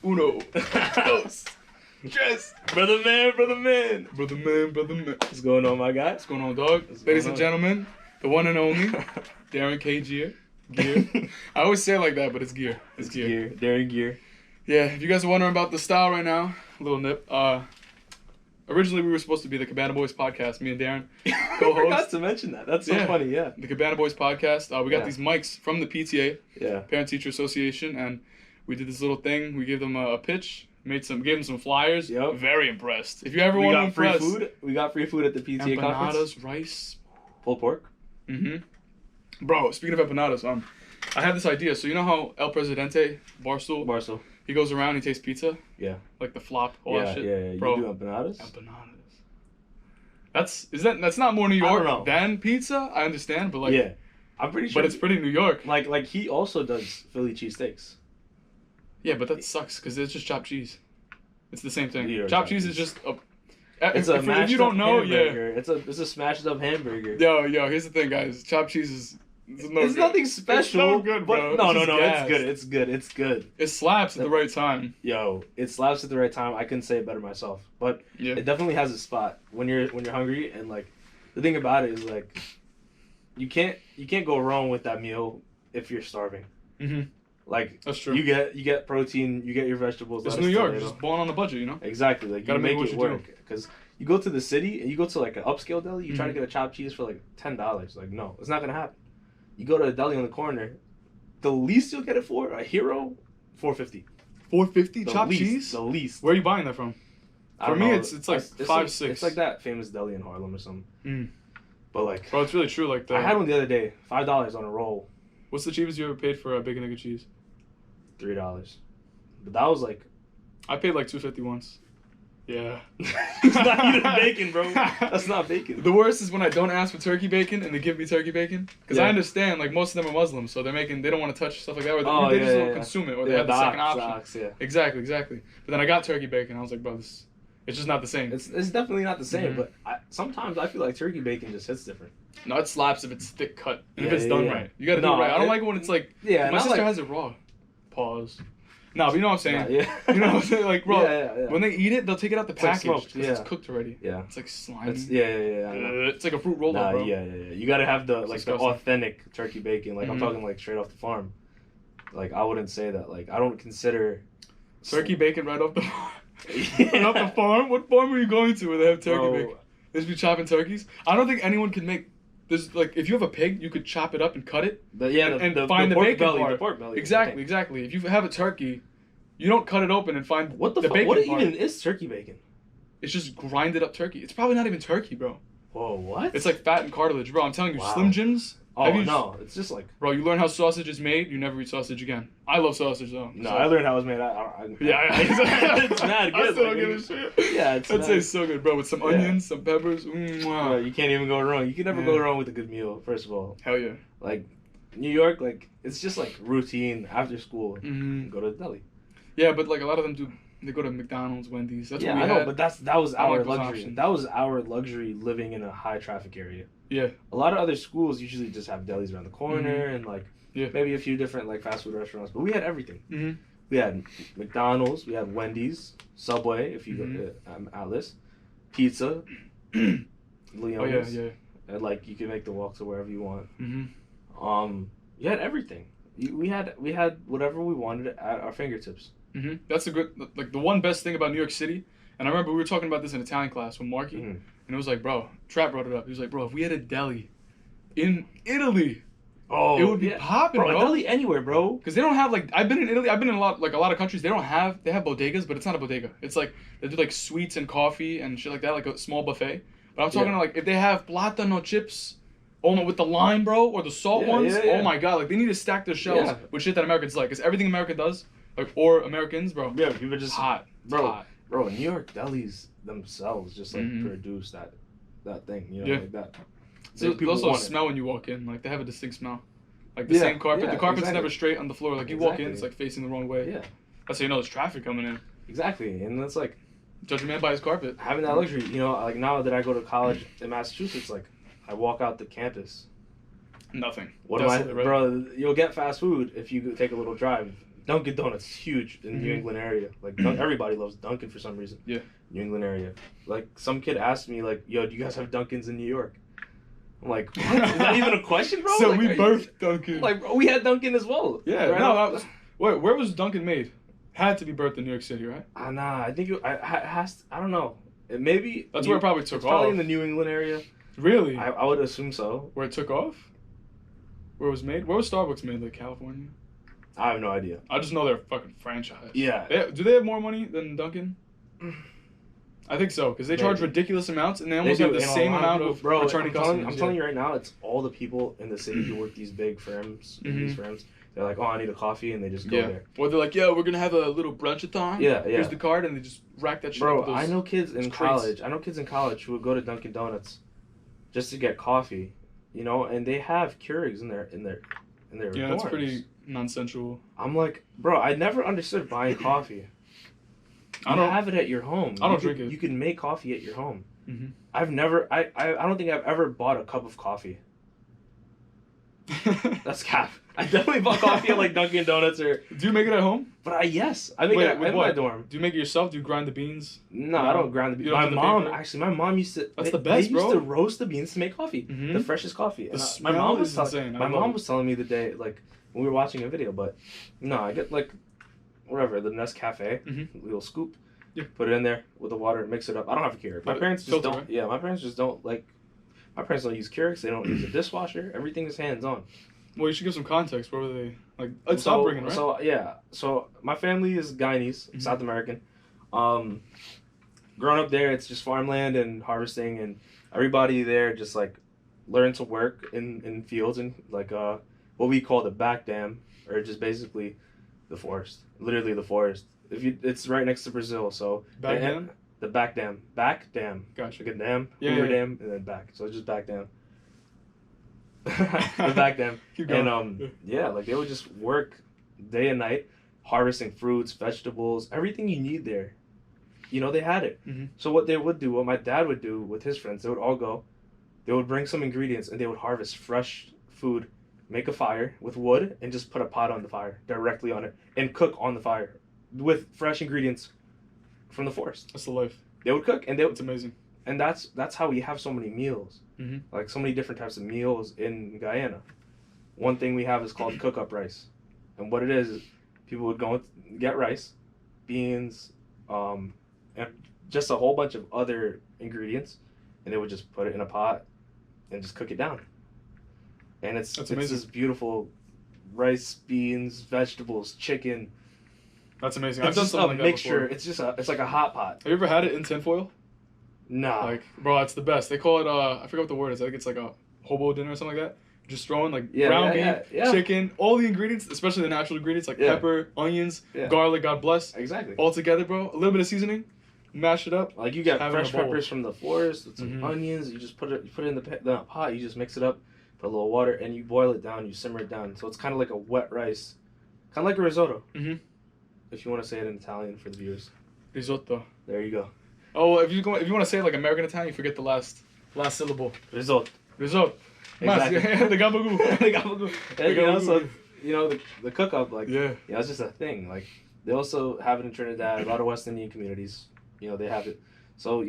uno, dos, tres. Brother man. What's going on, my guy? What's going on, dog? Ladies and gentlemen, the one and only Darren K. Gear. I always say it like that, but it's Gear. It's Gear. Darren Gear. Yeah, if you guys are wondering about the style right now, a little nip. Originally, we were supposed to be the Cabana Boys podcast, me and Darren, co-host. I forgot to mention that. That's so funny, yeah. The Cabana Boys podcast. We got these mics from the PTA, Parent Teacher Association, and we did this little thing. We gave them a pitch, gave them some flyers. Yep. Very impressed. If you ever want to impress. Free food. We got free food at the PTA conference. Empanadas, rice. Pulled pork. Mm-hmm. Bro, speaking of empanadas, I had this idea. So you know how El Presidente, Barstool. He goes around, he tastes pizza. Yeah. Like the flop, all that shit. Yeah. Bro, you do empanadas? That's not more New York than pizza? I understand, but like. Yeah. I'm pretty sure. But it's pretty New York. Like he also does Philly cheesesteaks. Yeah, but that sucks because it's just chopped cheese. It's the same thing. Chopped cheese is just a. If you don't know, hamburger. It's a smashed up hamburger. Yo, here's the thing, guys. Chopped cheese is. It's nothing special. It's so good, bro. No. It's good. It slaps at the right time. Yo, it slaps at the right time. I couldn't say it better myself, but it definitely has a spot when you're hungry. And like, the thing about it is like, you can't go wrong with that meal if you're starving. Mm-hmm. Like, that's true. You get protein, you get your vegetables. It's New York, just born on a budget, you know. Exactly, like you make it work because you go to the city and you go to like an upscale deli, you try to get a chopped cheese for like $10. Like, no, it's not gonna happen. You go to a deli on the corner, the least you'll get it for a hero, $4.50. $4.50 chopped cheese? The least. Where are you buying that from? For me, it's like $5-6. It's like that famous deli in Harlem or something. But like, bro, it's really true. Like I had one the other day, $5 on a roll. What's the cheapest you ever paid for a bacon, egg, and cheese? $3. But that was like, I paid like $2.50 once. Yeah. It's not even bacon, bro. That's not bacon. The worst is when I don't ask for turkey bacon and they give me turkey bacon. Because I understand, like, most of them are Muslims, so they don't want to touch stuff like that. Or they just don't consume it, or they have the second option. Exactly. But then I got turkey bacon. I was like, bro, it's just not the same. It's definitely not the same, but sometimes I feel like turkey bacon just hits different. No, it slaps if it's thick cut. And if it's done right. You got to do it right. I don't like it when it's like, my sister has it raw. Pause. No, but you know what I'm saying. You know what I'm saying? Like, bro, when they eat it, they'll take it out the package because it's cooked already. Yeah. It's like slimy. It's like a fruit roll-up, bro. Yeah. You gotta have the authentic turkey bacon. Like I'm talking like straight off the farm. Like I wouldn't say that. Like I don't consider turkey bacon right off the farm. Right off the farm? What farm are you going to where they have turkey bacon? They just be chopping turkeys. I don't think anyone can make. There's like if you have a pig, you could chop it up and cut it. And find the bacon part. The pork belly. Exactly. If you have a turkey, you don't cut it open and find the bacon part. What even is turkey bacon? It's just grinded up turkey. It's probably not even turkey, bro. Whoa, what? It's like fat and cartilage, bro. I'm telling you, Slim Jims. No, it's just like. Bro, you learn how sausage is made, you never eat sausage again. I love sausage though. No, I learned how it was made. It's mad good. I still don't give a shit. Yeah, I'd say it's so good, bro. With some onions, some peppers. Bro, you can't even go wrong. You can never go wrong with a good meal. First of all. Hell yeah. Like, New York, like it's just like routine after school. Go to the deli. Yeah, but like a lot of them they go to McDonald's, Wendy's. That's what we I know, had. but that was our luxury. That was our luxury living in a high traffic area. Yeah. A lot of other schools usually just have delis around the corner and like maybe a few different like fast food restaurants, but we had everything. We had McDonald's, we had Wendy's, Subway if you go to Atlas, pizza, Leo's. And like you can make the walk to wherever you want. You had everything. We had whatever we wanted at our fingertips. That's the one best thing about New York City. And I remember we were talking about this in Italian class with Marky, and it was like, bro, Trap brought it up. He was like, bro, if we had a deli in Italy, it would be popping, bro. A deli anywhere, bro. Because they don't have like I've been in Italy. I've been in a lot of countries. They have bodegas, but it's not a bodega. It's like they do like sweets and coffee and shit like that, like a small buffet. But I'm talking like if they have platano chips. Oh no, with the lime, bro, or the salt ones. Oh my god, like they need to stack their shelves with shit that Americans like, because everything America does, like or Americans, bro. Yeah, people just hot, bro. Bro, New York delis themselves just like produce that thing, you know, like that. So there's also a smell when you walk in, like they have a distinct smell, like the same carpet. The carpet's never straight on the floor. Like you walk in, it's like facing the wrong way. Yeah, that's how you know there's traffic coming in. Exactly, and that's like judge a man by his carpet. Having that luxury, you know, like now that I go to college in Massachusetts, like I walk out the campus. Nothing. What am I, bro? You'll get fast food if you take a little drive. Dunkin' Donuts is huge in the New England area. Like everybody loves Dunkin' for some reason. Yeah. New England area. Like some kid asked me like, "Yo, do you guys have Dunkins in New York?" I'm like, what? Is that even a question, bro? So like, we birthed Dunkin'. Like, bro, we had Dunkin' as well. Yeah. Right No. Wait, where was Dunkin' made? Had to be birthed in New York City, right? Nah, I think I don't know. Maybe that's where it probably took off. Probably in the New England area. Really? I would assume so. Where it took off? Where it was made? Where was Starbucks made? Like California? I have no idea. I just know they're a fucking franchise. Yeah. Do they have more money than Dunkin'? I think so, because they charge ridiculous amounts, and they almost have the same amount of returning customers. I'm telling you right now, it's all the people in the city who work these big firms, these firms. They're like, oh, I need a coffee, and they just go there. Or they're like, we're gonna have a little brunch-a-thon. Yeah. Here's the card, and they just rack that shit up with those. I know kids in college. I know kids in college who would go to Dunkin' Donuts just to get coffee, you know, and they have Keurigs in their Yeah, that's pretty nonsensical. I'm like, bro, I never understood buying coffee. You have it at your home. I don't drink it. You can make coffee at your home. Mm-hmm. I've never. I don't think I've ever bought a cup of coffee. That's cap. I definitely bought coffee at like Dunkin' Donuts or. Do you make it at home? But yes, I make it in my dorm. Do you make it yourself? Do you grind the beans? No, I don't grind the beans. My mom used to. That's the best, bro. They used to roast the beans to make coffee, the freshest coffee. My mom was insane. My mom was telling me the day like when we were watching a video, but no, I get like whatever the Nescafe, little scoop, put it in there with the water, mix it up. I don't have a Keurig. My parents just don't. Right? Yeah, my parents just don't like. My parents don't use Keurigs. They don't use a dishwasher. Everything is hands on. Well, you should give some context. Where were they? Like, it's upbringing, right? So my family is Guyanese, South American. Growing up there, it's just farmland and harvesting, and everybody there just like learned to work in fields and like what we call the back dam, or just basically the forest, literally the forest. It's right next to Brazil, so back dam. The back dam, Gotcha. Like a dam, dam, and then back. So it's just back dam. The back dam. Keep going. And like they would just work day and night, harvesting fruits, vegetables, everything you need there. You know, they had it. So what they would do, what my dad would do with his friends, they would all go, they would bring some ingredients and they would harvest fresh food, make a fire with wood, and just put a pot on the fire directly on it and cook on the fire with fresh ingredients from the forest. That's the life. They would cook and it's amazing. And that's how we have so many meals. Like so many different types of meals in Guyana. One thing we have is called cook-up rice. And what it is people would go and get rice, beans, and just a whole bunch of other ingredients, and they would just put it in a pot and just cook it down. And it's this beautiful rice, beans, vegetables, chicken. That's amazing. I've done something like that mixture. Before. It's like a hot pot. Have you ever had it in tinfoil? No. Like, bro, it's the best. They call it, I forget what the word is. I think it's like a hobo dinner or something like that. Just throwing like ground beef, chicken, all the ingredients, especially the natural ingredients like pepper, onions, garlic, God bless. Exactly. All together, bro. A little bit of seasoning, mash it up. Like you get fresh peppers from the forest with some onions. You just put it in the pot. You just mix it up, put a little water, and you boil it down. You simmer it down. So it's kind of like a wet rice, kind of like a risotto. If you want to say it in Italian for the viewers. Risotto. There you go. Oh, if you want to say it like American Italian, you forget the last syllable. Risotto. Risotto. Exactly. The gabagoo. The gabagoo. And, you know, so the cook up it's just a thing. Like they also have it in Trinidad. A lot of West Indian communities, they have it. So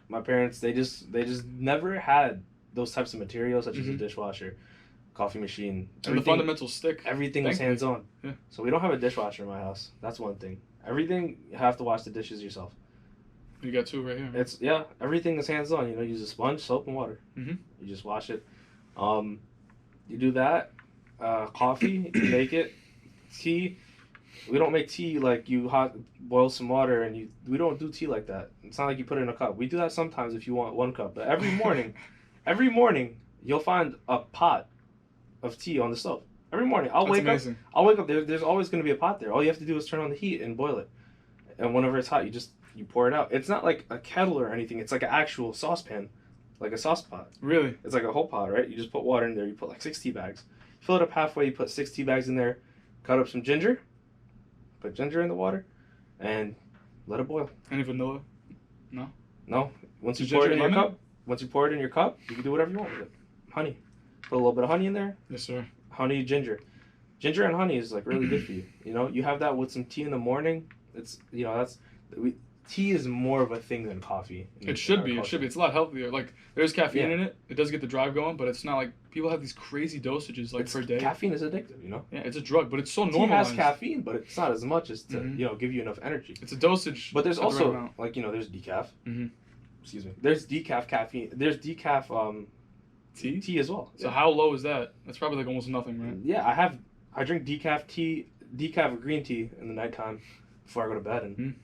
my parents they just never had those types of materials such as a dishwasher, coffee machine. And the fundamentals stick. Everything is hands on. Yeah. So we don't have a dishwasher in my house. That's one thing. Everything you have to wash the dishes yourself. You got two right It's here. everything is hands on. Use a sponge, soap, and water. You just wash it. You do that. Coffee, you make it. Tea. We don't make tea like you boil some water and we don't do tea like that. It's not like you put it in a cup. We do that sometimes if you want 1 cup. But every morning you'll find a pot of tea on the stove. Every morning I'll wake up. There's always going to be a pot there. All you have to do is turn on the heat and boil it. And whenever it's hot, you pour it out. It's not like a kettle or anything. It's like an actual saucepan, like a sauce pot. Really? It's like a whole pot, right? You just put water in there. You put like 6 tea bags. Fill it up halfway. You put 6 tea bags in there. Cut up some ginger. Put ginger in the water, and let it boil. Any vanilla? No. Once you pour it in your cup, you can do whatever you want with it. Honey. Put a little bit of honey in there. Yes, sir. Honey, ginger. Ginger and honey is like really good for you. You know, you have that with some tea in the morning. It's tea is more of a thing than coffee. It should be. It should be. It's a lot healthier. Like there's caffeine in it. It does get the drive going, but it's not like people have these crazy dosages like per day. Caffeine is addictive, you know. Yeah, it's a drug, but it's so normalized. Tea has caffeine, but it's not as much as to give you enough energy. It's a dosage. But there's also like there's decaf. Mm-hmm. Excuse me. There's decaf caffeine. There's decaf tea as well. So how low is that? That's probably like almost nothing, right? Yeah, I drink decaf green tea in the nighttime before I go to bed, and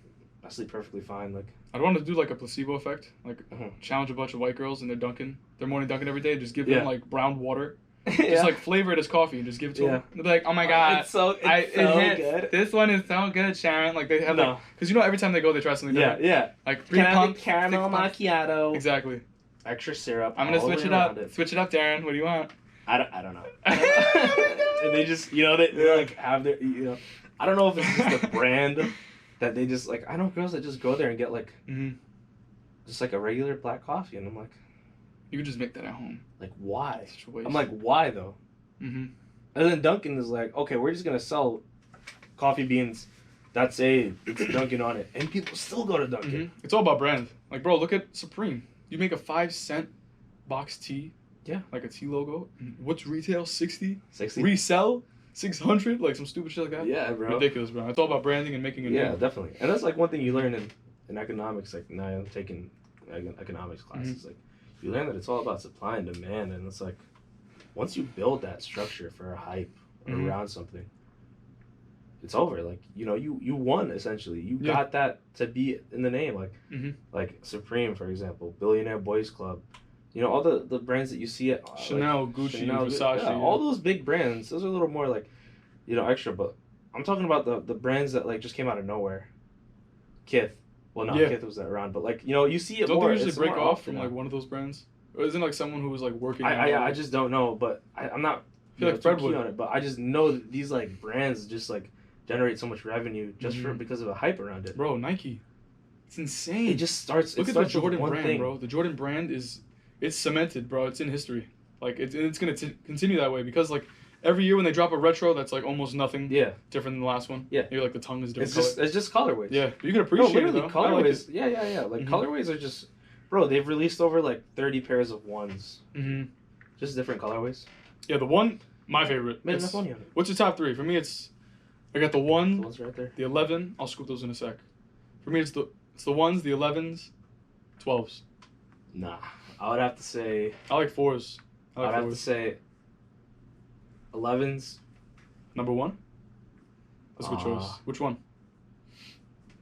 I sleep perfectly fine. Like I'd want to do like a placebo effect, like challenge a bunch of white girls and their morning Dunkin' every day, just give them like brown water, just like flavor it as coffee and just give it to them. They'll be like, oh my god, it's so good. This one is so good, Sharon. Like they have because every time they go they try something different. Yeah. Like 3 pumps, caramel macchiato. Exactly. Extra syrup. I'm gonna switch it up. Switch it up, Darren. What do you want? I don't know. And they just they like have their I don't know if it's just the brand that they just like. I know girls that just go there and get like just like a regular black coffee, and I'm like, you could just make that at home. Like why? Such a waste. I'm like, why though? And then Dunkin' is like, okay, we're just gonna sell coffee beans that say it's Dunkin' on it, and people still go to Dunkin'. It's all about brand. Like, bro, look at Supreme. You make a 5-cent box tea. Yeah. Like a tea logo. What's retail? 60? 60? Resell? 600? Like some stupid shit like that? Yeah, bro. Ridiculous, bro. It's all about branding and making a name. Definitely. And that's like one thing you learn in economics. Like now I'm taking economics classes. Like you learn that it's all about supply and demand. And it's like once you build that structure for a hype around something, it's over. Like, you won essentially. You got that to be in the name. Like like Supreme, for example, Billionaire Boys Club. All the brands that you see at Chanel, like, Gucci, Versace. All those big brands, those are a little more like, extra. But I'm talking about the brands that like just came out of nowhere. Kith. Well, not Kith was around, but like, you see it don't more. Don't they usually break off from like one of those brands? Or isn't it like someone who was like working I just don't know, but I'm not I feel like Fred would. on it. But I just know that these like brands just like generate so much revenue just because of a hype around it. Bro, Nike. It's insane. It just starts. Look at the Jordan brand, bro. The Jordan brand it's cemented, bro. It's in history. Like it's gonna continue that way because like every year when they drop a retro that's like almost nothing different than the last one. Yeah. Maybe like the tongue is different. It's just colorways. Yeah. But you can appreciate it though. Colorways. Like yeah. Like colorways are just, bro. They've released over like 30 pairs of ones. Just different colorways. Yeah, the one my favorite. Made enough money on it. What's your top 3? For me, I got the 1, the ones right there. The 11. I'll scoop those in a sec. For me, it's the 1s, the 11s, 12s. Nah. I would have to say... I like 4s. I'd have to say 11s. Number 1? That's a good choice. Which one?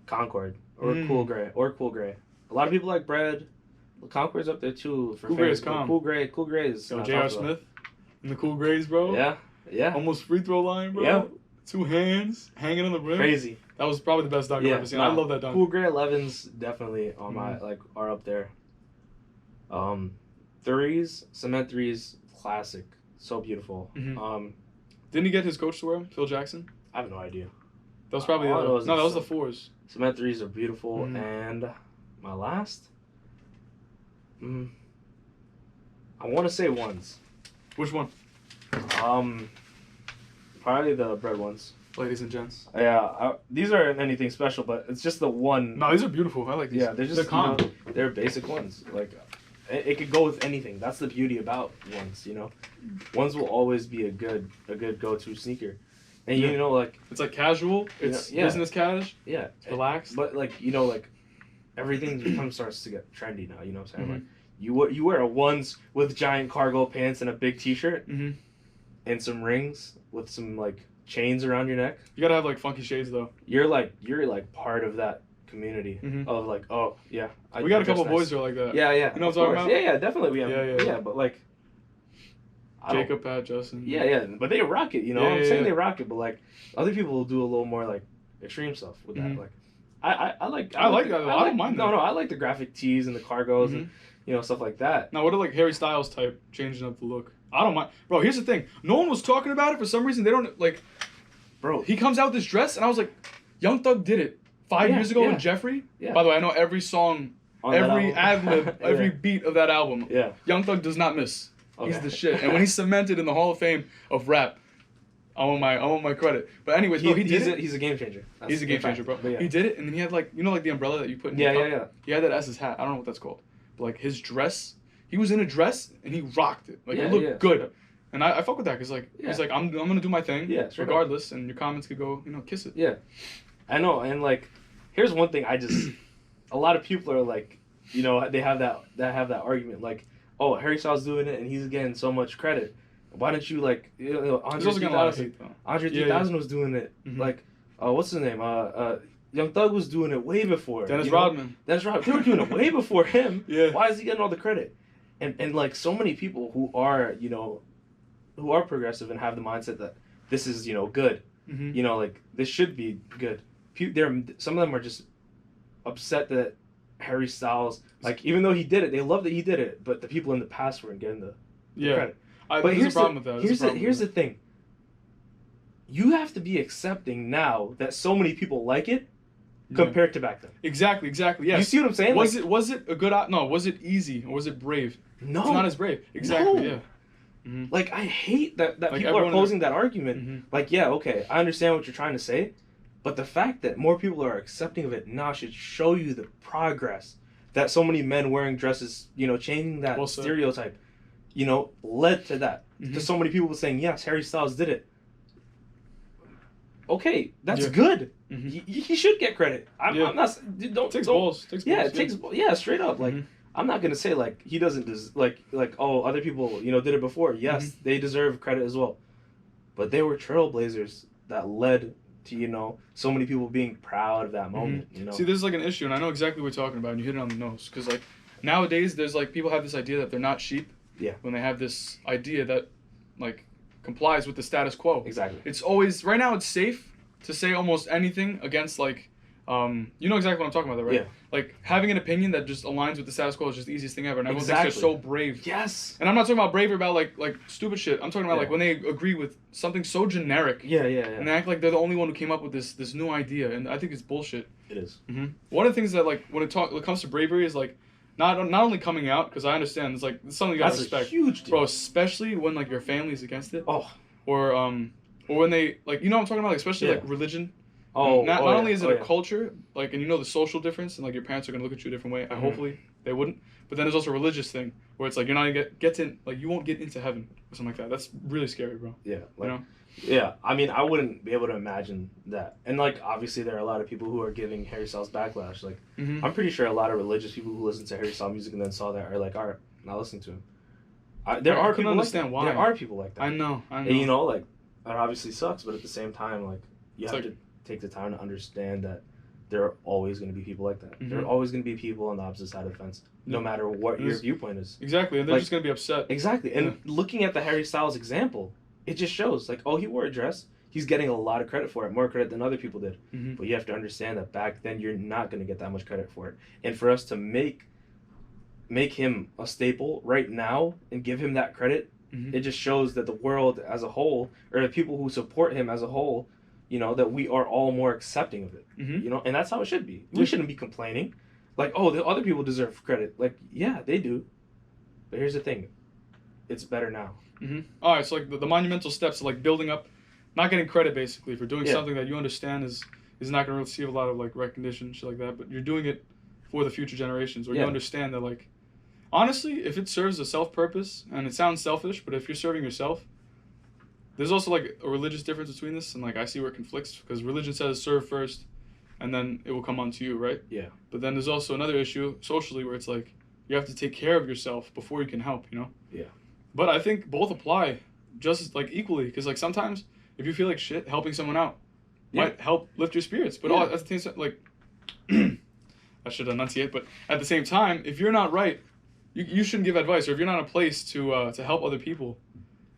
Concord. Or Cool Gray. A lot of people like Bread. Concord's up there too. Cool Gray is calm. Cool Gray is... J.R. Smith and the Cool Grays, bro. Yeah. Almost free throw line, bro. Yeah. 2 hands hanging on the rim. Crazy. That was probably the best dunk I've ever seen. I love that dunk. Cool Gray 11s definitely on my are up there. 3s, cement 3s, classic, so beautiful. Didn't he get his coach to wear them, Phil Jackson? I have no idea. That was probably that was the 4s. Cement 3s are beautiful, and my last, I want to say 1s. Which one? Probably the Bread ones. Ladies and gents. Yeah, these aren't anything special, but it's just the one. No, these are beautiful. I like these. Yeah, they're calm. They're basic ones. Like, it could go with anything. That's the beauty about ones. Ones will always be a good go-to sneaker, and like it's like casual. It's business cash. Yeah, it's relaxed. But like like everything starts to get trendy now. You know what I'm saying? Like you wear a ones with giant cargo pants and a big T-shirt, and some rings with some like chains around your neck. You gotta have like funky shades though. You're like part of that community of like, oh yeah. We got a couple boys who are like that. Yeah. You know what I'm talking about? Yeah, definitely we have. Yeah, but like Jacob, Pat, Justin. Yeah, but they rock it. I'm saying they rock it, but like other people will do a little more like extreme stuff with that. Like I like that. I don't mind that. No, I like the graphic tees and the cargos and stuff like that. Now what are like Harry Styles type changing up the look? I don't mind. Bro, here's the thing. No one was talking about it for some reason. They don't, like... Bro. He comes out with this dress, and I was like, Young Thug did it 5 years ago in Jeffrey. Yeah. By the way, I know every song, every ad-lib, every beat of that album. Yeah. Young Thug does not miss. Okay. He's the shit. And when he's cemented in the Hall of Fame of rap, I want my credit. But anyways, bro, he's a game changer. He's a game changer, bro. Yeah. He did it, and then he had like like the umbrella that you put in your cup? He had that as his hat. I don't know what that's called. But like his dress, he was in a dress and he rocked it. Like it looked good. And I fuck with that because like he's like I'm gonna do my thing regardless, and your comments could go kiss it. Yeah, I know. And like, here's one thing a lot of people are like, they have that argument like, oh, Harry Styles doing it and he's getting so much credit. Why don't you like Andre 3000 was doing it like what's his name Young Thug was doing it way before Dennis Rodman. They were doing it way before him. Yeah. Why is he getting all the credit? And like so many people who are progressive and have the mindset that this is good, like this should be good. Some of them are just upset that Harry Styles, like even though he did it, they love that he did it, but the people in the past weren't getting the credit. But here's the problem with that. Here's the thing. You have to be accepting now that so many people like it compared to back then. Exactly. Yes. You see what I'm saying? Was it a good? No. Was it easy or was it brave? No. It's not as brave. Exactly. No. Yeah. Mm-hmm. Like I hate that like people are posing that argument. Like okay, I understand what you're trying to say, but the fact that more people are accepting of it now should show you the progress that so many men wearing dresses, changing that stereotype. Led to that. To so many people saying, yes, Harry Styles did it. Okay, that's good. He should get credit. I'm not. Don't. It takes balls. It takes. Yeah, straight up. Like I'm not gonna say like he doesn't like other people did it before. Yes, they deserve credit as well, but they were trailblazers that led to so many people being proud of that moment. See, this is like an issue, and I know exactly what you're talking about, and you hit it on the nose. Because like nowadays, there's like people have this idea that they're not sheep. Yeah. When they have this idea that, like, complies with the status quo. Exactly. It's always right now. It's safe to say almost anything against like, you know exactly what I'm talking about, though, right? Yeah. Like having an opinion that just aligns with the status quo is just the easiest thing ever, and everyone thinks they're so brave. Yes. And I'm not talking about bravery about like stupid shit. I'm talking about like when they agree with something so generic. Yeah. And they act like they're the only one who came up with this new idea, and I think it's bullshit. It is. One of the things that like when it comes to bravery is like. Not only coming out, because I understand it's like it's something you gotta respect, huge deal. Bro. Especially when like your family's against it. Oh. Or when they like what I'm talking about, like, especially like religion. Oh. Not only is it a culture, like, and the social difference, and like your parents are gonna look at you a different way. Hopefully they wouldn't. But then there's also a religious thing where it's like you're not gonna get in, like you won't get into heaven or something like that. That's really scary, bro. Yeah. Like, Yeah, I mean, I wouldn't be able to imagine that. And, like, obviously there are a lot of people who are giving Harry Styles backlash. Like, I'm pretty sure a lot of religious people who listen to Harry Styles music and then saw that are like, all right, not listening to him. There are people understand why. There are people like that. I know. And, like, that obviously sucks, but at the same time, like, you have to take the time to understand that there are always going to be people like that. There are always going to be people on the opposite side of the fence, no matter what your viewpoint is. Exactly, and they're just going to be upset. Exactly, and looking at the Harry Styles example, it just shows, like, he wore a dress. He's getting a lot of credit for it, more credit than other people did. But you have to understand that back then, you're not going to get that much credit for it. And for us to make him a staple right now and give him that credit, it just shows that the world as a whole, or the people who support him as a whole, that we are all more accepting of it. And that's how it should be. We shouldn't be complaining. Like, the other people deserve credit. Like, yeah, they do. But here's the thing. It's better now. All right, so like the monumental steps of like building up, not getting credit basically for doing something that you understand is not going to receive a lot of like recognition, shit like that, but you're doing it for the future generations, or you understand that like, honestly, if it serves a self-purpose, and it sounds selfish, but if you're serving yourself, there's also like a religious difference between this, and like I see where it conflicts, because religion says serve first, and then it will come onto you, right? Yeah. But then there's also another issue socially where it's like you have to take care of yourself before you can help, Yeah. But I think both apply just like equally, because like sometimes if you feel like shit, helping someone out might help lift your spirits. But at the same time, like I should enunciate, but at the same time, if you're not right, you shouldn't give advice, or if you're not in a place to help other people,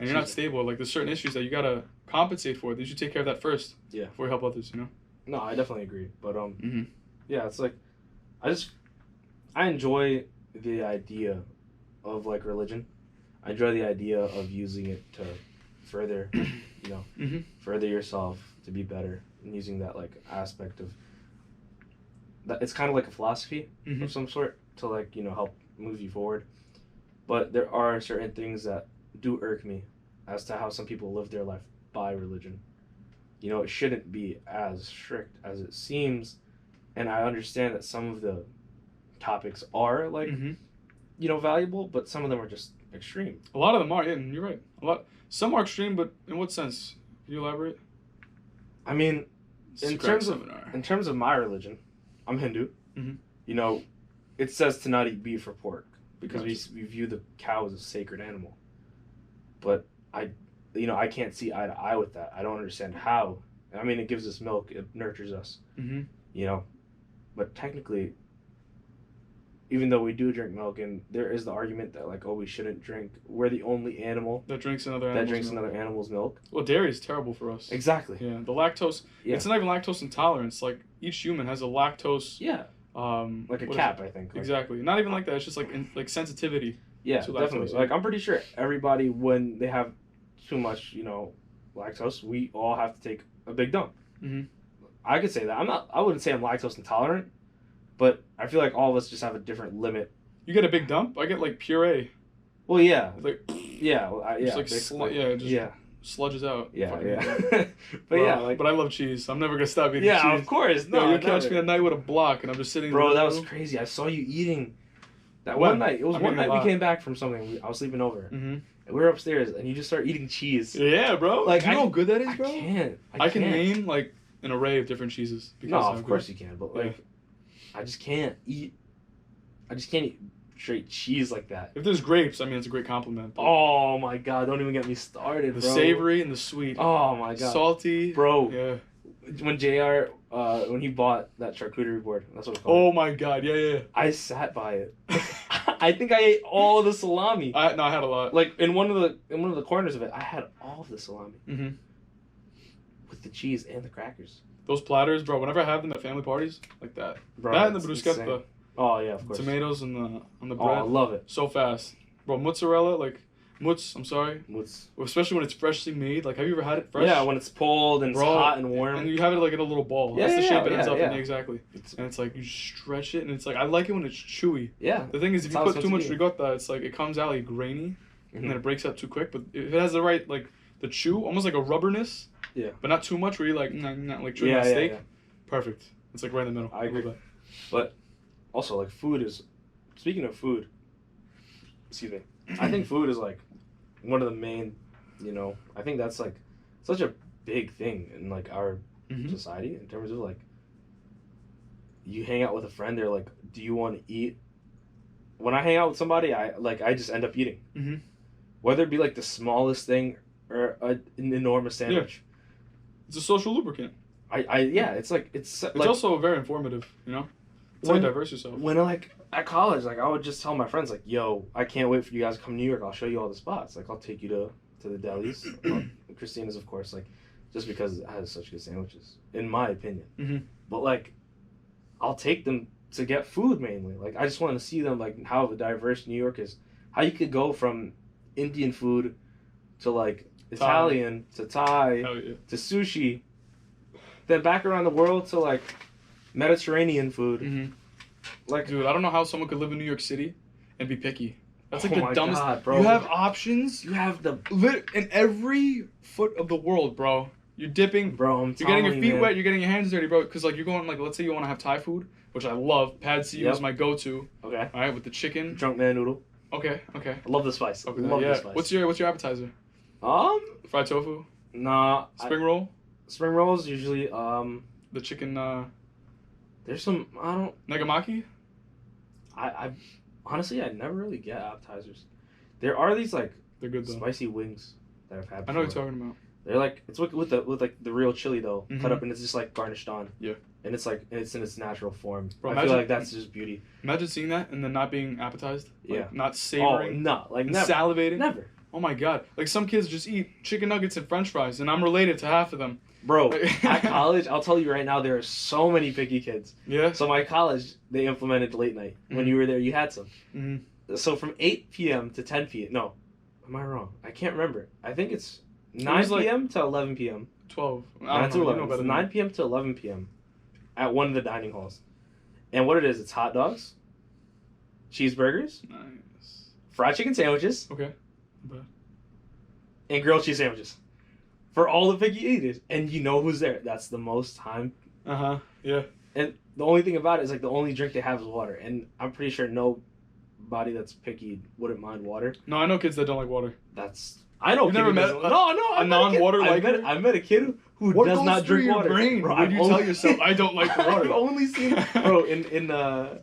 and you're not stable, like there's certain issues that you gotta compensate for. You should take care of that first. Yeah. Before you help others, No, I definitely agree. But yeah, it's like I enjoy the idea of like religion. I enjoy the idea of using it to further, further yourself to be better, and using that like aspect of that. It's kind of like a philosophy of some sort to like help move you forward. But there are certain things that do irk me as to how some people live their life by religion. You know, it shouldn't be as strict as it seems, and I understand that some of the topics are like, you know, valuable, but some of them are just extreme. A lot of them are, yeah, you're right. Some are extreme, but in what sense? Can you elaborate? I mean, in terms of my religion, I'm Hindu. You know, it says to not eat beef or pork because we view the cow as a sacred animal. But I can't see eye to eye with that. I don't understand how. I mean, it gives us milk, it nurtures us. You know, but technically, even though we do drink milk, and there is the argument that like, oh, we shouldn't drink. We're the only animal that drinks another animal's milk. Well, dairy is terrible for us. Exactly. Yeah, the lactose. Yeah. It's not even lactose intolerance. Like each human has a lactose. Yeah. Like a cap, I think. Exactly. Not even like that. It's just like sensitivity. Yeah, definitely. Like I'm pretty sure everybody, when they have too much, you know, lactose, we all have to take a big dump. I could say that. I wouldn't say I'm lactose intolerant. But I feel like all of us just have a different limit. You get a big dump? I get like puree. Well, yeah. It's like just sludges out. Yeah, but I love cheese. I'm never gonna stop eating cheese. Yeah, of course. No, you catch me at night with a block, and I'm just sitting. Bro, that was crazy. I saw you eating. One night. It was one night we came back from something. I was sleeping over. And we were upstairs, and you just started eating cheese. Yeah, bro. Like, you know how good that is, bro? I can name like an array of different cheeses. No, of course you can, but like. I just can't eat straight cheese like that. If there's grapes, I mean, it's a great compliment. Oh my god, don't even get me started, bro. The savory and the sweet. Oh my god. Salty. Bro. Yeah. When JR, when he bought that charcuterie board, that's what it's called. Oh my god, yeah. I sat by it. I think I ate all the salami. I had a lot. Like, in one of the corners of it, I had all of the salami. With the cheese and the crackers. Those platters, bro, whenever I have them at family parties, like that. Bro, that and the bruschetta. Oh, yeah, of course. Tomatoes on the bread. Oh, I love it. So fast. Bro, mozzarella, like, Mutz. Especially when it's freshly made. Like, have you ever had it fresh? Yeah, when it's pulled and it's hot and warm. And you have it, like, in a little ball. Yeah, That's the shape it ends up in, exactly. And it's like, you stretch it, and it's like, I like it when it's chewy. Yeah. The thing is, if you put too much ricotta, it's like, it comes out, like, grainy, and then it breaks up too quick. But if it has the right, like, the chew, almost like a rubberness. Yeah. But not too much, where you're like, like chewing on a steak. Yeah. Perfect. It's like right in the middle. I agree. But also, like, food is... Speaking of food, excuse me, I think food is, like, one of the main, you know... I think that's, like, such a big thing in, like, our society in terms of, like... You hang out with a friend, they're like, do you want to eat? When I hang out with somebody, I just end up eating. Whether it be, like, the smallest thing or an enormous sandwich. Yeah. It's a social lubricant. It's also very informative, you know? It's like diverse yourself. When like at college, like I would just tell my friends like, yo, I can't wait for you guys to come to New York. I'll show you all the spots. Like I'll take you to the delis. Christina's, of course, like just because it has such good sandwiches, in my opinion. But like I'll take them to get food mainly. Like I just want to see them like how diverse New York is. How you could go from Indian food to like Italian to Thai to sushi. Then back around the world to like Mediterranean food. Like, dude, I don't know how someone could live in New York City and be picky. That's like the dumbest. God, bro. You have options. You have in every foot of the world, bro. You're dipping, bro. You're getting your feet wet. You're getting your hands dirty, bro. Because like you're going like, let's say you want to have Thai food, which I love. Pad See Ew is my go-to. Okay. All right, with the chicken. Drunk man noodle. Okay. I love the spice. Okay, love the spice. What's your appetizer? Fried tofu. Nah. Spring roll. Spring rolls usually the chicken. There's some Nagamaki. I honestly I never really get appetizers. There are these like they're good though. Spicy wings that I've had before. I know what you're talking about. They're like it's with like the real chili though, cut up and it's just like garnished on. Yeah. And it's like it's in its natural form. Bro, I feel like that's just beauty. Imagine seeing that and then not being appetized. Like, yeah. Not savoring. Oh no, like never. Salivating. Never. Oh my god. Like some kids just eat chicken nuggets and French fries, and I'm related to half of them. Bro, at college, I'll tell you right now, there are so many picky kids. Yeah. So my college, they implemented late night. When you were there, you had some. So from 8 p.m. to 10 p.m. No, am I wrong? I can't remember. I think it's 9 p.m. to 11 p.m. 12. 9 to 11. It's 9 p.m. to 11 p.m. at one of the dining halls. And what it is, it's hot dogs, cheeseburgers, nice, fried chicken sandwiches, okay, and grilled cheese sandwiches. for all the picky eaters, and you know who's there. That's the most time. Yeah. And the only thing about it is like the only drink they have is water, and I'm pretty sure nobody that's picky wouldn't mind water. No, I know kids that don't like water. I know. You've never met a non-water liker? I met a kid who does not drink water. Bro, when you tell yourself I don't like water. I've only seen bro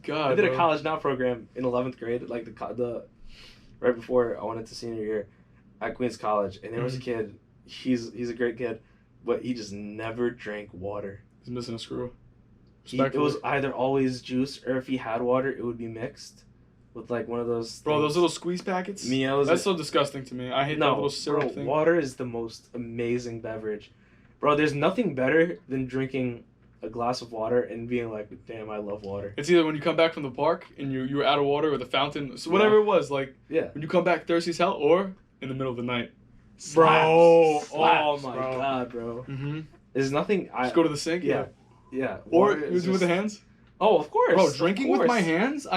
God, I did a college now program in 11th grade, like the right before I went into senior year at Queens College, and there was a kid. He's a great kid, but he just never drank water. He's missing a screw. It was either always juice, or if he had water, it would be mixed with like one of those. Bro, those little squeeze packets. That's so disgusting to me. I hate that little syrup thing. Water is the most amazing beverage, bro. There's nothing better than drinking a glass of water and being like, "Damn, I love water." It's either when you come back from the park and you were out of water or the fountain, so whatever it was, like when you come back thirsty as hell, or in the middle of the night. Bro, Slaps, oh my god, bro. There's nothing. Just go to the sink. Yeah. Or you do it with the hands. Oh, of course. Bro, drinking with my hands,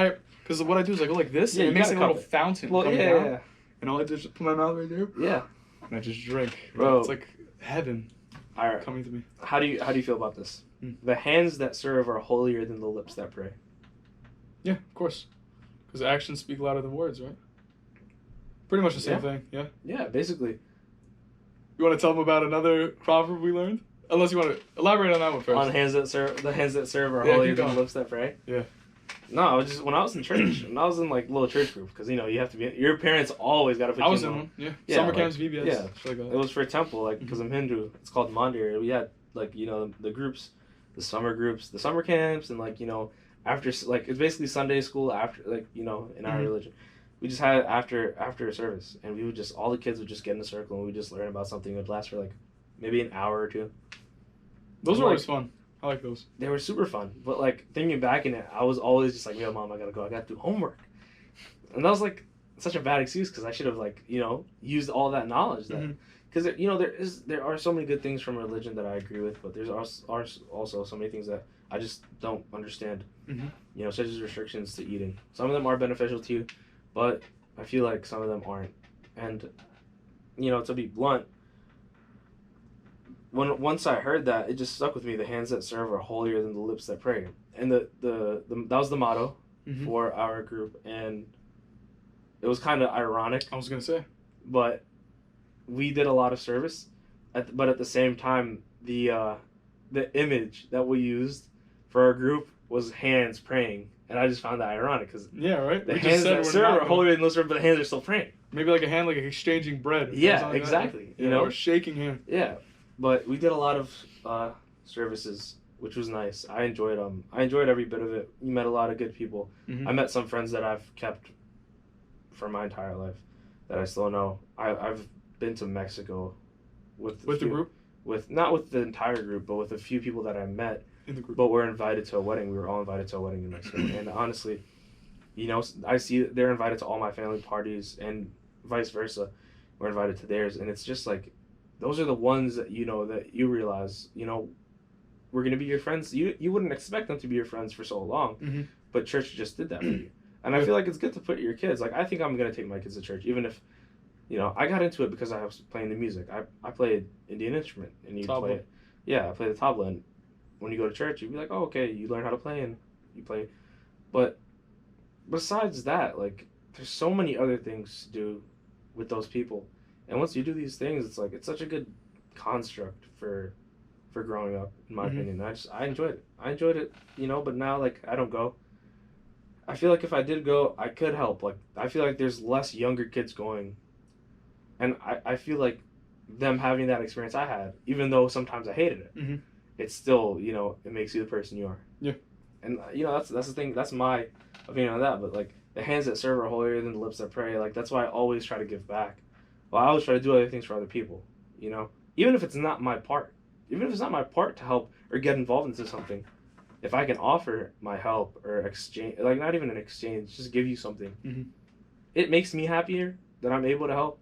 because what I do is I go like this, and it makes like a little fountain. Well, down, and all I do is just put my mouth right there. Yeah. And I just drink. Bro, it's like heaven. All right. Coming to me. How do you feel about this? The hands that serve are holier than the lips that pray. Yeah, of course. Because actions speak louder than words, right? Pretty much the same thing. Yeah. Yeah, basically. You want to tell them about another proverb we learned? Unless you want to elaborate on that one first. On the hands that serve are holier than the lips that pray. Yeah. No, when I was in church, when I was in like little church group, because you have to be. Your parents always got to put you in. I was in one. Yeah. Summer camps, VBS. Yeah. It was for temple, like because I'm Hindu. It's called Mandir. We had like the groups, the summer camps, and like after like it's basically Sunday school after like in our religion. We just had it after service, and we would just all the kids would just get in a circle and we would just learn about something. It would last for like maybe an hour or two. Those were always fun. I like those. They were super fun, but like thinking back in it, I was always just like, "Yo, mom, I gotta go. I gotta do homework," and that was like such a bad excuse because I should have like used all that knowledge that because there are so many good things from religion that I agree with, but there's also so many things that I just don't understand. Such as restrictions to eating. Some of them are beneficial to you, but I feel like some of them aren't. And to be blunt, once I heard that, it just stuck with me. The hands that serve are holier than the lips that pray, and that was the motto for our group, and it was kind of ironic. I was gonna say, but we did a lot of service, but at the same time, the image that we used for our group was hands praying, and I just found that ironic because the hands that serve are holier than the lips, but the hands are still praying. Maybe like a hand, like exchanging bread. Yeah, exactly. Or shaking hands. Yeah. But we did a lot of services, which was nice. I enjoyed them. I enjoyed every bit of it. We met a lot of good people. I met some friends that I've kept for my entire life that I still know. I've been to Mexico with the group? Not with the entire group, but with a few people that I met in the group. But we're invited to a wedding. We were all invited to a wedding in Mexico. And honestly, I see they're invited to all my family parties and vice versa. We're invited to theirs, and it's just like those are the ones that that you realize we're gonna be your friends. You wouldn't expect them to be your friends for so long, but church just did that for you. And I feel like it's good to put your kids. Like I think I'm gonna take my kids to church, even if I got into it because I was playing the music. I played Indian instrument, and I play the tabla. And when you go to church, you'd be like, oh, okay, you learn how to play and you play. But besides that, like there's so many other things to do with those people. And once you do these things, it's like it's such a good construct for growing up, in my opinion. I enjoyed it. I enjoyed it, but now like I don't go. I feel like if I did go, I could help. Like I feel like there's less younger kids going. And I feel like them having that experience I had, even though sometimes I hated it, it's still, it makes you the person you are. Yeah. And that's the thing, that's my opinion on that, but like the hands that serve are holier than the lips that pray. Like that's why I always try to give back. Well, I always try to do other things for other people, even if it's not my part. Even if it's not my part to help or get involved into something, if I can offer my help or exchange, like not even an exchange, just give you something, it makes me happier that I'm able to help.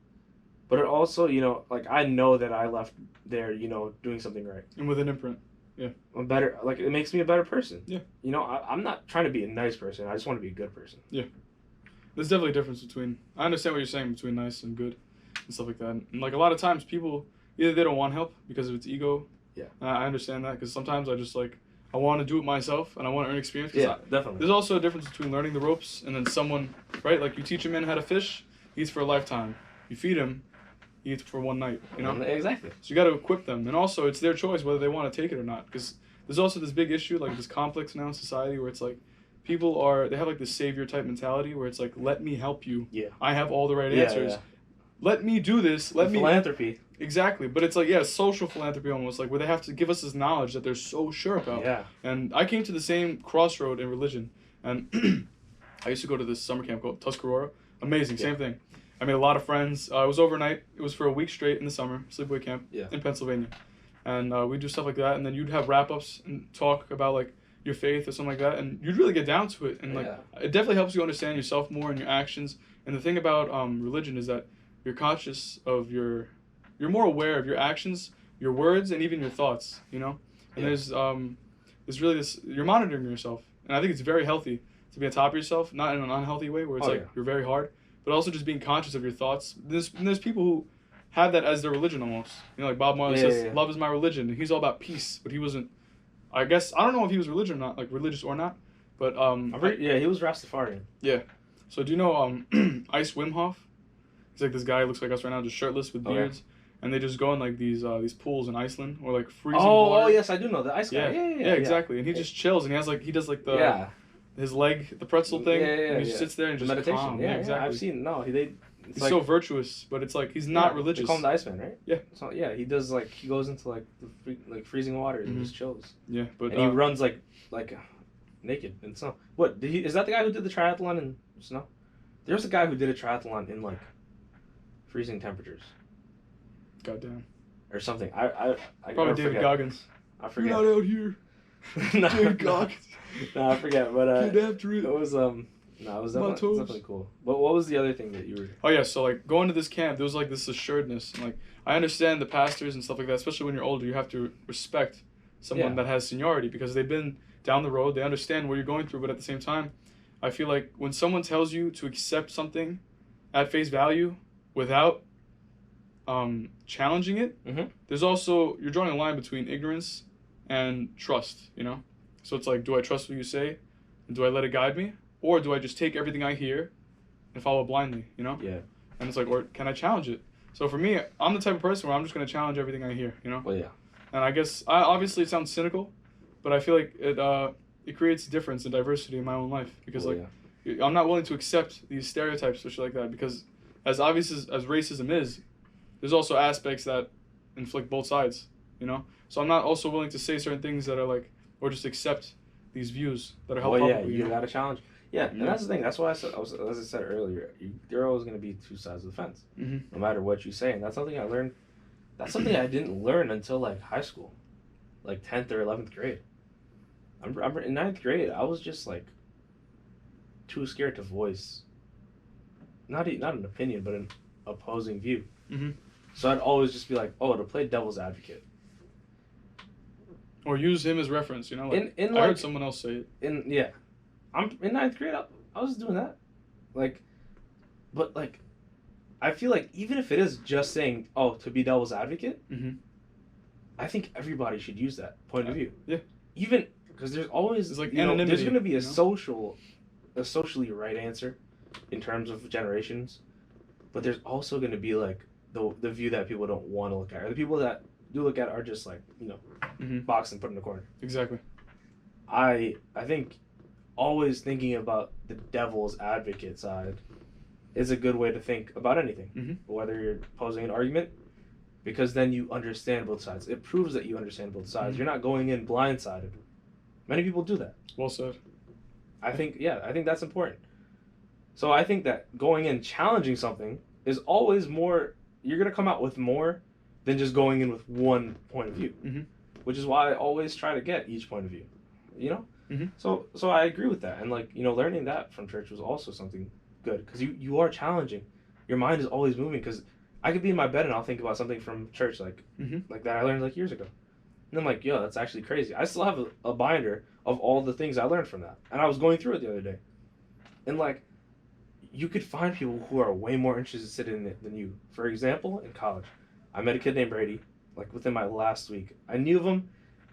But it also, like I know that I left there, doing something right. And with an imprint. Yeah. I'm better, like it makes me a better person. Yeah. I'm not trying to be a nice person. I just want to be a good person. Yeah. There's definitely a difference between, I understand what you're saying between nice and good and stuff like that. And like a lot of times people either they don't want help because of its ego. Yeah. I understand that because sometimes I just like I want to do it myself and I want to earn experience. Yeah, definitely. There's also a difference between learning the ropes and then someone, right? Like you teach a man how to fish, he eats for a lifetime. You feed him, he eats for one night. You know. Exactly. So you got to equip them, and also it's their choice whether they want to take it or not. Because there's also this big issue, like this complex now in society, where it's like they have like this savior type mentality where it's like, let me help you. Yeah. I have all the right answers. Yeah. Let me do this. Let me philanthropy. Exactly, but it's like social philanthropy almost, like where they have to give us this knowledge that they're so sure about. Yeah. And I came to the same crossroad in religion, and I used to go to this summer camp called Tuscarora. Amazing, same thing. I made a lot of friends. It was overnight. It was for a week straight in the summer, sleepaway camp in Pennsylvania, and we do stuff like that. And then you'd have wrap ups and talk about like your faith or something like that, and you'd really get down to it. And like it definitely helps you understand yourself more and your actions. And the thing about religion is that you're conscious of you're more aware of your actions, your words, and even your thoughts. You know, and there's really this you're monitoring yourself, and I think it's very healthy to be on top of yourself, not in an unhealthy way where it's you're very hard. But also just being conscious of your thoughts. There's people who have that as their religion almost. You know, like Bob Marley says, love is my religion. And he's all about peace, but he wasn't. I guess I don't know if he was religious or not, but he was Rastafarian. Yeah. So do you know Ice Wim Hof? He's like this guy who looks like us right now, just shirtless with beards, and they just go in like these pools in Iceland or like freezing water. Oh yes, I do know the ice guy. Yeah, exactly. And he just chills and he does like the his leg, the pretzel thing, and he sits there and just meditation. calm. Yeah, exactly. I've seen. He's like, so virtuous, but it's like he's not religious. They call him the Iceman, right? Yeah. So he does he goes into the freezing water and just chills. Yeah, but and he runs like naked in snow. What is that the guy who did the triathlon in snow? There's a guy who did a triathlon in freezing temperatures. Goddamn. Or something. I probably David Goggins. I forget. You're not out here. David Goggins. No, I forget. But get after it. It was it was definitely cool. But what was the other thing that you were? Oh yeah, so like going to this camp, there was like this assuredness, and like I understand the pastors and stuff like that. Especially when you're older, you have to respect someone that has seniority because they've been down the road. They understand what you're going through, but at the same time, I feel like when someone tells you to accept something at face value without challenging it, there's also you're drawing a line between ignorance and trust. You know, so it's like, do I trust what you say, and do I let it guide me? Or do I just take everything I hear and follow blindly, you know? Yeah. And it's like, or can I challenge it? So for me, I'm the type of person where I'm just going to challenge everything I hear, you know? Well, yeah. And I guess, obviously it sounds cynical, but I feel like it creates difference and diversity in my own life. Because I'm not willing to accept these stereotypes or shit like that. Because as obvious as racism is, there's also aspects that inflict both sides, you know? So I'm not also willing to say certain things that are like, or just accept these views that are held publicly. You got to challenge. Yeah, and that's the thing. That's why as I said earlier, there are always going to be two sides of the fence, no matter what you say. And that's something I learned. That's something I didn't learn until high school, 10th or 11th grade. I'm in 9th grade. I was just too scared to voice, not an opinion, but an opposing view. So I'd always just be to play devil's advocate, or use him as reference. You know, I heard someone else say it. I'm in 9th grade. I was doing that, but I feel like even if it is just saying, to be devil's advocate, I think everybody should use that point of view. Yeah. Even because there's always there's going to be a socially right answer, in terms of generations, but there's also going to be the view that people don't want to look at, or the people that do look at are just boxed and put in the corner. Exactly. I think always thinking about the devil's advocate side is a good way to think about anything, whether you're posing an argument, because then you understand both sides. It proves that you understand both sides. You're not going in blindsided. Many people do that. Well said. I think that's important. So I think that going in challenging something is always more, you're going to come out with more than just going in with one point of view, which is why I always try to get each point of view, you know? So I agree with that. And learning that from church was also something good, because you are challenging. Your mind is always moving, because I could be in my bed and I'll think about something from church like that I learned years ago. And I'm like, yo, that's actually crazy. I still have a binder of all the things I learned from that. And I was going through it the other day. And you could find people who are way more interested in it than you. For example, in college, I met a kid named Brady, like within my last week. I knew of him,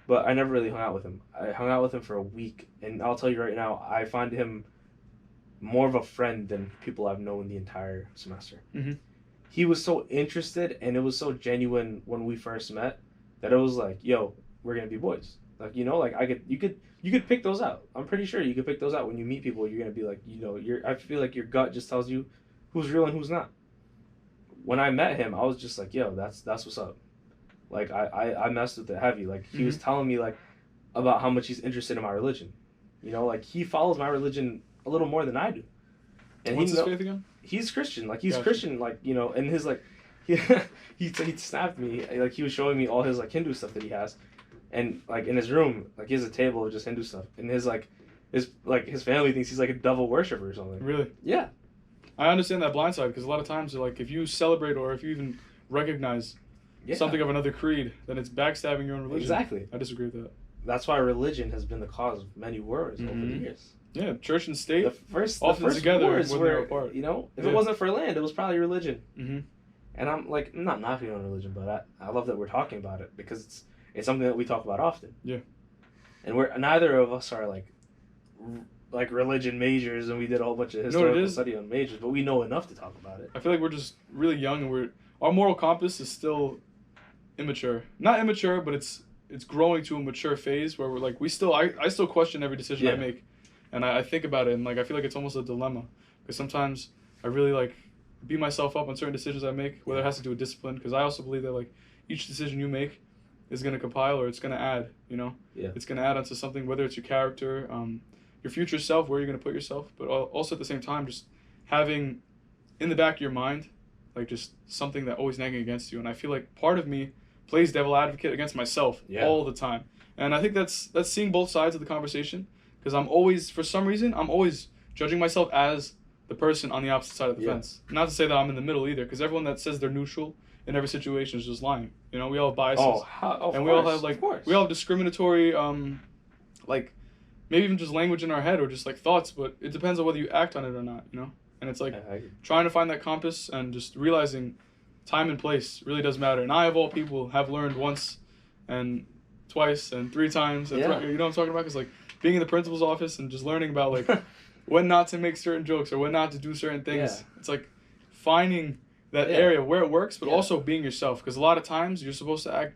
but I never really hung out with him. I hung out with him for a week, and I'll tell you right now, I find him more of a friend than people I've known the entire semester. Mm-hmm. He was so interested, and it was so genuine when we first met that it was like, yo, we're gonna be boys. Like, you know, like you could pick those out. I'm pretty sure you could pick those out when you meet people. You're gonna be like, you know, I feel like your gut just tells you who's real and who's not. When I met him, I was just like, yo, that's what's up. Like I messed with it heavy. Like he was telling me like about how much he's interested in my religion. You know, like he follows my religion a little more than I do. And what's his faith again? He's Christian. Like he's Christian. Like, you know, and his like he snapped me. Like he was showing me all his like Hindu stuff that he has, and like in his room, like he has a table of just Hindu stuff. And his family thinks he's like a devil worshiper or something. Really? Yeah. I understand that blind side because a lot of times, like, if you celebrate or if you even recognize something of another creed, then it's backstabbing your own religion. Exactly. I disagree with that. That's why religion has been the cause of many wars over the years. Yeah, church and state often together wars when they're apart. You know, if it wasn't for land, it was probably religion. Mm-hmm. And I'm not knocking on religion, but I love that we're talking about it because it's something that we talk about often. Yeah. And neither of us are like religion majors, and we did a whole bunch of historical study on majors, but we know enough to talk about it. I feel like we're just really young, and our moral compass is still immature. Not immature, but it's growing to a mature phase where we're like I still question every decision I make, and I think about it, and like I feel like it's almost a dilemma because sometimes I really like beat myself up on certain decisions I make, whether it has to do with discipline, because I also believe that like each decision you make is gonna compile or it's gonna add. You know, it's gonna add onto something, whether it's your character, your future self, where you're going to put yourself, but also at the same time, just having in the back of your mind, like just something that always nagging against you. And I feel like part of me plays devil advocate against myself all the time. And I think that's seeing both sides of the conversation, because for some reason, I'm always judging myself as the person on the opposite side of the fence. Not to say that I'm in the middle either, because everyone that says they're neutral in every situation is just lying. You know, we all have biases. We all have we all have discriminatory, like, maybe even just language in our head or just like thoughts, but it depends on whether you act on it or not, you know? And it's like trying to find that compass and just realizing time and place really does matter. And I, of all people, have learned once and twice and 3 times. And you know what I'm talking about? Because like being in the principal's office and just learning about like when not to make certain jokes or when not to do certain things. It's like finding that area where it works, but also being yourself. Because a lot of times you're supposed to act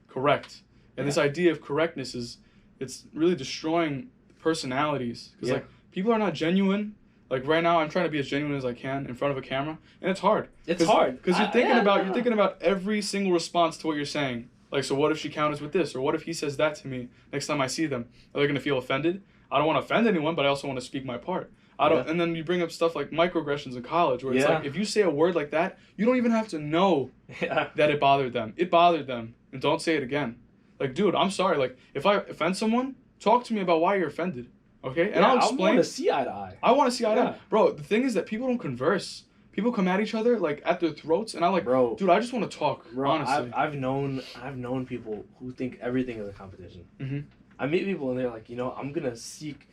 correct. And this idea of correctness it's really destroying personalities, because like people are not genuine. Like right now I'm trying to be as genuine as I can in front of a camera, and it's hard because you're thinking about every single response to what you're saying. Like, so what if she counters with this, or what if he says that to me next time I see them? Are they gonna feel offended? I don't want to offend anyone, but I also want to speak my part. And then you bring up stuff like microaggressions in college, where it's like if you say a word like that, you don't even have to know that it bothered them. It bothered them, and don't say it again. Like, dude, I'm sorry. Like, if I offend someone, talk to me about why you're offended, okay? And I'll explain. I want to see eye to eye. I want to see eye to eye. Bro, the thing is that people don't converse. People come at each other, like, at their throats, and I'm like, dude, I just want to talk, honestly. I've known people who think everything is a competition. Mm-hmm. I meet people, and they're like, you know, I'm going to seek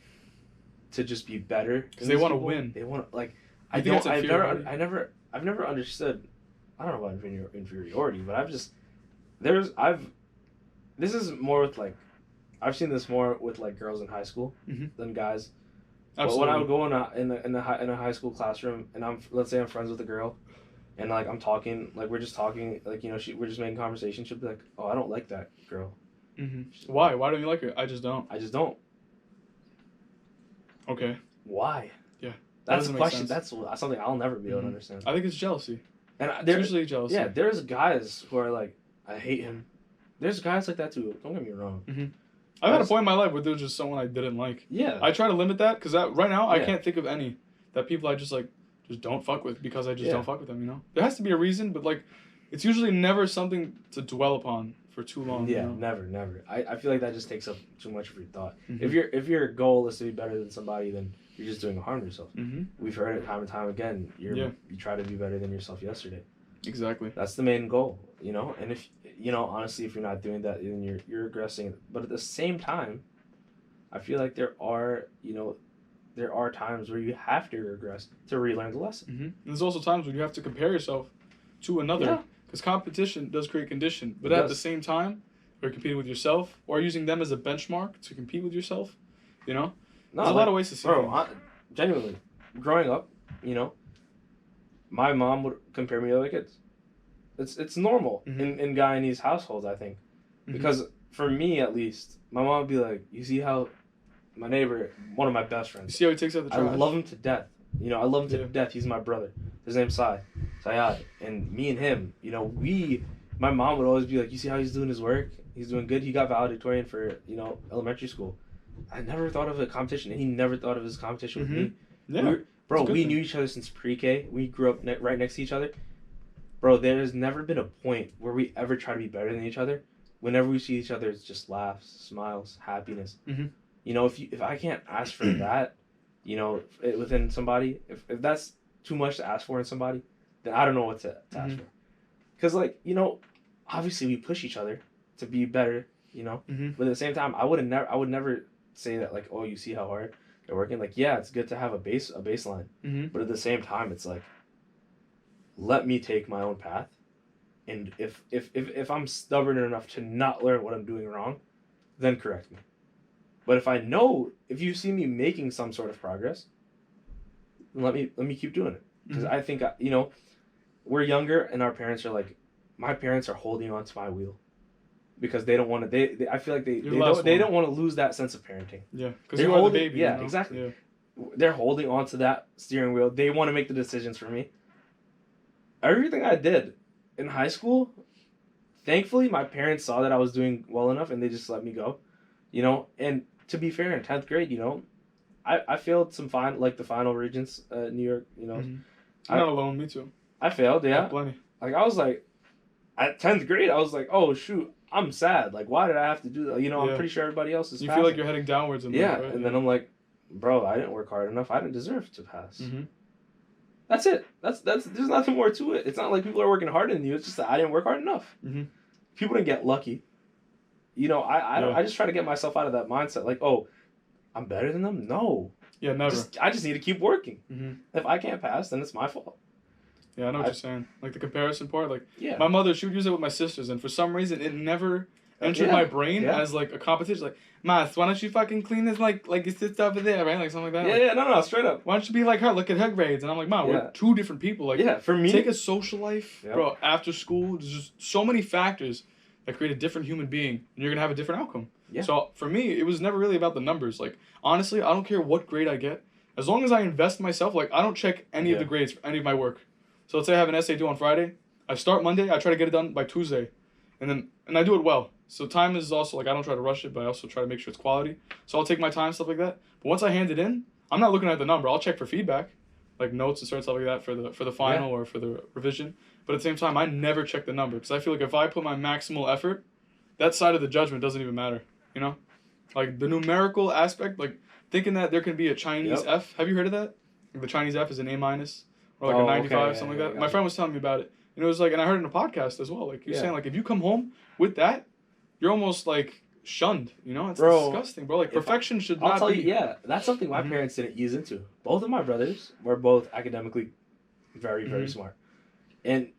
to just be better. Because they want to win. They want to, like, I've never understood, I don't know about inferiority, but this is more with, like, I've seen this more with like girls in high school than guys. Absolutely. But when I would go in a high school classroom, and let's say I'm friends with a girl, and like I'm talking, like we're just talking, like, you know, we're just making conversation. She'll be like, "Oh, I don't like that girl." Mm-hmm. Why? Why don't you like her? I just don't. Okay. Why? Yeah. That's a question. That's something I'll never be able to understand. I think it's jealousy. And it's usually jealousy. Yeah, there's guys who are like, I hate him. There's guys like that too. Don't get me wrong. Mm-hmm. I've had a point in my life where there was just someone I didn't like. Yeah. I try to limit that because right now I can't think of any that people I just like just don't fuck with because I just don't fuck with them, you know? There has to be a reason, but like it's usually never something to dwell upon for too long. Yeah, you know? never. I feel like that just takes up too much of your thought. Mm-hmm. If your goal is to be better than somebody, then you're just doing harm to yourself. Mm-hmm. We've heard it time and time again. You try to be better than yourself yesterday. Exactly. That's the main goal, you know? And if, you know, honestly, if you're not doing that, then you're regressing. But at the same time, I feel like there are times where you have to regress to relearn the lesson. Mm-hmm. There's also times when you have to compare yourself to another. Because competition does create condition. But It at does. the same time, you're competing with yourself or using them as a benchmark to compete with yourself. You know? No, There's a lot of ways to see things. Genuinely, growing up, you know, my mom would compare me to other kids. It's normal in Guyanese households, I think. Because for me, at least, my mom would be like, you see how my neighbor, one of my best friends. You see how he takes out the trash? I love him to death. You know, I love him to death. He's my brother. His name's Sayad. And me and him, you know, my mom would always be like, you see how he's doing his work? He's doing good. He got valedictorian for, you know, elementary school. I never thought of a competition, and he never thought of his competition with me. Yeah. We knew each other since pre-K. We grew up right next to each other. Bro, there's never been a point where we ever try to be better than each other. Whenever we see each other, it's just laughs, smiles, happiness. You know, if I can't ask for that, you know, within somebody, if that's too much to ask for in somebody, then I don't know what to ask for. Because, like, you know, obviously we push each other to be better, you know. But at the same time, I would never say that, like, oh, you see how hard they're working. Like, yeah, it's good to have a baseline. But at the same time, it's like, let me take my own path. And if I'm stubborn enough to not learn what I'm doing wrong, then correct me. But if you see me making some sort of progress, then let me keep doing it. Because I think, you know, we're younger and our parents are like, my parents are holding on to my wheel. Because they don't want to, I feel like they don't want to lose that sense of parenting. Yeah, because you're holding, the baby. Yeah, you know? Exactly. Yeah. They're holding on to that steering wheel. They want to make the decisions for me. Everything I did in high school, thankfully, my parents saw that I was doing well enough and they just let me go. You know, and to be fair, in 10th grade, you know, I failed the final Regents, New York, you know. I'm not alone, me too. I failed, yeah. Plenty. Like, I was like, at 10th grade, I was like, oh, shoot, I'm sad. Like, why did I have to do that? You know, I'm pretty sure everybody else is passing. You feel like you're heading downwards in life, right? And then I'm like, bro, I didn't work hard enough. I didn't deserve to pass. That's it. That's there's nothing more to it. It's not like people are working harder than you. It's just that I didn't work hard enough. People didn't get lucky. You know, I just try to get myself out of that mindset. Like, oh, I'm better than them? No. Yeah, never. I just need to keep working. If I can't pass, then it's my fault. Yeah, I know what you're saying. Like the comparison part. Like, yeah. My mother, she would use it with my sisters, and for some reason, it never entered my brain as like a competition. Like, Math, why don't you fucking clean this like your sister over there, right? Like something like that. Yeah, no, straight up. Why don't you be like her? Look at her grades. And I'm like, Mom, we're two different people. Like, for me, take a social life, bro. After school, there's just so many factors that create a different human being, and you're gonna have a different outcome. Yeah. So for me, it was never really about the numbers. Like, honestly, I don't care what grade I get, as long as I invest in myself. Like, I don't check any of the grades for any of my work. So let's say I have an essay due on Friday. I start Monday. I try to get it done by Tuesday, and I do it well. So time is also like, I don't try to rush it, but I also try to make sure it's quality. So I'll take my time, stuff like that. But once I hand it in, I'm not looking at the number. I'll check for feedback, like notes and certain stuff like that for the final or for the revision. But at the same time, I never check the number because I feel like if I put my maximal effort, that side of the judgment doesn't even matter. You know, like the numerical aspect, like thinking that there can be a Chinese F. Have you heard of that? Like the Chinese F is an A- or like a 95, something like that. My friend was telling me about it. And it was like, and I heard it in a podcast as well. Like, he was saying, like, if you come home with that, you're almost, like, shunned. You know? It's disgusting, bro. Like, perfection should not be. I'll tell you, that's something my parents didn't ease into. Both of my brothers were both academically very, very smart. And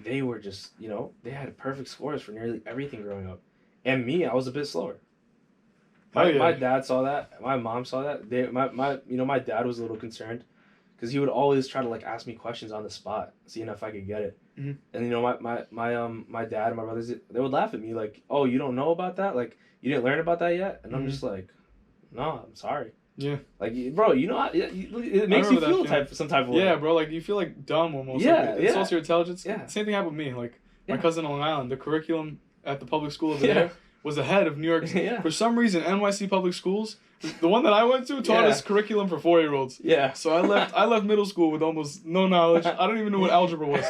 they were just, you know, they had perfect scores for nearly everything growing up. And me, I was a bit slower. My dad saw that. My mom saw that. My dad was a little concerned. Because he would always try to like ask me questions on the spot, seeing if I could get it. And you know, my dad and my brothers, they would laugh at me like, "Oh, you don't know about that? Like, you didn't learn about that yet?" And I'm just like, "No, I'm sorry." Yeah. Like, bro, you know, it makes you feel some type of way. Yeah, bro. Like you feel like dumb almost. Yeah, like, it's also your intelligence. Yeah. Same thing happened with me. Like my cousin on Long Island, the curriculum at the public school over there was ahead of New York's. For some reason, NYC public schools. The one that I went to taught us curriculum for 4-year-olds. Yeah. So I left middle school with almost no knowledge. I don't even know what algebra was.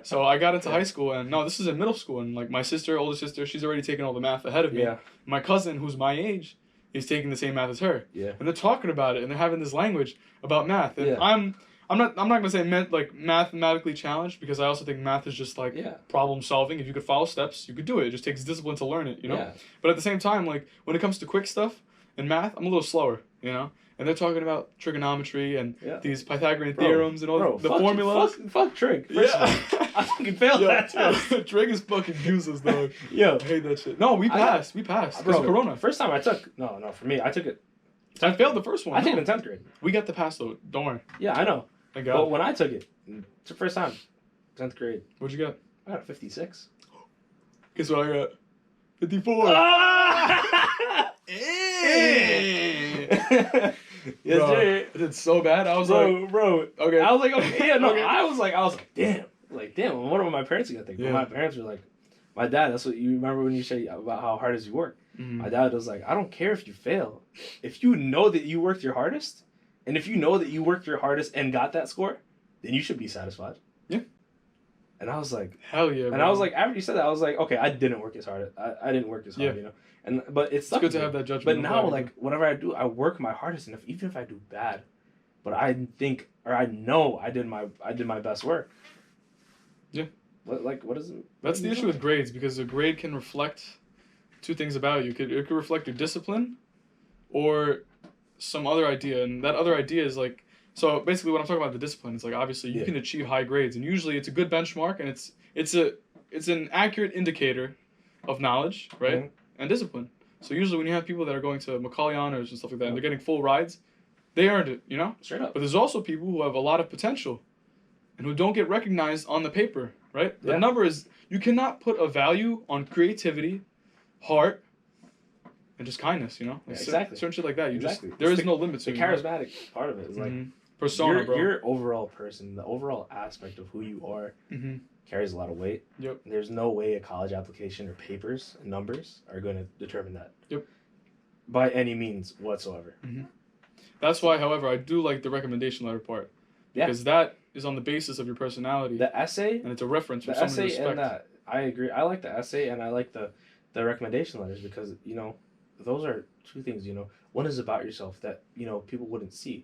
So I got into high school, and no, this is in middle school, and like my older sister, she's already taken all the math ahead of me. Yeah. My cousin, who's my age, is taking the same math as her. Yeah. And they're talking about it, and they're having this language about math. And I'm not gonna say like mathematically challenged, because I also think math is just like problem solving. If you could follow steps, you could do it. It just takes discipline to learn it, you know? Yeah. But at the same time, like when it comes to quick stuff, in math, I'm a little slower, you know? and they're talking about trigonometry and these Pythagorean Bro, theorems and all the formulas. Fuck trig. First of all, I fucking failed that test. Trig is fucking useless, dog. Yo, I hate that shit. No, we passed. We passed. Bro, Corona. First time I took. No, for me, I took it. I failed the first one. I took it in 10th grade. We got the pass though. Don't worry. Yeah, I know. Thank God. But when I took it, it's the first time, 10th grade. What'd you get? I got a 56. Guess what I got? 54. Yes, bro, sir. I did so bad. I was bro. Okay. I was like, okay, yeah, no. Okay. I was like, damn. Like, damn. I wonder what my parents are gonna think. Yeah. My parents were like, my dad. That's what you remember when you say about how hard as you work. Mm-hmm. My dad was like, I don't care if you fail. If you know that you worked your hardest, and if you know that you worked your hardest and got that score, then you should be satisfied. Yeah. And I was like, hell yeah. And bro. I was like, after you said that, I was like, okay, I didn't work as hard. I didn't work as hard, you know. But it's good to have that judgment. But now, like, whatever I do, I work my hardest, and even if I do bad, but I think or I know I did my best work. Yeah. What is it? That's the issue with grades, because a grade can reflect two things about you. It could reflect your discipline, or some other idea, and that other idea is like. So basically, when I'm talking about the discipline, it's like obviously you can achieve high grades, and usually it's a good benchmark, and it's an accurate indicator of knowledge, right, and discipline. So usually when you have people that are going to Macaulay Honors and stuff like that, and they're getting full rides, they earned it, you know. Straight up. But there's also people who have a lot of potential, and who don't get recognized on the paper, right? The number is you cannot put a value on creativity, heart, and just kindness, you know. Exactly. Certain shit like that. There is no limit to the charismatic part of it is like. Persona, bro. Your overall person, the overall aspect of who you are, carries a lot of weight. Yep. There's no way a college application or papers and numbers are going to determine that. Yep. By any means whatsoever. That's why, however, I do like the recommendation letter part. Yeah. Because that is on the basis of your personality. The essay. And it's a reference for the someone you essay respect. and that. I agree. I like the essay and I like the recommendation letters because, you know, those are two things, you know. One is about yourself that, you know, people wouldn't see.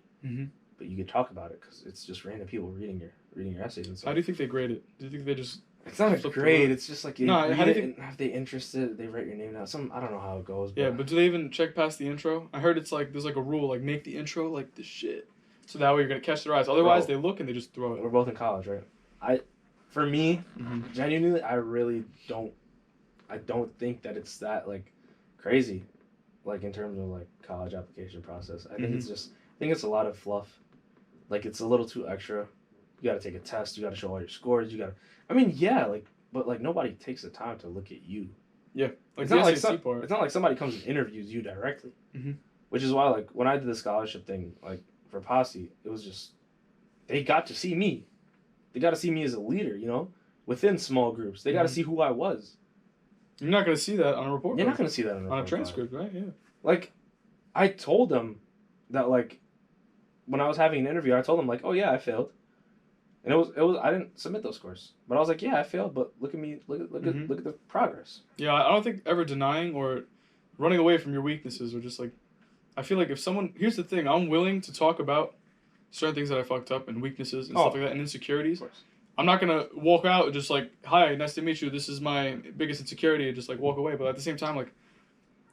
But you could talk about it because it's just random people reading your essays and stuff. How do you think they grade it? Do you think they just? It's not a grade. It's just like you how do you think? Have they interested? They write your name down. I don't know how it goes. But... Yeah, but do they even check past the intro? I heard it's like there's like a rule like make the intro like the shit, so that way you're gonna catch their eyes. Otherwise, they look and they just throw it. We're both in college, right? For me, genuinely, I really don't. I don't think that it's that like crazy, like in terms of like college application process. I think it's just. I think it's a lot of fluff. Like, it's a little too extra. You got to take a test. You got to show all your scores. You got to... I mean, yeah, like... But, like, nobody takes the time to look at you. Yeah. Like, it's the not like SAT part. It's not like somebody comes and interviews you directly. Which is why, like, when I did the scholarship thing, like, for Posse, it was just... They got to see me. They got to see me as a leader, you know? Within small groups. They got to see who I was. You're not going to see that on a report card. You're not going to see that on a transcript, right? Yeah. Like, I told them that, like... When I was having an interview, I told them like, "Oh yeah, I failed," and it was I didn't submit those scores, but I was like, "Yeah, I failed, but look at me, look at the progress." Yeah, I don't think ever denying or running away from your weaknesses or just like, I feel like if someone here's the thing, I'm willing to talk about certain things that I fucked up and weaknesses and stuff like that and insecurities. I'm not gonna walk out and just like, "Hi, nice to meet you. This is my biggest insecurity," and just like walk away. But at the same time, like.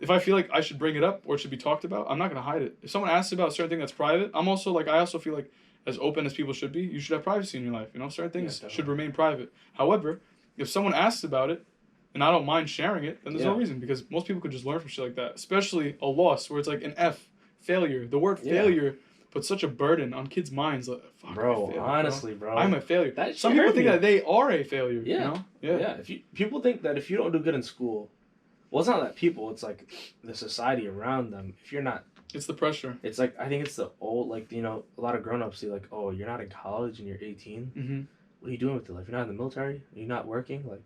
If I feel like I should bring it up or it should be talked about, I'm not going to hide it. If someone asks about a certain thing that's private, I also feel like as open as people should be, you should have privacy in your life. You know, certain things should remain private. However, if someone asks about it and I don't mind sharing it, then there's no reason because most people could just learn from shit like that, especially a loss where it's like an F, failure. The word failure puts such a burden on kids' minds. Like, fuck, bro, honestly, bro. I'm a failure. Some people think that they are a failure. Yeah. You know? Yeah. People think that if you don't do good in school, well, it's not that people, it's like the society around them. If you're not... It's the pressure. It's like, I think it's the old, like, you know, a lot of grown-ups see like, oh, you're not in college and you're 18? What are you doing with your life? You're not in the military? Are you not working? Like...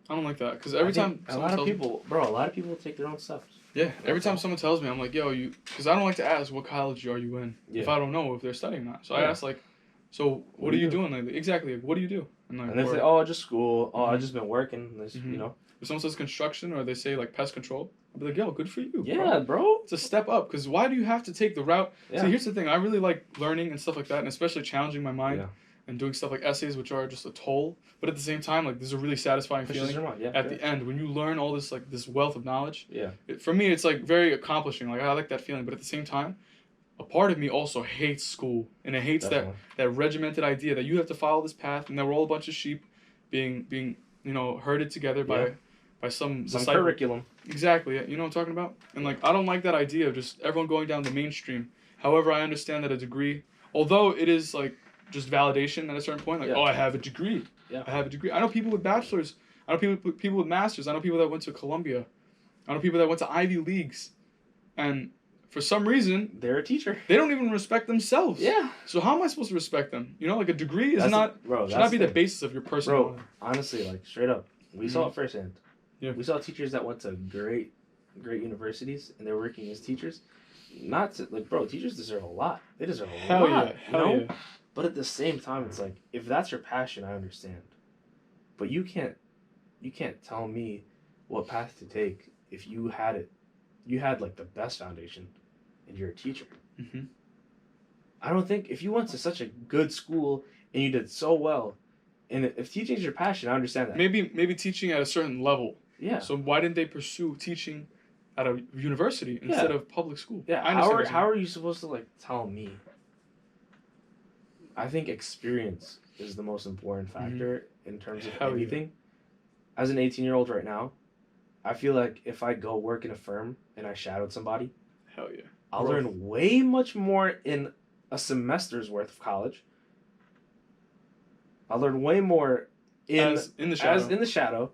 I don't like that, because every time a lot of people take their own steps. Yeah, every time someone tells me, I'm like, yo, because I don't like to ask what college are you in if I don't know if they're studying or not. So I ask like, so what are you doing lately? Exactly, like, what do you do? And they say, oh, just school. Oh, I've just been working. This, you know. If someone says construction or they say like pest control, I'll be like, yo, good for you. Yeah, bro. It's a step up, because why do you have to take the route? Yeah. See, here's the thing. I really like learning and stuff like that, and especially challenging my mind and doing stuff like essays, which are just a toll. But at the same time, like, there's a really satisfying feeling at the end when you learn all this, like, this wealth of knowledge. Yeah. For me, it's, like, very accomplishing. Like, I like that feeling. But at the same time, a part of me also hates school, and it hates that regimented idea that you have to follow this path, and that we're all a bunch of sheep being herded together by some curriculum. Exactly, you know what I'm talking about? And like I don't like that idea of just everyone going down the mainstream. However, I understand that a degree, although it is like just validation at a certain point, like I have a degree. Yeah. I have a degree. I know people with bachelors. I know people with masters. I know people that went to Columbia. I know people that went to Ivy Leagues, and for some reason they're a teacher. They don't even respect themselves. Yeah. So how am I supposed to respect them? You know, like a degree should not be the basis of your personality. Bro, honestly, like straight up, we saw it firsthand. Yeah. We saw teachers that went to great universities and they're working as teachers. Not to, like, bro, teachers deserve a lot. They deserve a lot. Hell yeah. But at the same time, it's like, if that's your passion, I understand. But you can't tell me what path to take if you had like the best foundation and you're a teacher. Mm-hmm. I don't think, if you went to such a good school and you did so well, and if teaching is your passion, I understand that. Maybe teaching at a certain level. Yeah. So why didn't they pursue teaching at a university instead of public school? Yeah. How are you supposed to like tell me? I think experience is the most important factor in terms of anything. Yeah. As an 18-year-old right now, I feel like if I go work in a firm and I shadowed somebody, hell yeah, I'll learn way much more in a semester's worth of college. I'll learn way more in the shadow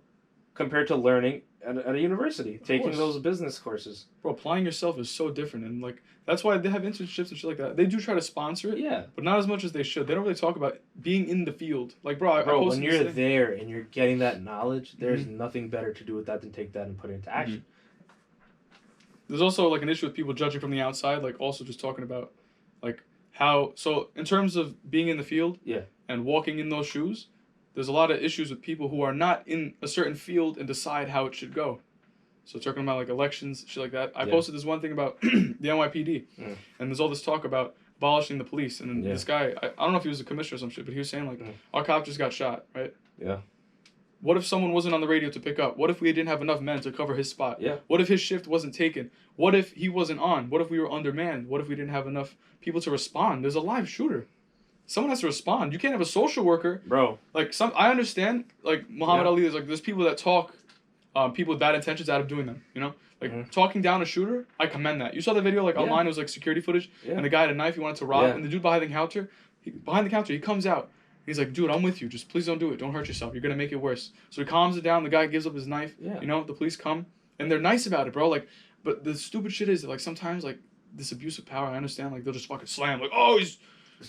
compared to learning at a university, taking those business courses. Bro, applying yourself is so different, and like that's why they have internships and shit like that. They do try to sponsor it, but not as much as they should. They don't really talk about being in the field. Like, bro, when you're there and you're getting that knowledge, there's nothing better to do with that than take that and put it into action. Mm-hmm. There's also like an issue with people judging from the outside, like also just talking about like how, so in terms of being in the field and walking in those shoes, there's a lot of issues with people who are not in a certain field and decide how it should go. So talking about like elections, shit like that. I posted this one thing about the NYPD, and there's all this talk about abolishing the police. And then this guy, I don't know if he was a commissioner or some shit, but he was saying like, our cop just got shot, right? Yeah. What if someone wasn't on the radio to pick up? What if we didn't have enough men to cover his spot? Yeah. What if his shift wasn't taken? What if he wasn't on? What if we were undermanned? What if we didn't have enough people to respond? There's a live shooter. Someone has to respond. You can't have a social worker. Bro. Like, I understand, like, Muhammad Ali, there's people that talk people with bad intentions out of doing them, you know? Like, talking down a shooter, I commend that. You saw the video, like, online, it was, like, security footage, and the guy had a knife he wanted to rob, and the dude behind the counter, he comes out. He's like, dude, I'm with you. Just please don't do it. Don't hurt yourself. You're going to make it worse. So he calms it down. The guy gives up his knife. Yeah. You know, the police come, and they're nice about it, bro. Like, but the stupid shit is that, like, sometimes, like, this abuse of power, I understand, like, they'll just fucking slam, like, oh, there's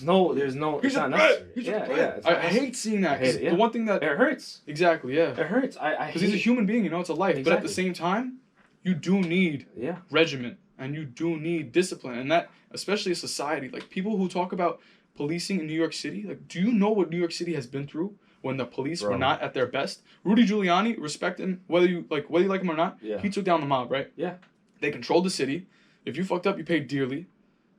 no, it's not necessary. I hate seeing that. I hate it, the one thing that... It hurts. Exactly, yeah. It hurts. Because he's a human being, you know, it's a life. Exactly. But at the same time, you do need regiment, and you do need discipline. And that, especially a society, like, people who talk about policing in New York City, like, do you know what New York City has been through when the police were not at their best? Rudy Giuliani, respect him, whether you like him or not, he took down the mob, right? Yeah. They controlled the city. If you fucked up, you paid dearly.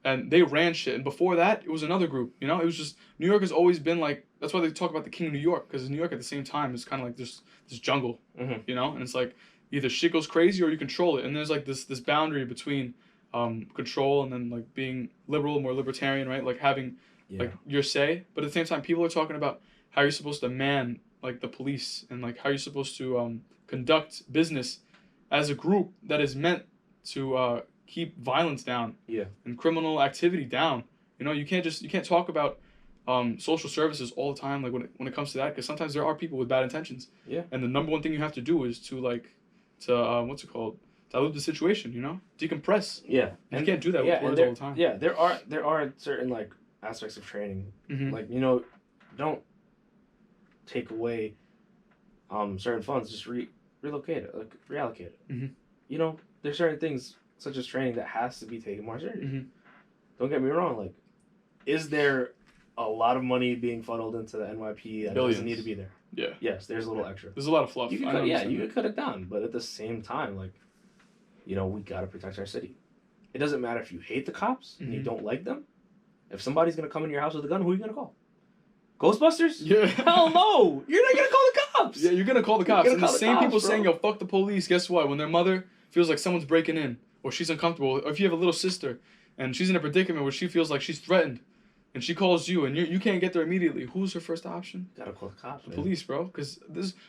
And they ran shit. And before that, it was another group. You know, it was just, New York has always been like, that's why they talk about the King of New York, because New York at the same time is kind of like this jungle, you know? And it's like, either shit goes crazy or you control it. And there's like this boundary between control and then like being liberal, more libertarian, right? Like having like your say. But at the same time, people are talking about how you're supposed to man like the police and like how you're supposed to conduct business as a group that is meant to keep violence down and criminal activity down. You know, you can't talk about social services all the time, like when it comes to that, because sometimes there are people with bad intentions. Yeah. And the number one thing you have to do is to dilute the situation, you know? Decompress. Yeah. And you can't do that with words all the time. Yeah, there are certain like aspects of training. Like, you know, don't take away certain funds, just relocate it, like reallocate it. You know, there's certain things such as training that has to be taken more seriously. Don't get me wrong, like, is there a lot of money being funneled into the NYPD that doesn't need to be there? Yeah. Yes, there's a little extra. There's a lot of fluff. You could cut it down, but at the same time, like, you know, we gotta protect our city. It doesn't matter if you hate the cops and you don't like them. If somebody's gonna come in your house with a gun, who are you gonna call? Ghostbusters? Yeah. Hell no! You're not gonna call the cops! Yeah, you're gonna call the cops. And the same people saying, yo, fuck the police, guess what? When their mother feels like someone's breaking in, or she's uncomfortable, or if you have a little sister and she's in a predicament where she feels like she's threatened, and she calls you, and you can't get there immediately, who's her first option? Gotta call the cops. The police, bro. Because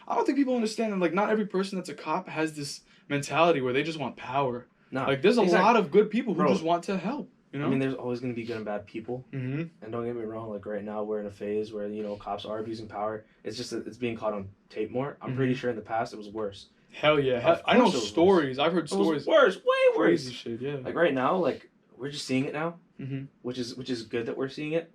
I don't think people understand that, like, not every person that's a cop has this mentality where they just want power. No, like, there's a lot of good people who just want to help. You know? I mean, there's always gonna be good and bad people. Mm-hmm. And don't get me wrong, like right now we're in a phase where cops are abusing power. It's just that it's being caught on tape more. I'm pretty sure in the past it was worse. Hell yeah, I know stories. I've heard stories. Worse, way worse. Crazy shit, yeah. Like right now, like we're just seeing it now, mm-hmm. which is good that we're seeing it,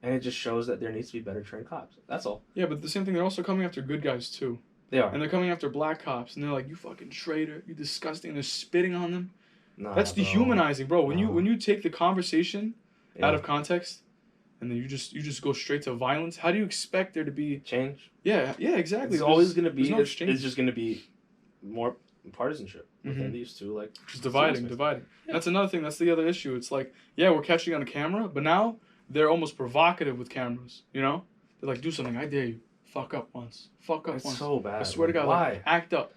and it just shows that there needs to be better trained cops. That's all. Yeah, but the same thing, they're also coming after good guys too. They are. And they're coming after black cops, and they're like, "You fucking traitor, you disgusting." And they're spitting on them. Nah, that's dehumanizing, bro. When you take the conversation out of context, and then you just go straight to violence, how do you expect there to be change? Yeah, exactly. It's always gonna be. No it's just gonna be more partisanship within these two, like just dividing. Yeah. That's another thing. That's the other issue. It's like, yeah, we're catching on camera, but now they're almost provocative with cameras. You know, they're like, do something. I dare you. Fuck up once. Fuck up it's once. So bad. I swear to God. Why? Like, act up.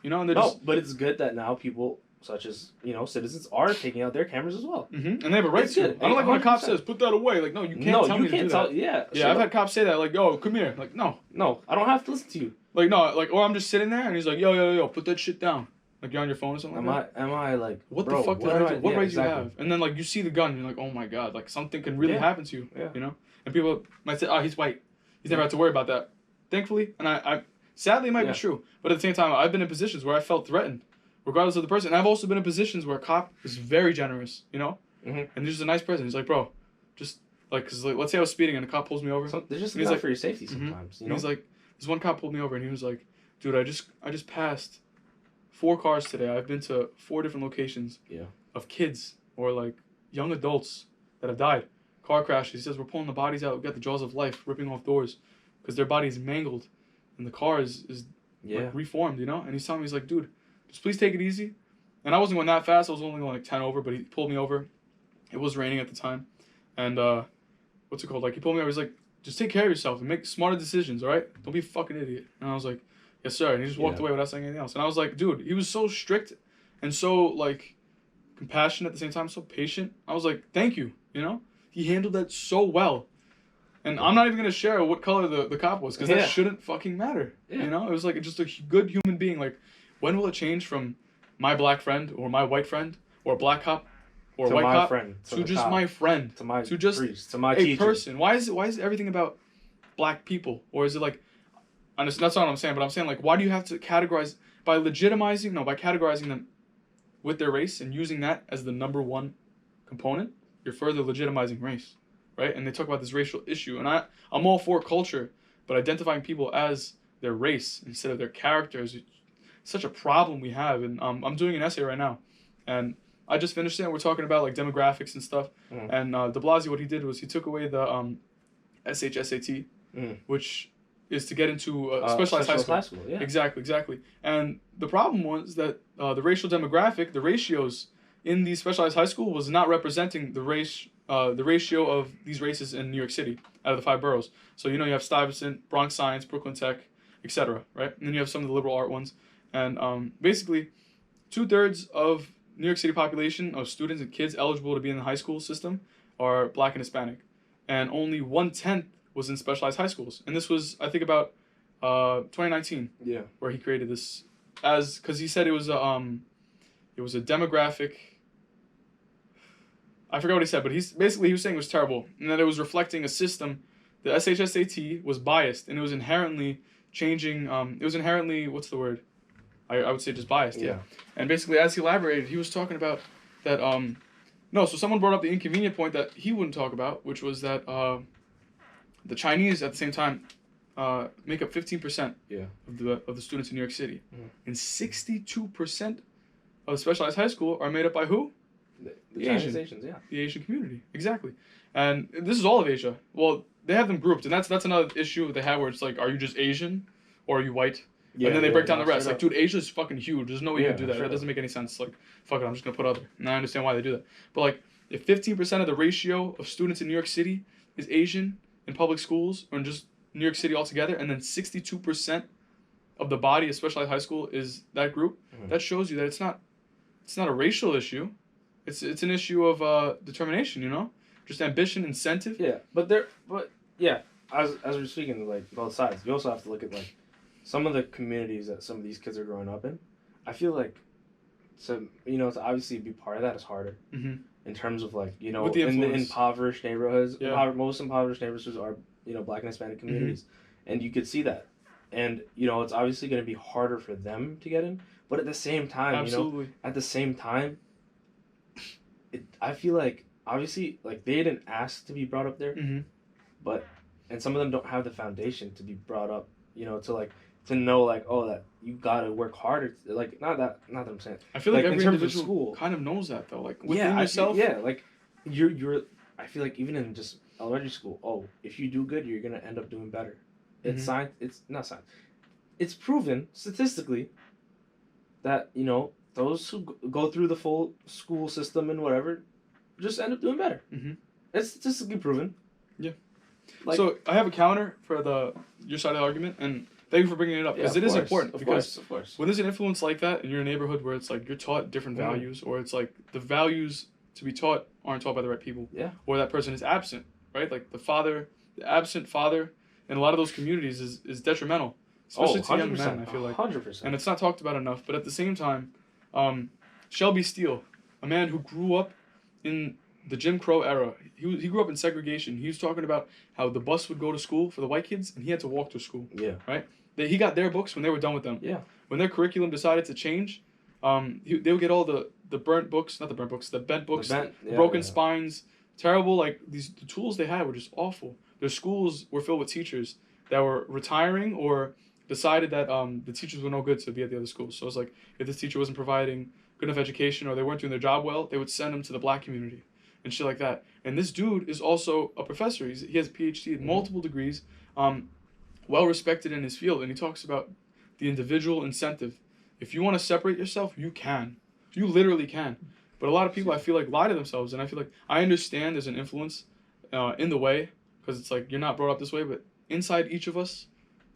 You know, and they're but it's good that now people such as citizens are taking out their cameras as well. And they have a right to. I don't like when a cop says, "Put that away." Like, no, you can't tell me to do that. Yeah, I've had cops say that. Like, "Yo, come here." Like, no, I don't have to listen to you. Like, no, like, or I'm just sitting there and he's like, "Yo, put that shit down." Like, you're on your phone or something. Am I like, what the fuck? What right do you have? And then like you see the gun, and you're like, "Oh my God!" Like something can really happen to you. Yeah. You know, and people might say, "Oh, he's white. He's never had to worry about that." Thankfully, and I sadly it might be true, but at the same time, I've been in positions where I felt threatened, regardless of the person. And I've also been in positions where a cop is very generous, you know, and he's just a nice person. He's like, "Bro, just like, cause like, let's say I was speeding and a cop pulls me over. They're just like for your safety sometimes. You know? And he's like, this one cop pulled me over and he was like, "Dude, I just passed 4 cars today. I've been to 4 different locations of kids or like young adults that have died, car crashes." He says, "We're pulling the bodies out. We got the jaws of life ripping off doors because their body is mangled, and the car is like reformed, you know." And he's telling me, he's like, "Dude, just please take it easy." And I wasn't going that fast. I was only going like 10 over, but he pulled me over. It was raining at the time, and what's it called? Like he pulled me over. He's like, "Just take care of yourself and make smarter decisions, all right? Don't be a fucking idiot." And I was like, "Yes, sir." And he just walked away without saying anything else. And I was like, dude, he was so strict and so like compassionate at the same time, so patient. I was like, thank you. You know, he handled that so well. And I'm not even gonna share what color the cop was because that shouldn't fucking matter. Yeah. You know, it was like just a good human being. Like, when will it change from my black friend or my white friend or a black cop or a white cop to just cop, my friend to just priest, to my teacher. Person? Why is it everything about black people, or is it like? And that's not what I'm saying, but I'm saying like, why do you have to categorize by categorizing them with their race and using that as the number one component? You're further legitimizing race. Right? And they talk about this racial issue. And I'm all for culture, but identifying people as their race instead of their character is such a problem we have. And I'm doing an essay right now. And I just finished it, and we're talking about like demographics and stuff. And de Blasio, what he did was he took away the SHSAT, which is to get into specialized high school. Yeah. Exactly. And the problem was that the racial demographic, the ratios in the specialized high school was not representing the ratio of these races in New York City out of the 5 boroughs. So, you know, you have Stuyvesant, Bronx Science, Brooklyn Tech, etc., right? And then you have some of the liberal art ones. And basically, 2/3 of New York City population of students and kids eligible to be in the high school system are black and Hispanic. And only 1/10 was in specialized high schools. And this was, I think, about 2019. Yeah. Where he created this because he said it was a demographic. I forgot what he said, but he was saying it was terrible, and that it was reflecting a system. The SHSAT was biased, and it was inherently changing. It was inherently, what's the word? I would say just biased. Yeah. And basically, as he elaborated, he was talking about that. So someone brought up the inconvenient point that he wouldn't talk about, which was that the Chinese at the same time make up 15% of the students in New York City, and 62% of the specialized high school are made up by who? The Asians, yeah. The Asian community, exactly. And this is all of Asia. Well, they have them grouped, and that's another issue they have where it's like, are you just Asian or are you white? Yeah, and then they break down the rest. Like, dude, Asia's fucking huge. There's no way you can do that. That doesn't make any sense. Like, fuck it, I'm just gonna put other. And I understand why they do that. But like, if 15% of the ratio of students in New York City is Asian in public schools or in just New York City altogether, and then 62% of the body of specialized high school is that group, that shows you that it's not a racial issue. It's an issue of determination, you know, just ambition, incentive. Yeah, but yeah, as we're speaking, like both sides, you also have to look at like some of the communities that some of these kids are growing up in. I feel like, to obviously be part of that is harder. Mm-hmm. In terms of like With the in the impoverished neighborhoods, yeah. Most impoverished neighborhoods are Black and Hispanic communities, and you could see that, and it's obviously going to be harder for them to get in, but at the same time, absolutely, I feel like obviously like they didn't ask to be brought up there, but and some of them don't have the foundation to be brought up, to like to know like, oh, that you gotta work harder, like not that I'm saying. I feel like every in terms individual of school kind of knows that though, like within yourself. Like you're I feel like even in just elementary school, oh, if you do good, you're gonna end up doing better. It's science. It's not science. It's proven statistically that those who go through the full school system and whatever just end up doing better. It's statistically proven. Yeah. Like, so I have a counter for your side of the argument, and thank you for bringing it up, because it is important. Of course. When there's an influence like that in your neighborhood where it's like you're taught different values, or it's like the values to be taught aren't taught by the right people, or that person is absent, right? Like the absent father in a lot of those communities is detrimental, especially to young men, I feel like. 100%. And it's not talked about enough, but at the same time, Shelby Steele, a man who grew up in the Jim Crow era, he grew up in segregation. He was talking about how the bus would go to school for the white kids, and he had to walk to school. Yeah. Right? He got their books when they were done with them. Yeah. When their curriculum decided to change, they would get all the bent books, broken spines, terrible, like the tools they had were just awful. Their schools were filled with teachers that were retiring or decided that the teachers were no good to be at the other schools. So it's like if this teacher wasn't providing good enough education or they weren't doing their job well, they would send them to the black community and shit like that. And this dude is also a professor. He has a PhD, multiple degrees, well respected in his field, and he talks about the individual incentive. If you want to separate yourself, you can. You literally can. But a lot of people, I feel like, lie to themselves, and I feel like I understand there's an influence in the way, because it's like you're not brought up this way, but inside each of us,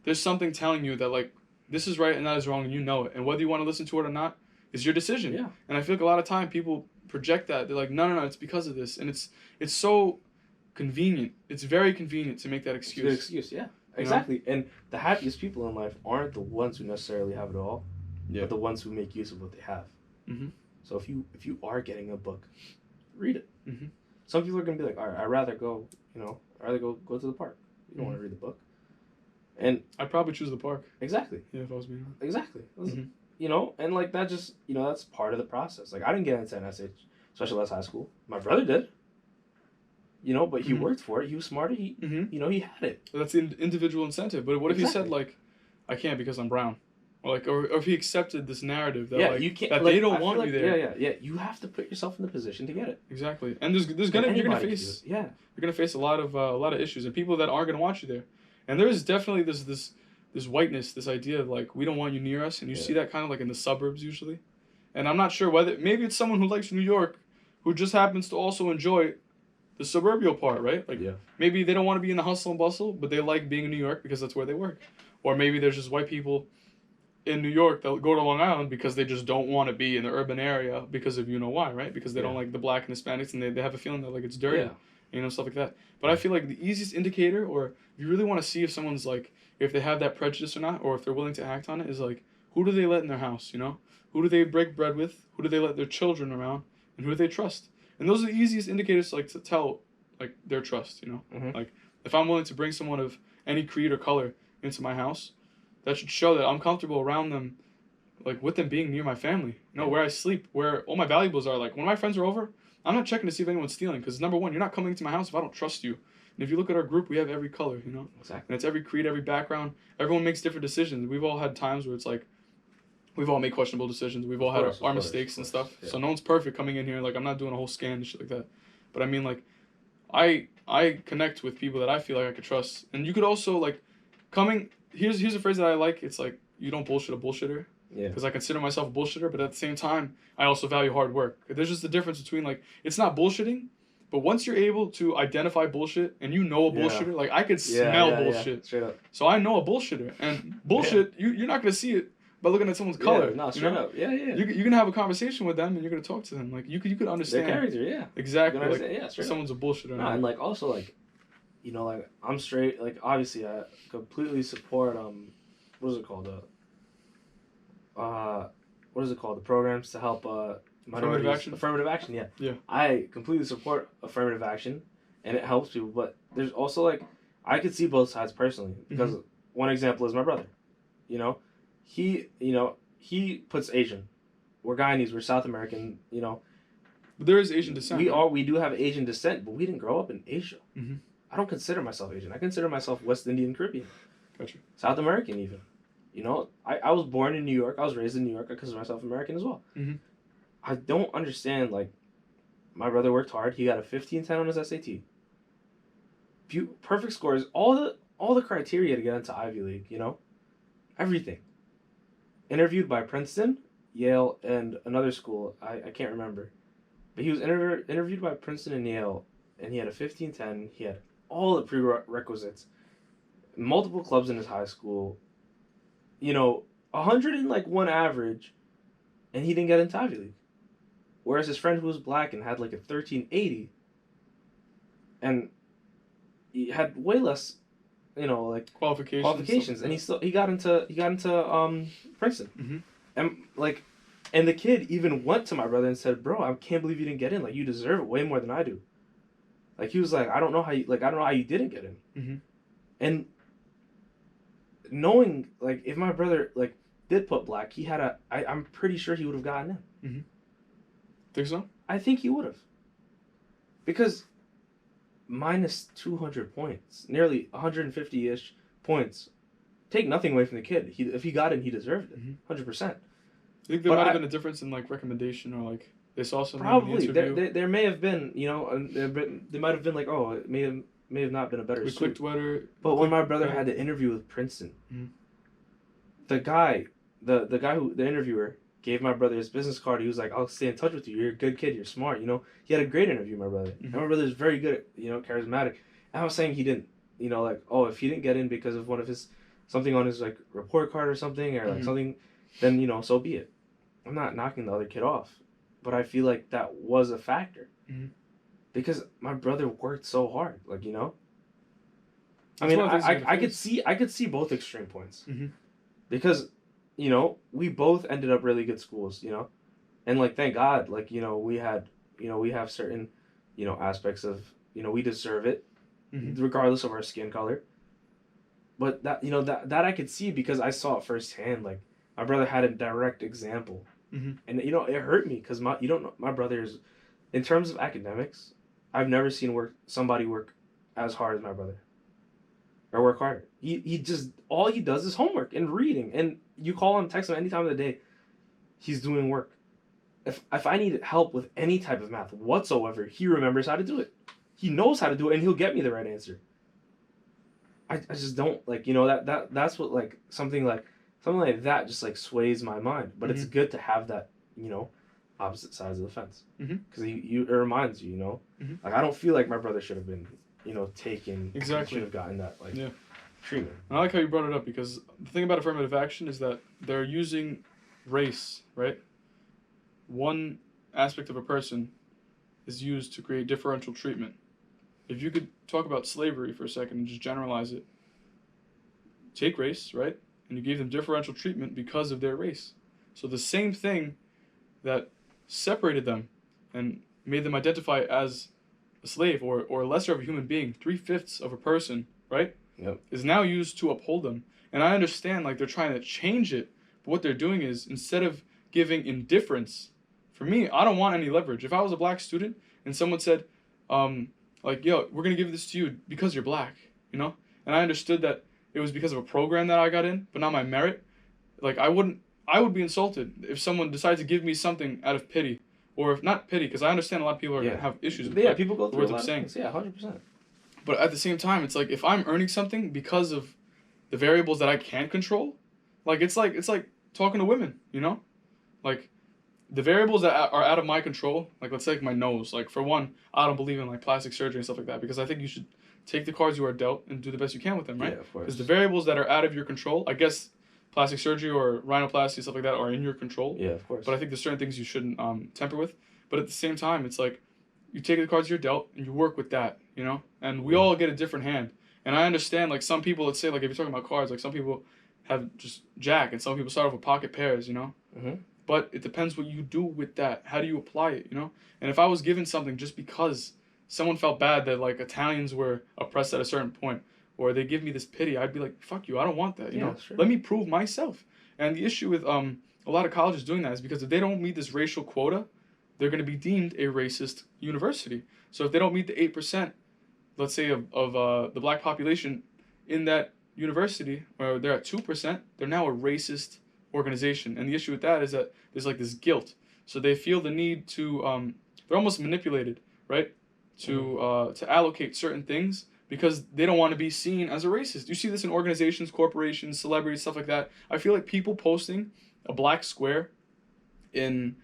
there's something telling you that like this is right and that is wrong, and you know it. And whether you want to listen to it or not is your decision. Yeah. And I feel like a lot of time people project that. They're like, no, it's because of this, and it's so convenient. It's very convenient to make that excuse. It's a good excuse, yeah. Exactly. And the happiest people in life aren't the ones who necessarily have it all, but the ones who make use of what they have. So if you are getting a book, read it. Some people are gonna be like, all right, I'd rather go to the park. You don't want to read the book. And I'd probably choose the park. Exactly. Yeah, if I was being honest. Exactly. And like that just that's part of the process. Like I didn't get into an special ed high school. My brother did. But he worked for it. He was smarter. He he had it. That's the individual incentive. But what if he said like, I can't because I'm brown, or like, or if he accepted this narrative that you can't, that they don't want you there. Yeah. You have to put yourself in the position to get it. Exactly. And you're gonna face a lot of issues and people that aren't gonna want you there. And there is definitely this whiteness, this idea of like we don't want you near us, and you see that kind of like in the suburbs usually. And I'm not sure whether maybe it's someone who likes New York, who just happens to also enjoy the suburban part, right? Like maybe they don't want to be in the hustle and bustle, but they like being in New York because that's where they work. Or maybe there's just white people in New York that go to Long Island because they just don't want to be in the urban area because of why, right? Because they don't like the black and Hispanics, and they have a feeling that like it's dirty, stuff like that. But I feel like the easiest indicator, or if you really want to see if someone's like, if they have that prejudice or not, or if they're willing to act on it, is like, who do they let in their house, Who do they break bread with? Who do they let their children around? And who do they trust? And those are the easiest indicators like to tell like their trust, Like if I'm willing to bring someone of any creed or color into my house, that should show that I'm comfortable around them, like with them being near my family, where I sleep, where all my valuables are. Like when my friends are over, I'm not checking to see if anyone's stealing, because number one, you're not coming into my house if I don't trust you. And if you look at our group, we have every color, Exactly. And it's every creed, every background. Everyone makes different decisions. We've all had times where it's like, we've all made questionable decisions. We've all had our mistakes and stuff. Yeah. So no one's perfect coming in here. Like I'm not doing a whole scan and shit like that. But I mean, like, I connect with people that I feel like I could trust. And you could also like here's a phrase that I like. It's like, you don't bullshit a bullshitter. Yeah. Because I consider myself a bullshitter, but at the same time, I also value hard work. There's just a difference between like, it's not bullshitting, but once you're able to identify bullshit and a bullshitter, like I could smell bullshit. Straight up. So I know a bullshitter, and bullshit, you're not gonna see it by looking at someone's color. No, straight up. Yeah. You're gonna have a conversation with them, and you're gonna talk to them. Like you could understand their character. Yeah. Exactly. Like, yeah. Straight someone's up. a bullshitter. No, and like also like, you know, like I'm straight. Like obviously, I completely support what is it called? What is it called? The programs to help minorities. Affirmative action. Yeah. Yeah. I completely support affirmative action, and it helps people. But there's also like, I could see both sides personally because one example is my brother. You know, he puts Asian. We're Guyanese. We're South American. You know. But there is Asian descent. We do have Asian descent, but we didn't grow up in Asia. Mm-hmm. I don't consider myself Asian. I consider myself West Indian, Caribbean. Gotcha. South American even. You know, I was born in New York. I was raised in New York. I consider myself American as well. Mm-hmm. I don't understand, like, my brother worked hard. He got a 15-10 on his SAT. Perfect scores. All the criteria to get into Ivy League, you know? Everything. Interviewed by Princeton, Yale, and another school. I can't remember. But he was interviewed by Princeton and Yale, and he had a 15-10. He had all the prerequisites. Multiple clubs in his high school. You know, 101 average, and he didn't get into Ivy League. Whereas his friend who was black and had like a 1380, and he had way less, you know, like qualifications, and he got into Princeton, and the kid even went to my brother and said, "Bro, I can't believe you didn't get in. Like, you deserve it way more than I do." Like, he was like, "I don't know how you didn't get in," and knowing, like, if my brother, like, did put black, I'm pretty sure he would have gotten in. Think so? I think he would have. Because minus 200 points, nearly 150-ish points, take nothing away from the kid. If he got in, he deserved it, 100%. You think there might have been a difference in, like, recommendation, or, like, they saw something probably. in the interview? There may have been, you know, they might have been like, oh, it may have not been a better suit. Clicked wetter. But when my brother had the interview with Princeton, the guy, the interviewer, gave my brother his business card. He was like, "I'll stay in touch with you. You're a good kid. You're smart." You know, he had a great interview, my brother. And my brother is very good at, you know, charismatic. And I was saying he didn't, you know, like, oh, if he didn't get in because of one of his, something on his, like, report card or something, or like something, then, you know, so be it. I'm not knocking the other kid off, but I feel like that was a factor. Because my brother worked so hard, like, you know. I mean, I could see both extreme points. Because, you know, we both ended up really good schools, you know, and, like, thank God, like, you know, we have certain, you know, aspects of, you know, we deserve it, regardless of our skin color. But that, you know, that I could see because I saw it firsthand. Like, my brother had a direct example, and, you know, it hurt me because my brother is, in terms of academics, I've never seen somebody work as hard as my brother. Or work harder. He just, all he does is homework and reading. And you call him, text him any time of the day, he's doing work. If I need help with any type of math whatsoever, he remembers how to do it. He knows how to do it, and he'll get me the right answer. I just don't, like, you know, that's what, like, something like that just, like, sways my mind. But it's good to have that, you know, opposite sides of the fence. Because it reminds you, you know. Like, I don't feel like my brother should have been, you know, taken. Exactly. Should have gotten that, like, treatment. And I like how you brought it up, because the thing about affirmative action is that they're using race, right? One aspect of a person is used to create differential treatment. If you could talk about slavery for a second and just generalize it, take race, right? And you gave them differential treatment because of their race. So the same thing that separated them and made them identify as a slave or lesser of a human being, 3/5 of a person, right? Yep. Is now used to uphold them. And I understand, like, they're trying to change it, but what they're doing is, instead of giving indifference, for me, I don't want any leverage. If I was a black student and someone said, like, yo, we're going to give this to you because you're black, you know? And I understood that it was because of a program that I got in, but not my merit. Like, I would be insulted if someone decided to give me something out of pity. Or if not pity, because I understand a lot of people have issues with people go through the words I'm saying. Yeah, 100%. But at the same time, it's like, if I'm earning something because of the variables that I can't control, like, it's like talking to women, you know? Like, the variables that are out of my control, like, let's take my nose. Like, for one, I don't believe in, like, plastic surgery and stuff like that, because I think you should take the cards you are dealt and do the best you can with them, right? Yeah, of course. Because the variables that are out of your control, I guess plastic surgery or rhinoplasty, stuff like that, are in your control. Yeah, of course. But I think there's certain things you shouldn't temper with. But at the same time, it's like you take the cards you're dealt and you work with that, you know? And we all get a different hand. And I understand, like, some people, let's say, like, if you're talking about cards, like, some people have just jack and some people start off with pocket pairs, you know? Mm-hmm. But it depends what you do with that. How do you apply it, you know? And if I was given something just because someone felt bad that, like, Italians were oppressed at a certain point, or they give me this pity, I'd be like, fuck you, I don't want that, you know? Sure. Let me prove myself. And the issue with a lot of colleges doing that is because if they don't meet this racial quota, they're going to be deemed a racist university. So if they don't meet the 8%, let's say, of the black population in that university, or they're at 2%, they're now a racist organization. And the issue with that is that there's like this guilt. So they feel the need to, they're almost manipulated, right? To allocate certain things because they don't want to be seen as a racist. You see this in organizations, corporations, celebrities, stuff like that. I feel like people posting a black square in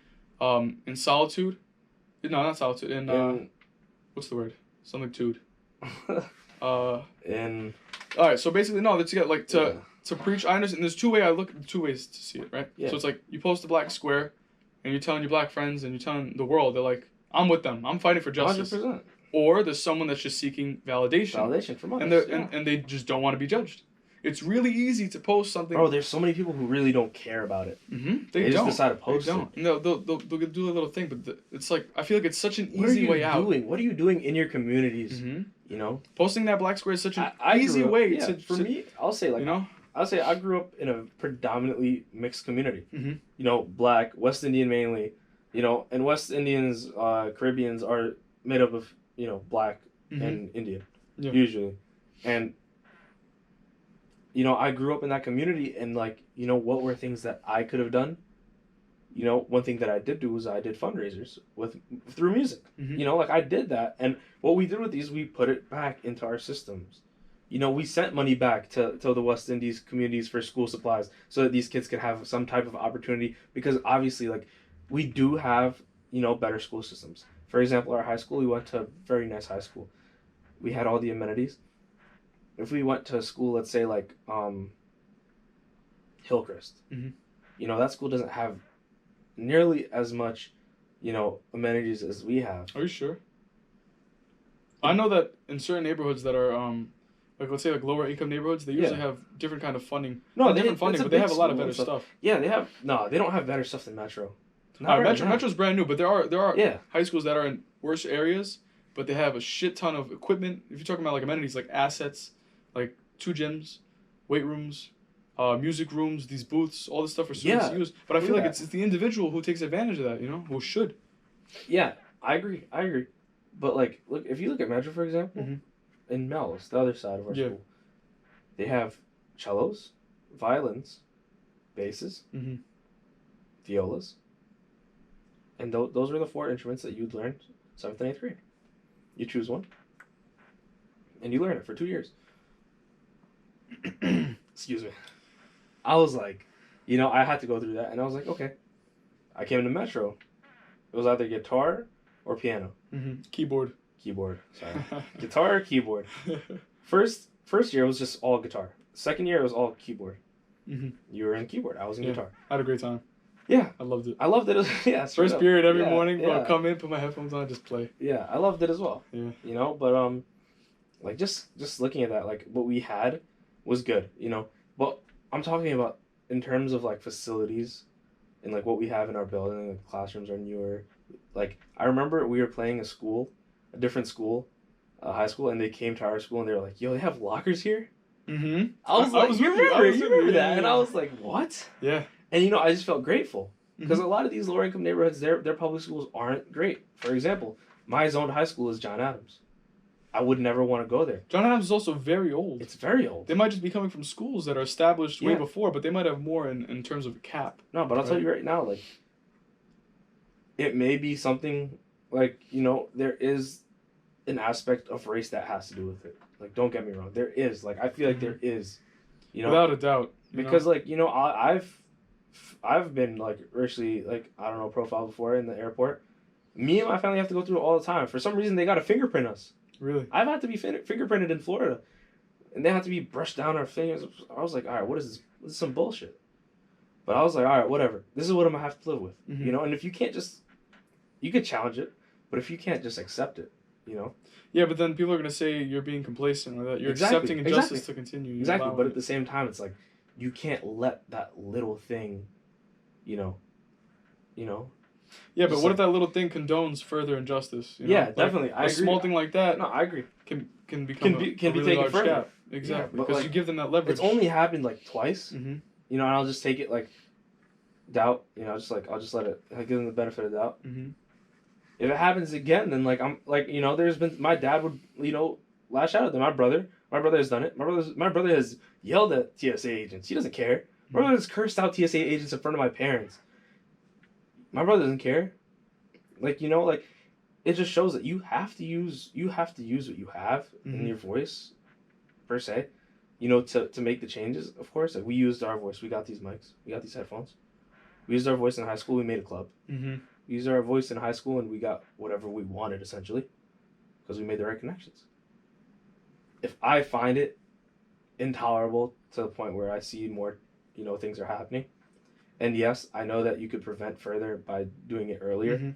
solitude. No, not solitude. In what's the word? Something tude. All right. So basically, no. Let's get like to preach. I understand. There's two ways to see it, right? Yeah. So it's like you post a black square, and you're telling your black friends, and you're telling the world, they're like, I'm with them. I'm fighting for justice. 100%. Or there's someone that's just seeking validation. Validation from others. And they just don't want to be judged. It's really easy to post something. Bro, there's so many people who really don't care about it. Mm-hmm. They just decide to post it. No, they'll do a little thing, but it's like, I feel like it's such an easy way out. What are you doing in your communities? Mm-hmm. You know? Posting that black square is such an easy way to... For me, I'll say, like, you know? I'll say I grew up in a predominantly mixed community. Mm-hmm. You know, black, West Indian mainly. You know, and West Indians, Caribbeans are made up of, you know, black and Indian, usually. And, you know, I grew up in that community, and, like, you know, what were things that I could have done? You know, one thing that I did do was I did fundraisers through music. Mm-hmm. You know, like, I did that. And what we did with these, we put it back into our systems. You know, we sent money back to the West Indies communities for school supplies so that these kids could have some type of opportunity. Because, obviously, like, we do have, you know, better school systems. For example, our high school, we went to a very nice high school. We had all the amenities. If we went to a school, let's say, like, Hillcrest, you know, that school doesn't have nearly as much, you know, amenities as we have. Are you sure? I know that in certain neighborhoods that are, like, let's say, like, lower income neighborhoods, they usually have different kind of funding. No, different funding, but they have a lot of better stuff. Yeah, they don't have better stuff than Metro. Metro's brand new, but there are Yeah. high schools that are in worse areas, but they have a shit ton of equipment. If you're talking about, like, amenities, like assets, like 2 gyms, weight rooms, music rooms, these booths, all this stuff for students to use. But I feel like it's the individual who takes advantage of that, you know, who should. Yeah, I agree. But, like, look, if you look at Metro, for example, in Mel's, the other side of our school, they have cellos, violins, basses, violas, and those were the 4 instruments that you'd learn 7th and 8th grade. You choose one, and you learn it for 2 years. Excuse me. I was like, you know, I had to go through that, and I was like, okay. I came to Metro. It was either guitar or piano. Keyboard. Sorry. Guitar or keyboard. First year was just all guitar. Second year it was all keyboard. You were in keyboard. I was in guitar. I had a great time. Yeah, I loved it. I loved it. Yeah, first period every morning. Bro, I'd come in, put my headphones on, just play. Yeah, I loved it as well. Yeah, you know, but like just looking at that, like what we had was good. You know, but I'm talking about in terms of like facilities, and like what we have in our building. Like classrooms are newer. Like I remember we were playing a different school, high school, and they came to our school and they were like, "Yo, they have lockers here." I was like, "You remember that?" And I was like, "What?" Yeah. And, you know, I just felt grateful. Because a lot of these lower-income neighborhoods, their public schools aren't great. For example, my zoned high school is John Adams. I would never want to go there. John Adams is also very old. It's very old. They might just be coming from schools that are established way before, but they might have more in terms of a cap. No, but I'll tell you right now, like, it may be something, like, you know, there is an aspect of race that has to do with it. Like, don't get me wrong. There is. Like, I feel like there is. You know? Without a doubt. Because, like, you know, I've been, like, racially, like, I don't know, profiled before in the airport. Me and my family have to go through it all the time. For some reason, they got to fingerprint us. Really? I've had to be fingerprinted in Florida. And they have to be brushed down our fingers. I was like, all right, what is This is some bullshit. But I was like, all right, whatever. This is what I'm gonna have to live with, you know. And if you can't just, you could challenge it, but if you can't just accept it, you know. Yeah, but then people are gonna say you're being complacent or that you're accepting injustice to continue. Exactly, but at the same time, it's like you can't let that little thing, you know. Yeah, but what if that little thing condones further injustice? You know? Yeah, definitely. I agree. A small thing like that. No, I agree. Can become a be really taken large further. gap. Exactly, yeah, because you give them that leverage. It's only happened like twice. Mm-hmm. You know, and I'll just take it like doubt. You know, I'll just let it. I give them the benefit of doubt. Mm-hmm. If it happens again, then like I'm like, you know, there's been, my dad would, you know, lash out at them. My brother has done it. My brother has yelled at TSA agents. He doesn't care. My brother has cursed out TSA agents in front of my parents. My brother doesn't care. Like, you know, like, it just shows that you have to use what you have in your voice, per se, you know, to make the changes. Of course, like, we used our voice. We got these mics. We got these headphones. We used our voice in high school. We made a club. Mm-hmm. We used our voice in high school, and we got whatever we wanted, essentially, because we made the right connections. If I find it intolerable to the point where I see more, you know, things are happening, and yes, I know that you could prevent further by doing it earlier, mm-hmm.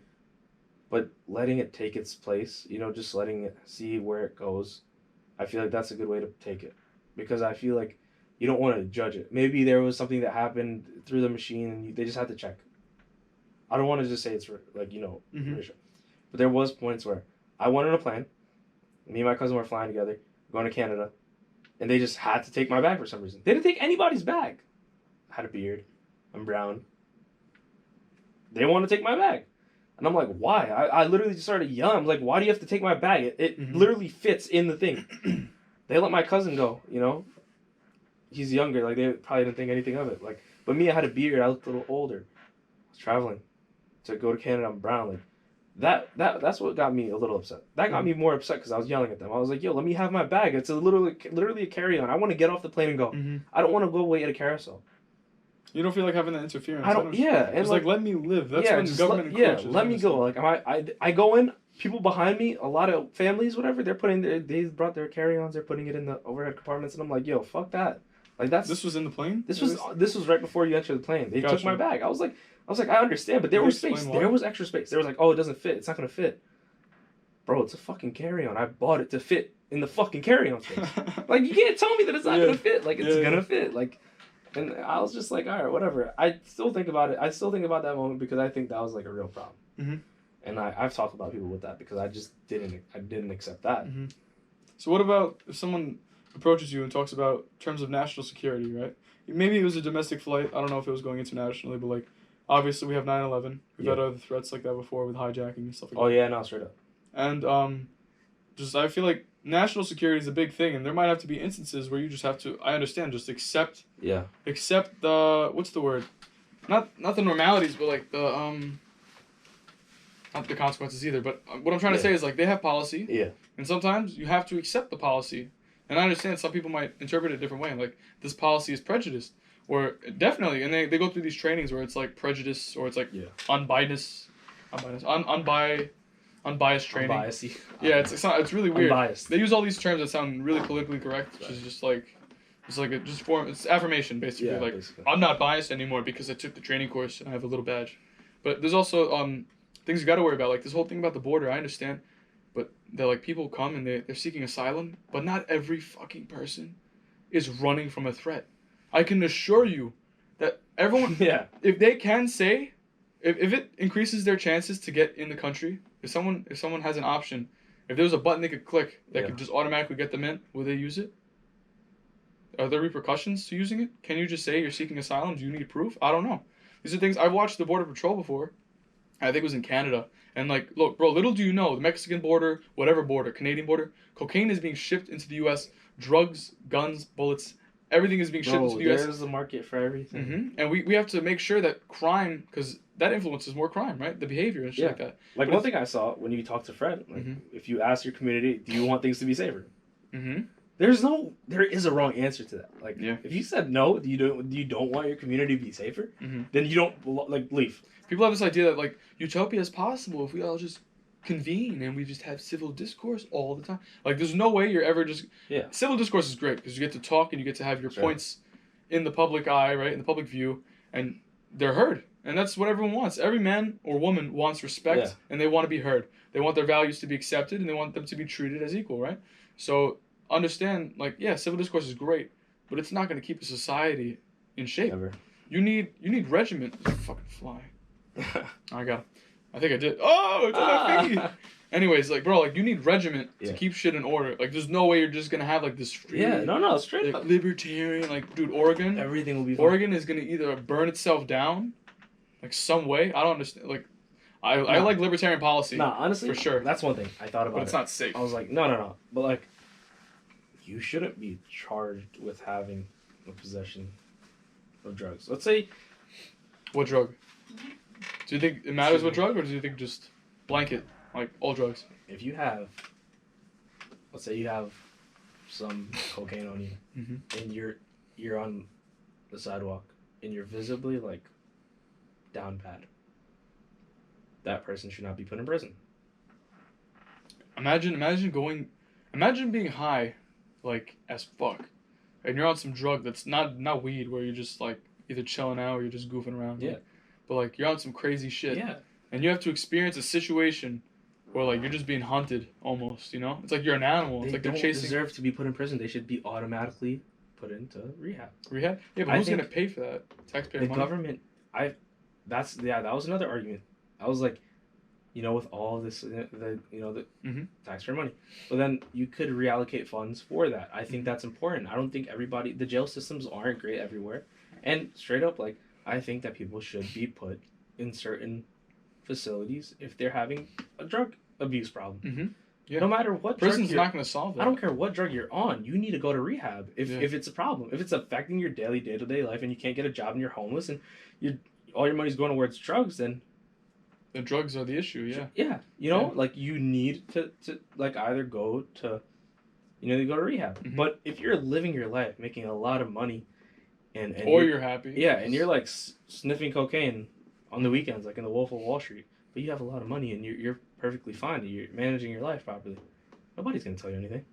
but letting it take its place, you know, just letting it see where it goes, I feel like that's a good way to take it, because I feel like you don't want to judge it. Maybe there was something that happened through the machine, and they just had to check. I don't want to just say it's like, you know, sure. But there was points where I went on a plane. Me and my cousin were flying together, going to Canada, and they just had to take my bag for some reason. They didn't take anybody's bag. I had a beard. I'm brown. They want to take my bag. And I'm like, why? I literally just started yelling. I'm like, why do you have to take my bag? It literally fits in the thing. They let my cousin go, you know? He's younger. Like, they probably didn't think anything of it. Like, but me, I had a beard. I looked a little older. I was traveling to go to Canada. I'm brown. Like, that's what got me a little upset. That got me more upset because I was yelling at them. I was like, yo, let me have my bag. It's literally a carry-on. I want to get off the plane and go. I don't want to go wait at a carousel. You don't feel like having that interference. I don't. Yeah, and it's like let me live. That's when the government encroaches. Let me go. Like I go in. People behind me, a lot of families, whatever, they brought their carry-ons. They're putting it in the overhead compartments, and I'm like, yo, fuck that. Like this was in the plane. This was right before you entered the plane. They took my bag. I was like, I understand, but there was space. There was extra space. They were like, oh, it doesn't fit. It's not gonna fit. Bro, it's a fucking carry-on. I bought it to fit in the fucking carry-on space. Like, you can't tell me that it's not gonna fit. Like, it's gonna fit. Like. And I was just like, all right, whatever. I still think about it. I still think about that moment because I think that was like a real problem. And I've talked about people with that because I just didn't accept that. So what about if someone approaches you and talks about terms of national security, right? Maybe it was a domestic flight. I don't know if it was going internationally, but like, obviously we have 9/11. We've had other threats like that before with hijacking and stuff like that. Oh yeah, no, straight up. And just I feel like national security is a big thing, and there might have to be instances where you just have to. I understand, just accept. Yeah. Accept the what's the word? Not the normalities, but like the not the consequences either. But what I'm trying to say is like they have policy. Yeah. And sometimes you have to accept the policy, and I understand some people might interpret it a different way. Like this policy is prejudiced, or definitely, and they go through these trainings where it's like prejudice or it's like unbiased training. Unbiased. Yeah, it's really weird. Unbiased. They use all these terms that sound really politically correct, which is just like it's affirmation basically. Yeah, like basically. I'm not biased anymore because I took the training course and I have a little badge. But there's also things you got to worry about, like this whole thing about the border. I understand, but they're like people come and they're seeking asylum, but not every fucking person is running from a threat. I can assure you that everyone, if they can say, if it increases their chances to get in the country. If someone has an option, if there was a button they could click that could just automatically get them in, will they use it? Are there repercussions to using it? Can you just say you're seeking asylum? Do you need proof? I don't know. These are things I've watched the Border Patrol before. I think it was in Canada. And like, look, bro, little do you know, the Mexican border, whatever border, Canadian border, cocaine is being shipped into the U.S. Drugs, guns, bullets, everything is being shipped into the U.S. There's a market for everything. And we have to make sure that crime, because that influences more crime, right? The behavior and shit like that. Like one thing I saw when you talk to Fred, like if you ask your community, do you want things to be safer? There is a wrong answer to that. Like if you said no, you don't want your community to be safer, then you don't leave. People have this idea that like utopia is possible if we all just convene and we just have civil discourse all the time. Like there's no way you're ever just civil discourse is great because you get to talk and you get to have your points in the public eye, right, in the public view, and they're heard. And that's what everyone wants. Every man or woman wants respect, and they want to be heard. They want their values to be accepted, and they want them to be treated as equal, right? So understand, like, yeah, civil discourse is great, but it's not going to keep a society in shape. Never. You need regiment. It's a fucking fly. I got him. I think I did. Oh, it's on my thingy. Anyways, like, bro, like, you need regiment to keep shit in order. Like, there's no way you're just gonna have, like, this free, straight like, libertarian, like, dude, Oregon. Everything will be fine. Oregon is gonna either burn itself down, like, some way. I don't understand. Like, I like libertarian policy. Nah, honestly, for sure. That's one thing I thought about. But it's not safe. I was like, no. But, like, you shouldn't be charged with having a possession of drugs. Let's say... What drug? Do you think it matters what drug, or do you think just blanket, like, all drugs? If you have... Let's say you have some cocaine on you, and you're on the sidewalk, and you're visibly, like, down bad. That person should not be put in prison. Imagine being high, like, as fuck, and you're on some drug that's not weed, where you're just, like, either chilling out or you're just goofing around. Yeah. But, like, you're on some crazy shit. Yeah. And you have to experience a situation where, like, you're just being hunted, almost, you know? It's like you're an animal. It's like they're chasing... They don't deserve to be put in prison. They should be automatically put into rehab. Rehab? Yeah, but who's going to pay for that? Taxpayer money? The government... that was another argument. I was like, you know, with all this, taxpayer money. But then you could reallocate funds for that. I think that's important. I don't think everybody... The jail systems aren't great everywhere. And straight up, like, I think that people should be put in certain facilities if they're having a drug abuse problem. Yeah. No matter what prison's not going to solve that. I don't care what drug you're on. You need to go to rehab if it's a problem. If it's affecting your daily day-to-day life and you can't get a job and you're homeless and all your money's going towards drugs, then the drugs are the issue. Yeah. Yeah. You know, like, you need to like, either go to, you go to rehab. But if you're living your life making a lot of money, or you're happy. Yeah, and you're, like, sniffing cocaine on the weekends, like in the Wolf of Wall Street, but you have a lot of money and you're perfectly fine. You're managing your life properly. Nobody's going to tell you anything.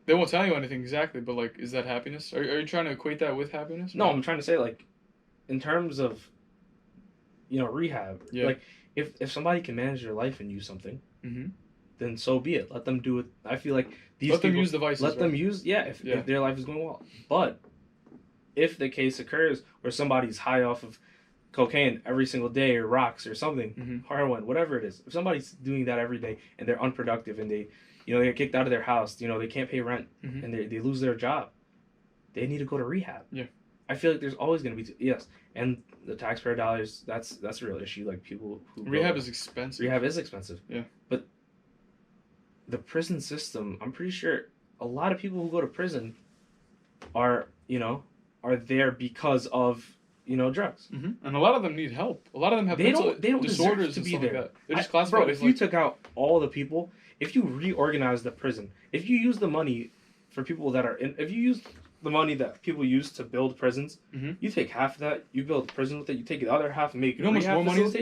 They won't tell you anything exactly, but, like, is that happiness? Are you trying to equate that with happiness? No, I'm trying to say, like, in terms of, rehab, like, if somebody can manage their life and use something, then so be it. Let them do it. I feel like let them use devices. Let them use, if their life is going well. But if the case occurs where somebody's high off of cocaine every single day or rocks or something, heroin, whatever it is, if somebody's doing that every day and they're unproductive and they get kicked out of their house, they can't pay rent and they lose their job, they need to go to rehab. Yeah. I feel like there's always going to be, and the taxpayer dollars, that's a real issue. Like, people who rehab is expensive. Rehab is expensive. Yeah. But the prison system, I'm pretty sure a lot of people who go to prison are there because of drugs. And a lot of them need help. A lot of them have mental disorders to be there. Like, they're just classified as, if you took out all the people, if you reorganized the prison, if you use the money for people that are in, if you use the money that people use to build prisons, you take half of that, you build a prison with it, you take the other half and make how much more money is,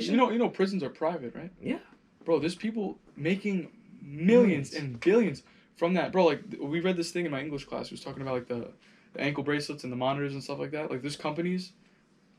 prisons are private, right? Yeah. Bro, there's people making millions and billions from that. Bro, like, we read this thing in my English class. It was talking about, like, the ankle bracelets and the monitors and stuff like that. Like, there's companies,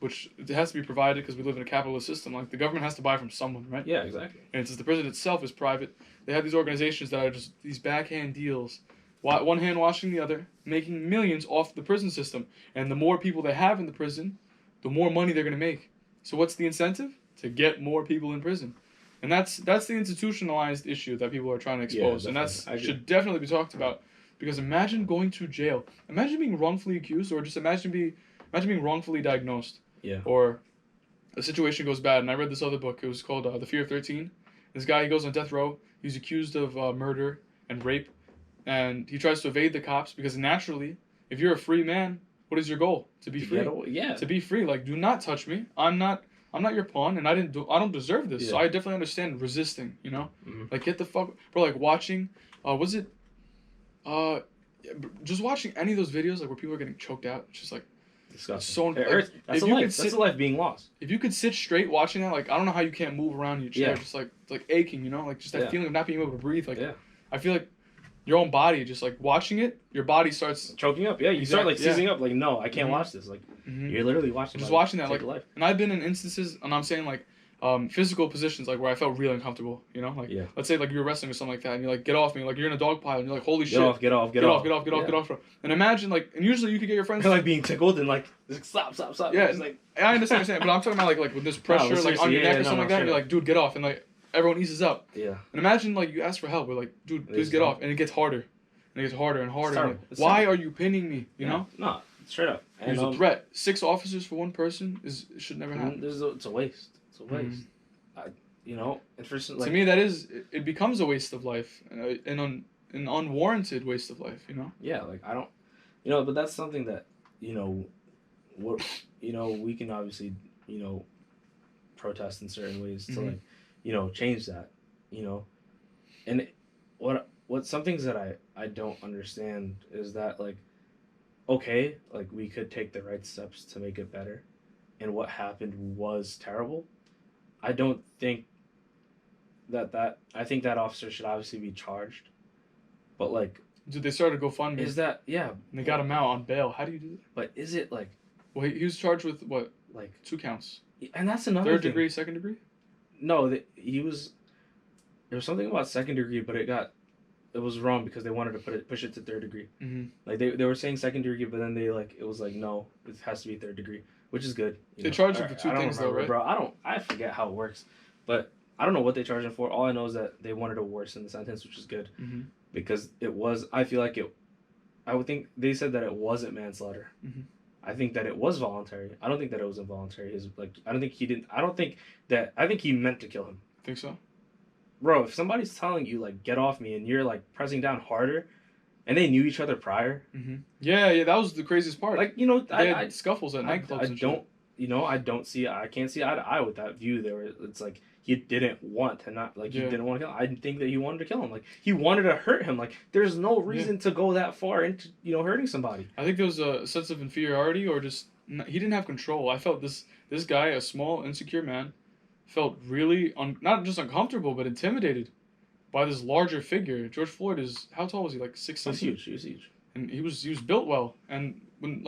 which it has to be provided because we live in a capitalist system. Like, the government has to buy from someone, right? Yeah, exactly. And since the prison itself is private, they have these organizations that are just these backhand deals, one hand washing the other, making millions off the prison system. And the more people they have in the prison, the more money they're going to make. So what's the incentive? To get more people in prison. And that's the institutionalized issue that people are trying to expose. And that should definitely be talked about. Because imagine going to jail. Imagine being wrongfully accused, or just imagine being wrongfully diagnosed. Yeah. Or a situation goes bad. And I read this other book. It was called The Fear of 13. This guy, he goes on death row. He's accused of murder and rape. And he tries to evade the cops because naturally, if you're a free man, what is your goal? To be free. To be free. Like, do not touch me. I'm not your pawn, and I don't deserve this. Yeah. So I definitely understand resisting. Like, get the fuck, bro. Like, watching, just watching any of those videos, like, where people are getting choked out. It's just like disgusting. So it hurts. That's a life. That's a life being lost. If you could sit straight watching that, like, I don't know how you can't move around in your chair. Just like, it's like aching. Like, just that feeling of not being able to breathe. Like, I feel like your own body, just like watching it, your body starts choking up. Yeah, you start like seizing up. Like, no, I can't watch this. Like, you're literally watching. Just watching that, like, life. And I've been in instances, and I'm saying like, physical positions like where I felt really uncomfortable. You know, like let's say like you're wrestling or something like that, and you're like, get off me, like you're in a dog pile, and you're like, holy shit, get off. Get off. And imagine like, and usually you could get your friends like being tickled and like stop. Yeah, it's like I understand, but I'm talking about like with this pressure like on your neck or something like that. And you're like, dude, get off, and like everyone eases up. Yeah. And imagine like you ask for help, we're like, dude, please get off, and it gets harder. And it gets harder and harder. Like, why are you pinning me? You know? No, straight up. And there's a threat. 6 officers for one person it should never happen. It's a waste. It's a waste. You know, and for like, to me, it becomes a waste of life, an unwarranted waste of life. You know? Yeah, like I don't, but that's something that we can obviously protest in certain ways to like change that, and what some things that I don't understand is that like, okay, like we could take the right steps to make it better, and what happened was terrible. I don't think I think that officer should obviously be charged, but like, dude, they started GoFundMe. Is that and they got him out on bail? How do you do that? But is it like? Well, he was charged with what? Like 2 counts. And that's another 3rd degree, 2nd degree. No, there was something about 2nd degree, but it was wrong because they wanted to push it to 3rd degree. Mm-hmm. Like they were saying 2nd degree, but then it was like, no, it has to be 3rd degree, which is good. They charged him for 2 things though, right? Bro, I forget how it works, but I don't know what they charged him for. All I know is that they wanted to worsen the sentence, which is good, because it was. I feel like it. I would think they said that it wasn't manslaughter. Mm-hmm. I think that it was voluntary. I don't think that it was involuntary. I don't think he didn't. I think he meant to kill him. Think so? Bro, if somebody's telling you like get off me and you're like pressing down harder, and they knew each other prior. Mm-hmm. Yeah, that was the craziest part. Like they had scuffles at nightclubs. I can't see eye to eye with that view there. It's like he didn't want to he didn't want to kill him. I didn't think that he wanted to kill him. Like he wanted to hurt him. Like there's no reason to go that far into hurting somebody. I think there was a sense of inferiority or just he didn't have control. I felt this guy, a small insecure man, felt really not just uncomfortable but intimidated by this larger figure. George Floyd is, how tall was he? Like 6 something. He was huge. And he was built well. And when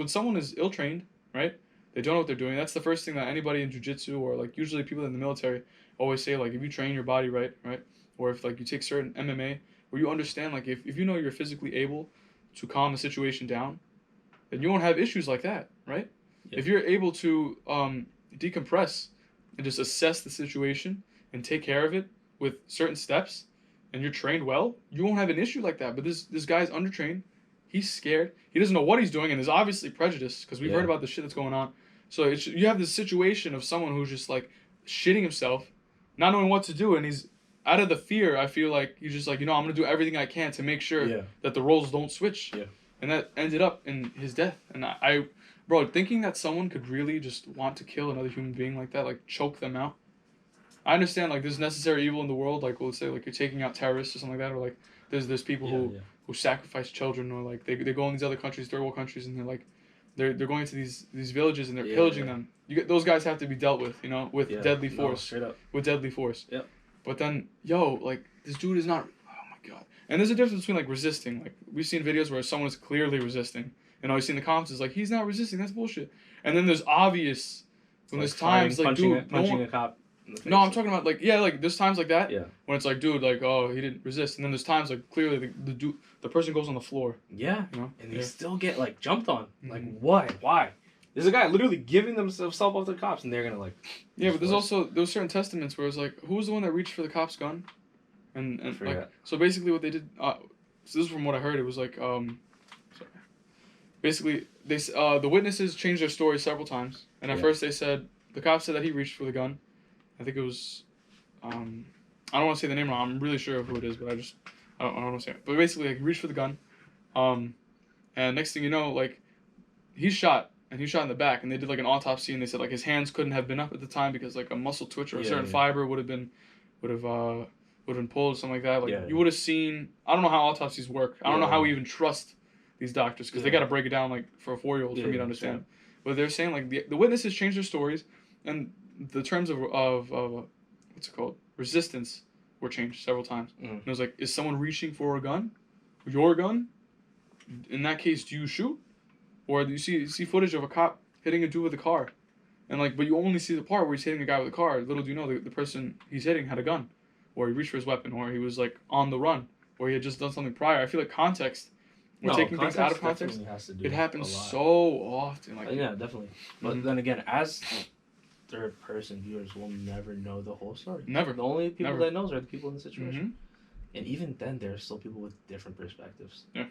someone is ill trained, right? They don't know what they're doing. That's the first thing that anybody in jiu-jitsu or like usually people in the military always say, like if you train your body right? Or if like you take certain MMA where you understand like if you know you're physically able to calm a situation down, then you won't have issues like that, right? Yeah. If you're able to decompress and just assess the situation and take care of it with certain steps and you're trained well, you won't have an issue like that. But this guy's undertrained. He's scared. He doesn't know what he's doing, and there's obviously prejudice because we've heard about the shit that's going on. So you have this situation of someone who's just like shitting himself, not knowing what to do, and he's out of the fear. I feel like he's just like, I'm gonna do everything I can to make sure that the roles don't switch. Yeah. And that ended up in his death. And bro, thinking that someone could really just want to kill another human being like that, like choke them out. I understand like there's necessary evil in the world, like let's say like you're taking out terrorists or something like that, or like there's people who sacrifice children, or like they go in these other countries, third world countries, and they're like they're going into these villages and they're pillaging them. Those guys have to be dealt with, with deadly force. Straight up. With deadly force. Yep. But then, like this dude is not. Oh my god. And there's a difference between like resisting. Like we've seen videos where someone is clearly resisting, and all you see in the comments is like he's not resisting. That's bullshit. And then there's obvious. When there's times like dude, punching a cop. No, I'm talking about like there's times like that when it's like dude like he didn't resist, and then there's times like clearly the person goes on the floor. Yeah, and they still get like jumped on. Like why? There's a guy literally giving themselves up to the cops, and they're gonna like. Yeah, but there's certain testaments where it's like who was the one that reached for the cop's gun, and like so basically what they did. So this is from what I heard. It was like basically they the witnesses changed their story several times, and at first they said the cop said that he reached for the gun. I think it was, I don't want to say the name wrong. I'm really sure of who it is, but I don't want to say it. But basically, like, he reached for the gun, and next thing you know, like, he's shot, and he's shot in the back, and they did, like, an autopsy, and they said, like, his hands couldn't have been up at the time because, like, a muscle twitch or a certain fiber would have been pulled or something like that. Like, you would have seen, I don't know how autopsies work. I don't know how we even trust these doctors because they got to break it down, like, for a 4-year-old for me to understand. But they're saying, like, the witnesses changed their stories, and the terms of what's it called, resistance were changed several times. Mm-hmm. And it was like, is someone reaching for a gun? Your gun? In that case, do you shoot? Or do you see footage of a cop hitting a dude with a car? And like, but you only see the part where he's hitting a guy with a car. Little do you know, the person he's hitting had a gun. Or he reached for his weapon. Or he was like on the run. Or he had just done something prior. I feel like context, we're taking things out of context. It happens so often. Like, yeah, definitely. But then again, as third person viewers will never know the whole story. Never. The only people that knows are the people in the situation. Mm-hmm. And even then, there are still people with different perspectives. Yeah.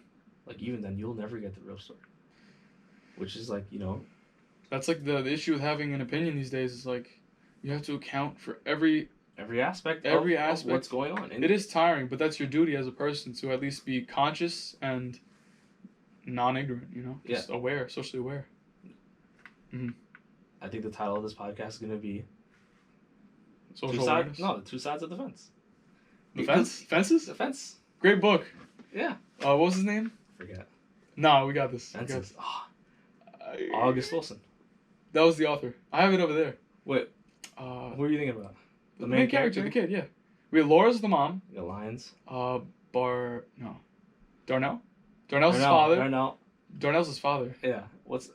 Like, even then, you'll never get the real story. Which is like, you know. That's like the issue with having an opinion these days is like, you have to account for every aspect of what's going on. And it is tiring, but that's your duty as a person to at least be conscious and non-ignorant, you know? Just aware, socially aware. Mm-hmm. I think the title of this podcast is going to be Social Awareness. The Two Sides of the Fence. The Fence? Fences? The Fence. Great book. Yeah. What was his name? Forget. No, we got this. Fences. August Wilson. That was the author. I have it over there. Wait. Who are you thinking about? The main character, the kid, yeah. We have Laura's the mom. The Lions. Darnell? Darnell's his father. Darnell's his father. Yeah.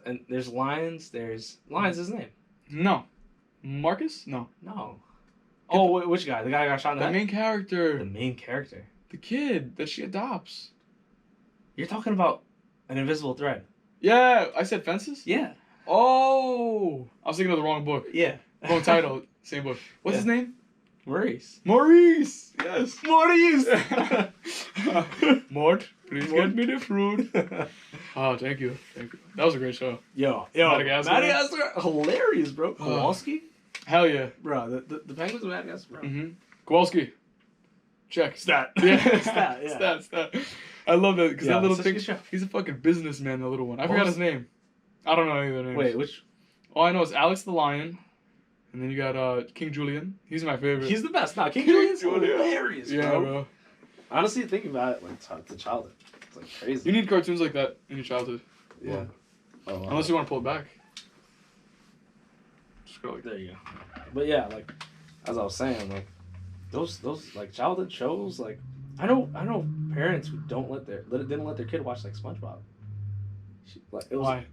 And there's Lions. There's Lions. His name. No. Marcus? No. Oh, which guy? The guy who got shot in the head? The main character. The main character. The kid that she adopts. You're talking about An Invisible Thread. Yeah, I said Fences? Yeah. Oh, I was thinking of the wrong book. Yeah. Wrong title, same book. What's his name? Maurice. Yes. Maurice. Mort, please get me the fruit. Oh, thank you. That was a great show. Yo, Madagascar, hilarious, bro. Kowalski. Hell yeah, bro. The Penguins of Madagascar, bro. Mm-hmm. Kowalski. Check. Stat. Yeah. Stat. I love that because that little thing. Show. He's a fucking businessman. The little one. I forgot his name. I don't know any of their names. Wait, which? All I know is Alex the Lion. And then you got King Julian. He's my favorite. He's the best. King Julian's hilarious, bro. Honestly, thinking about it, like, to childhood, it's like crazy. You need cartoons like that in your childhood. Yeah. Unless you want to pull it back. Just go like there you go. But yeah, like, as I was saying, like, those like childhood shows, like, I know parents who didn't let their kid watch like SpongeBob. Why?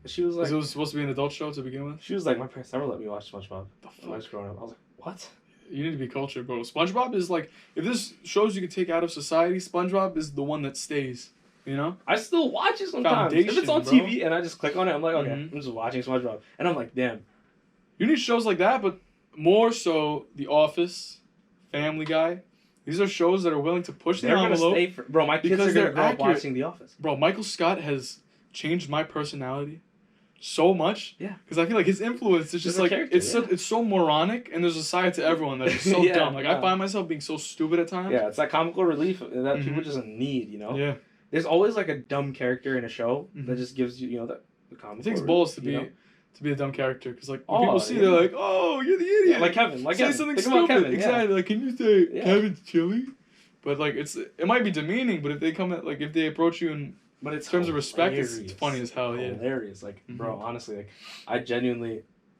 She was like, it was supposed to be an adult show to begin with. She was like, my parents never let me watch SpongeBob. The fuck? When I was growing up, I was like, what? You need to be cultured, bro. SpongeBob is like, if there's shows you can take out of society, SpongeBob is the one that stays. You know? I still watch it sometimes. If it's on TV and I just click on it, I'm like, okay, I'm just watching SpongeBob, and I'm like, damn. You need shows like that, but more so The Office, Family Guy. These are shows that are willing to push the envelope. Bro, my kids are gonna grow up watching The Office. Bro, Michael Scott has changed my personality so much. Yeah. Because I feel like his influence is just like it's so moronic, and there's a side to everyone that is so dumb. Like I find myself being so stupid at times. Yeah, it's that comical relief that people just need, you know. Yeah. There's always like a dumb character in a show that just gives you, you know, the comical. It takes balls to be a dumb character, because like when people see, yeah. they're like, "Oh, you're the idiot." Yeah, like Kevin. Say something stupid. Kevin, exactly. Like, can you say Kevin's chili? But like it might be demeaning, but if they come at like if they approach you in terms of respect, it's funny as hell. Yeah, hilarious. Like, bro, honestly, like I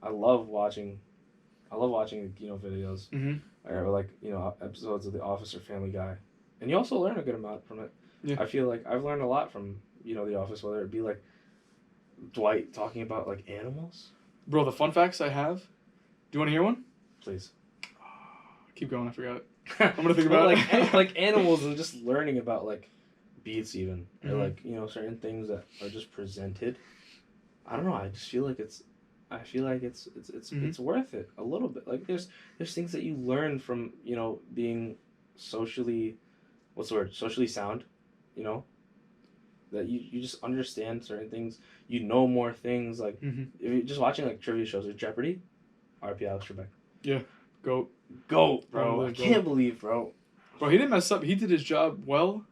love watching you know, videos or like, you know, episodes of The Office or Family Guy, and you also learn a good amount from it. Yeah. I feel like I've learned a lot from, you know, The Office, whether it be like Dwight talking about like animals. Bro, the fun facts I have. Do you want to hear one? Please. Keep going. I forgot. I'm gonna think about it. Like animals and just learning about like beats even or like, you know, certain things that are just presented. I don't know. I just feel like it's worth it a little bit. Like there's things that you learn from, you know, being socially sound, you know, that you just understand certain things. You know more things. Like if you're just watching like trivia shows or Jeopardy, R.P. Alex Trebek. Yeah. Goat, bro. I can't believe, bro. Bro, he didn't mess up. He did his job well,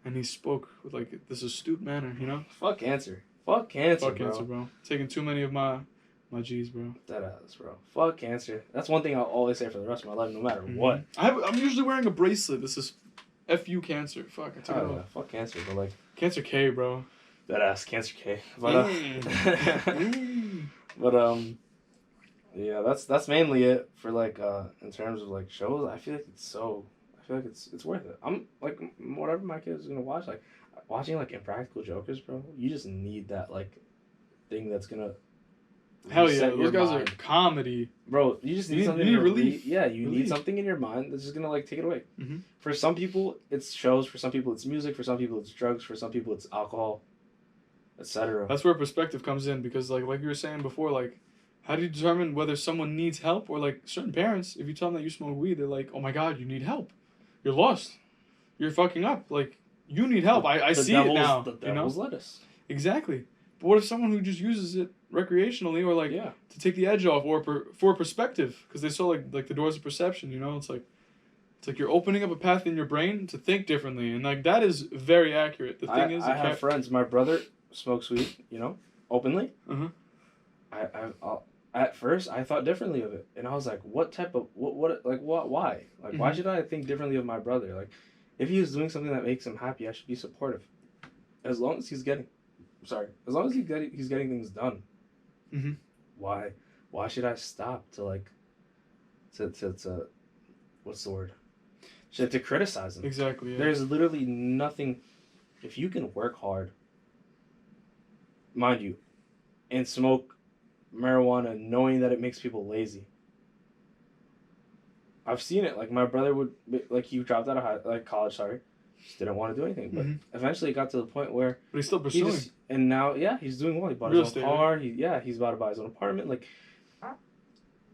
and he spoke with like this astute manner, you know? Fuck cancer, bro. Taking too many of my G's, bro. That ass, bro. Fuck cancer. That's one thing I'll always say for the rest of my life, no matter what. I'm usually wearing a bracelet. This is F-U cancer. Fuck, I took it off. Fuck cancer, but like... Cancer K, bro. That ass, cancer K. But, Yeah, that's mainly it for like in terms of like shows. I feel like it's worth it. I'm like whatever my kids are gonna watch, like watching like Impractical Jokers, bro. You just need that like thing that's gonna Hell yeah, reset those your guys mind. are comedy. Bro, you just need something you need to relief. yeah, you Relief. need something in your mind that's just gonna like take it away. Mm-hmm. For some people, it's shows. For some people, it's music. For some people, it's drugs. For some people, it's alcohol, etc. That's where perspective comes in, because like you were saying before, like, how do you determine whether someone needs help? Or like certain parents, if you tell them that you smoke weed, they're like, oh my god, you need help. You're lost. You're fucking up. Like, you need help. I see it now. The devil's lettuce. Exactly. But what if someone who just uses it recreationally, or like to take the edge off, or for perspective, because they saw like the doors of perception, you know? It's like you're opening up a path in your brain to think differently, and like that is very accurate. The thing is, I have friends. My brother smokes weed, you know, openly. Uh-huh. At first I thought differently of it, and I was like, what type of what like what why like why should I think differently of my brother? Like, if he is doing something that makes him happy, I should be supportive, as long as he's getting things done. Mm-hmm. Why should I stop to like to what's the word, to criticize him? Exactly. Yeah. There's literally nothing. If you can work hard, mind you, and smoke marijuana knowing that it makes people lazy. I've seen it. Like, my brother would, like, he dropped out of college, sorry. Just didn't want to do anything. But eventually it got to the point where... But he's still pursuing. And now, he's doing well. He bought his own car. He's about to buy his own apartment. Like,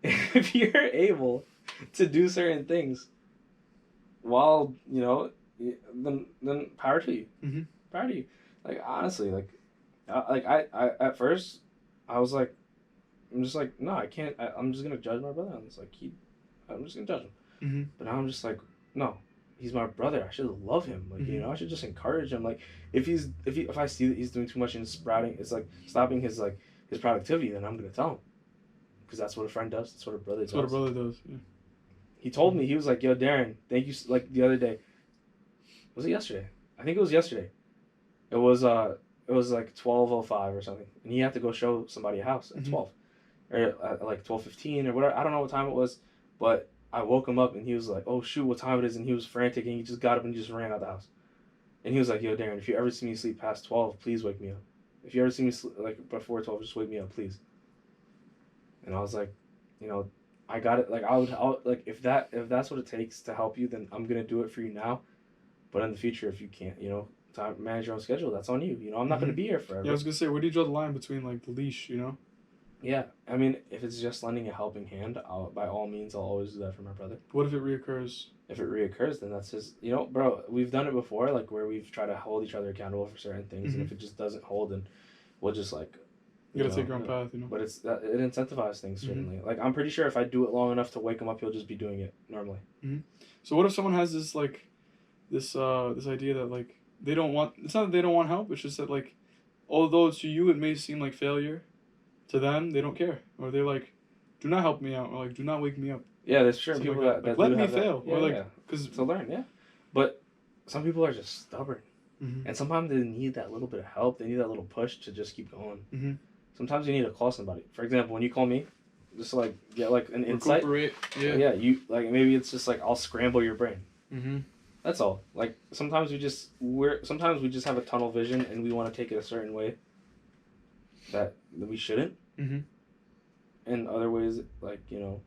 if you're able to do certain things while, you know, then power to you. Mm-hmm. Power to you. Like, honestly, I at first, I was like, I'm just like, no, I can't. I'm just gonna judge my brother on this. Like, I'm just gonna judge him. Mm-hmm. But now I'm just like, no, he's my brother. I should love him. Like, you know, I should just encourage him. Like, if I see that he's doing too much and it's like stopping his productivity, then I'm gonna tell him, because that's what a friend does. That's what a brother does. That's what a brother does. Yeah. He told me, he was like, yo, Darren, thank you. Like, the other day, was it yesterday? I think it was yesterday. It was like 12:05 or something, and he had to go show somebody a house at 12. Or at like 12:15 or whatever. I don't know what time it was, but I woke him up and he was like, oh shoot, what time it is? And he was frantic, and he just got up and just ran out of the house. And he was like, yo, Darren, if you ever see me sleep past 12, please wake me up. If you ever see me sleep like before 12, just wake me up, please. And I was like, you know, I got it. Like, I'll like, if that's what it takes to help you, then I'm gonna do it for you now. But in the future, if you can't, you know, manage your own schedule, that's on you. You know, I'm not gonna be here forever. Yeah, I was gonna say, where do you draw the line between like the leash, you know? Yeah, I mean, if it's just lending a helping hand, by all means, I'll always do that for my brother. What if it reoccurs? If it reoccurs, then that's his... You know, bro, we've done it before, like, where we've tried to hold each other accountable for certain things, and if it just doesn't hold, then we'll just, like... You gotta take your own path, you know? But it incentivizes things, certainly. Like, I'm pretty sure if I do it long enough to wake him up, he'll just be doing it normally. So what if someone has this, like, this idea that, like, they don't want... It's not that they don't want help, it's just that, like, although to you it may seem like failure, to them, they don't care. Or they're like, do not help me out, or like, do not wake me up. Yeah, there's certain people that let me fail. Yeah, or like, because to learn, yeah. But some people are just stubborn. And sometimes they need that little bit of help. They need that little push to just keep going. Sometimes you need to call somebody. For example, when you call me, just to, like, get like an insight. Yeah, you like, maybe it's just like, I'll scramble your brain. That's all. Like, sometimes we just have a tunnel vision and we want to take it a certain way that we shouldn't. In other ways, like, you know,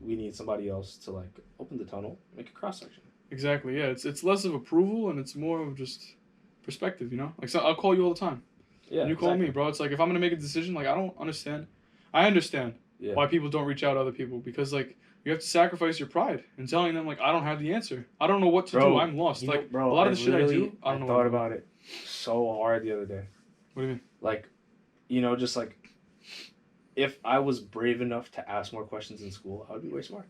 we need somebody else to, like, open the tunnel, make a cross section. Exactly. Yeah, it's less of approval and it's more of just perspective. You know, like, so I'll call you all the time. Yeah. And you call me, bro. It's like, if I'm gonna make a decision, like, I understand why people don't reach out to other people, because, like, you have to sacrifice your pride and telling them, like, I don't have the answer. I don't know what to do. I'm lost. Like, a lot of the shit I do, I don't know. I thought about it so hard the other day. What do you mean? Like, you know, just like, if I was brave enough to ask more questions in school, I would be way smarter.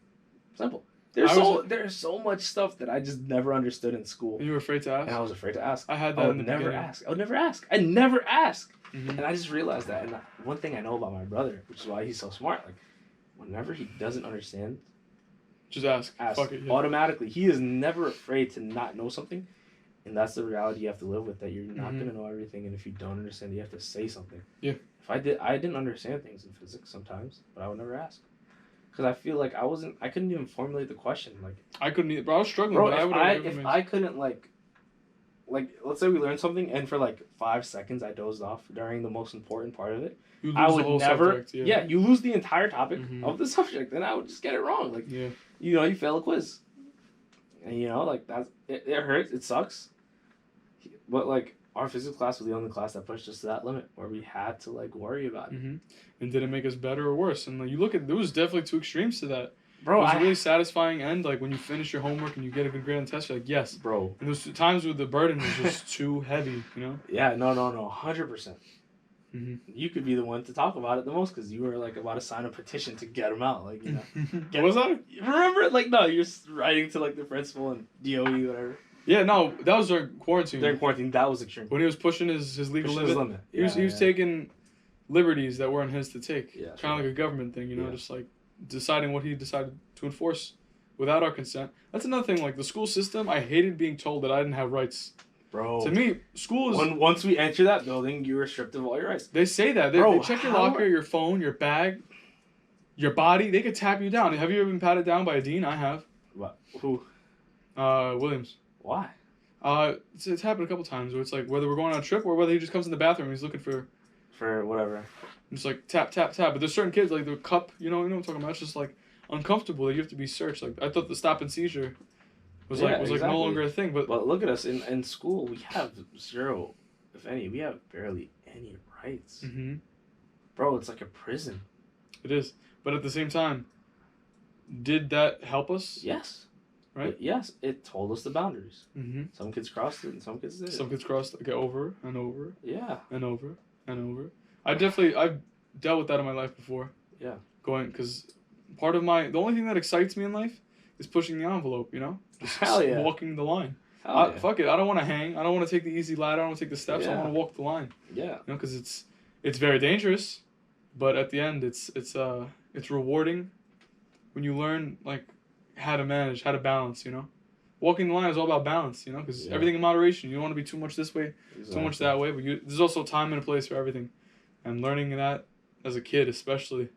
Simple. There's so much stuff that I just never understood in school. And you were afraid to ask? And I was afraid to ask. I had that in the beginning. I would never ask. I never ask. And I just realized that. And one thing I know about my brother, which is why he's so smart, like, whenever he doesn't understand, just ask. Fuck it, automatically. He is never afraid to not know something. And that's the reality you have to live with, that you're not going to know everything. And if you don't understand, you have to say something. Yeah. I didn't understand things in physics sometimes, but I would never ask. Because I feel like I couldn't even formulate the question. Like, I couldn't either, bro. I was struggling. bro, but if I couldn't like, let's say we learned something, and for like 5 seconds I dozed off during the most important part of it. you lose I the would whole never. subject, Yeah, you lose the entire topic Mhm. of the subject, then I would just get it wrong. Like, Yeah. you know, you fail a quiz, and you know, like it hurts. It sucks. But like our physics class was the only class that pushed us to that limit where we had to like worry about it. Mm-hmm. And did it make us better or worse? And like, you look at, there was definitely two extremes to that. Bro, it was a really satisfying end, like when you finish your homework and you get a good grade on the test, you're like, yes. Bro. And those times where the burden was just too heavy, you know? Yeah, no, 100%. Mm-hmm. You could be the one to talk about it the most because you were like about to sign a petition to get them out, like, you know. What was that? Remember, like, no, you're writing to like the principal and DOE, whatever. Yeah, no, that was during quarantine. During quarantine, that was extreme. When he was pushing his legal limit. Yeah, he was taking liberties that weren't his to take. Yeah, kind of like a government thing, you know, just like deciding what he decided to enforce without our consent. That's another thing, like the school system, I hated being told that I didn't have rights. Bro. To me, school is... Once we enter that building, you were stripped of all your rights. They say that. They check your locker, your phone, your bag, your body. They could tap you down. Have you ever been patted down by a dean? I have. What? Who? Williams. Why? It's happened a couple times where it's like whether we're going on a trip or whether he just comes in the bathroom and he's looking for whatever. Just like tap, tap, tap. But there's certain kids like the cup, you know what I'm talking about? It's just like uncomfortable. You have to be searched. Like I thought the stop and seizure was like no longer a thing. But look at us in school. We have zero, if any. We have barely any rights. Mm-hmm. Bro, it's like a prison. It is. But at the same time, did that help us? Yes. Right? But yes, it told us the boundaries. Mm-hmm. Some kids crossed it and some kids didn't. Some kids crossed it, over and over. Yeah. And over and over. I've dealt with that in my life before. Yeah. Because the only thing that excites me in life is pushing the envelope, you know? Just walking the line. Fuck it. I don't want to hang. I don't want to take the easy ladder. I don't want to take the steps. I want to walk the line. Yeah. You know, because it's very dangerous, but at the end, it's rewarding when you learn, like, how to manage, how to balance, you know? Walking the line is all about balance, you know? Because everything in moderation. You don't want to be too much this way, too much that way, but there's also a time and a place for everything. And learning that as a kid, especially,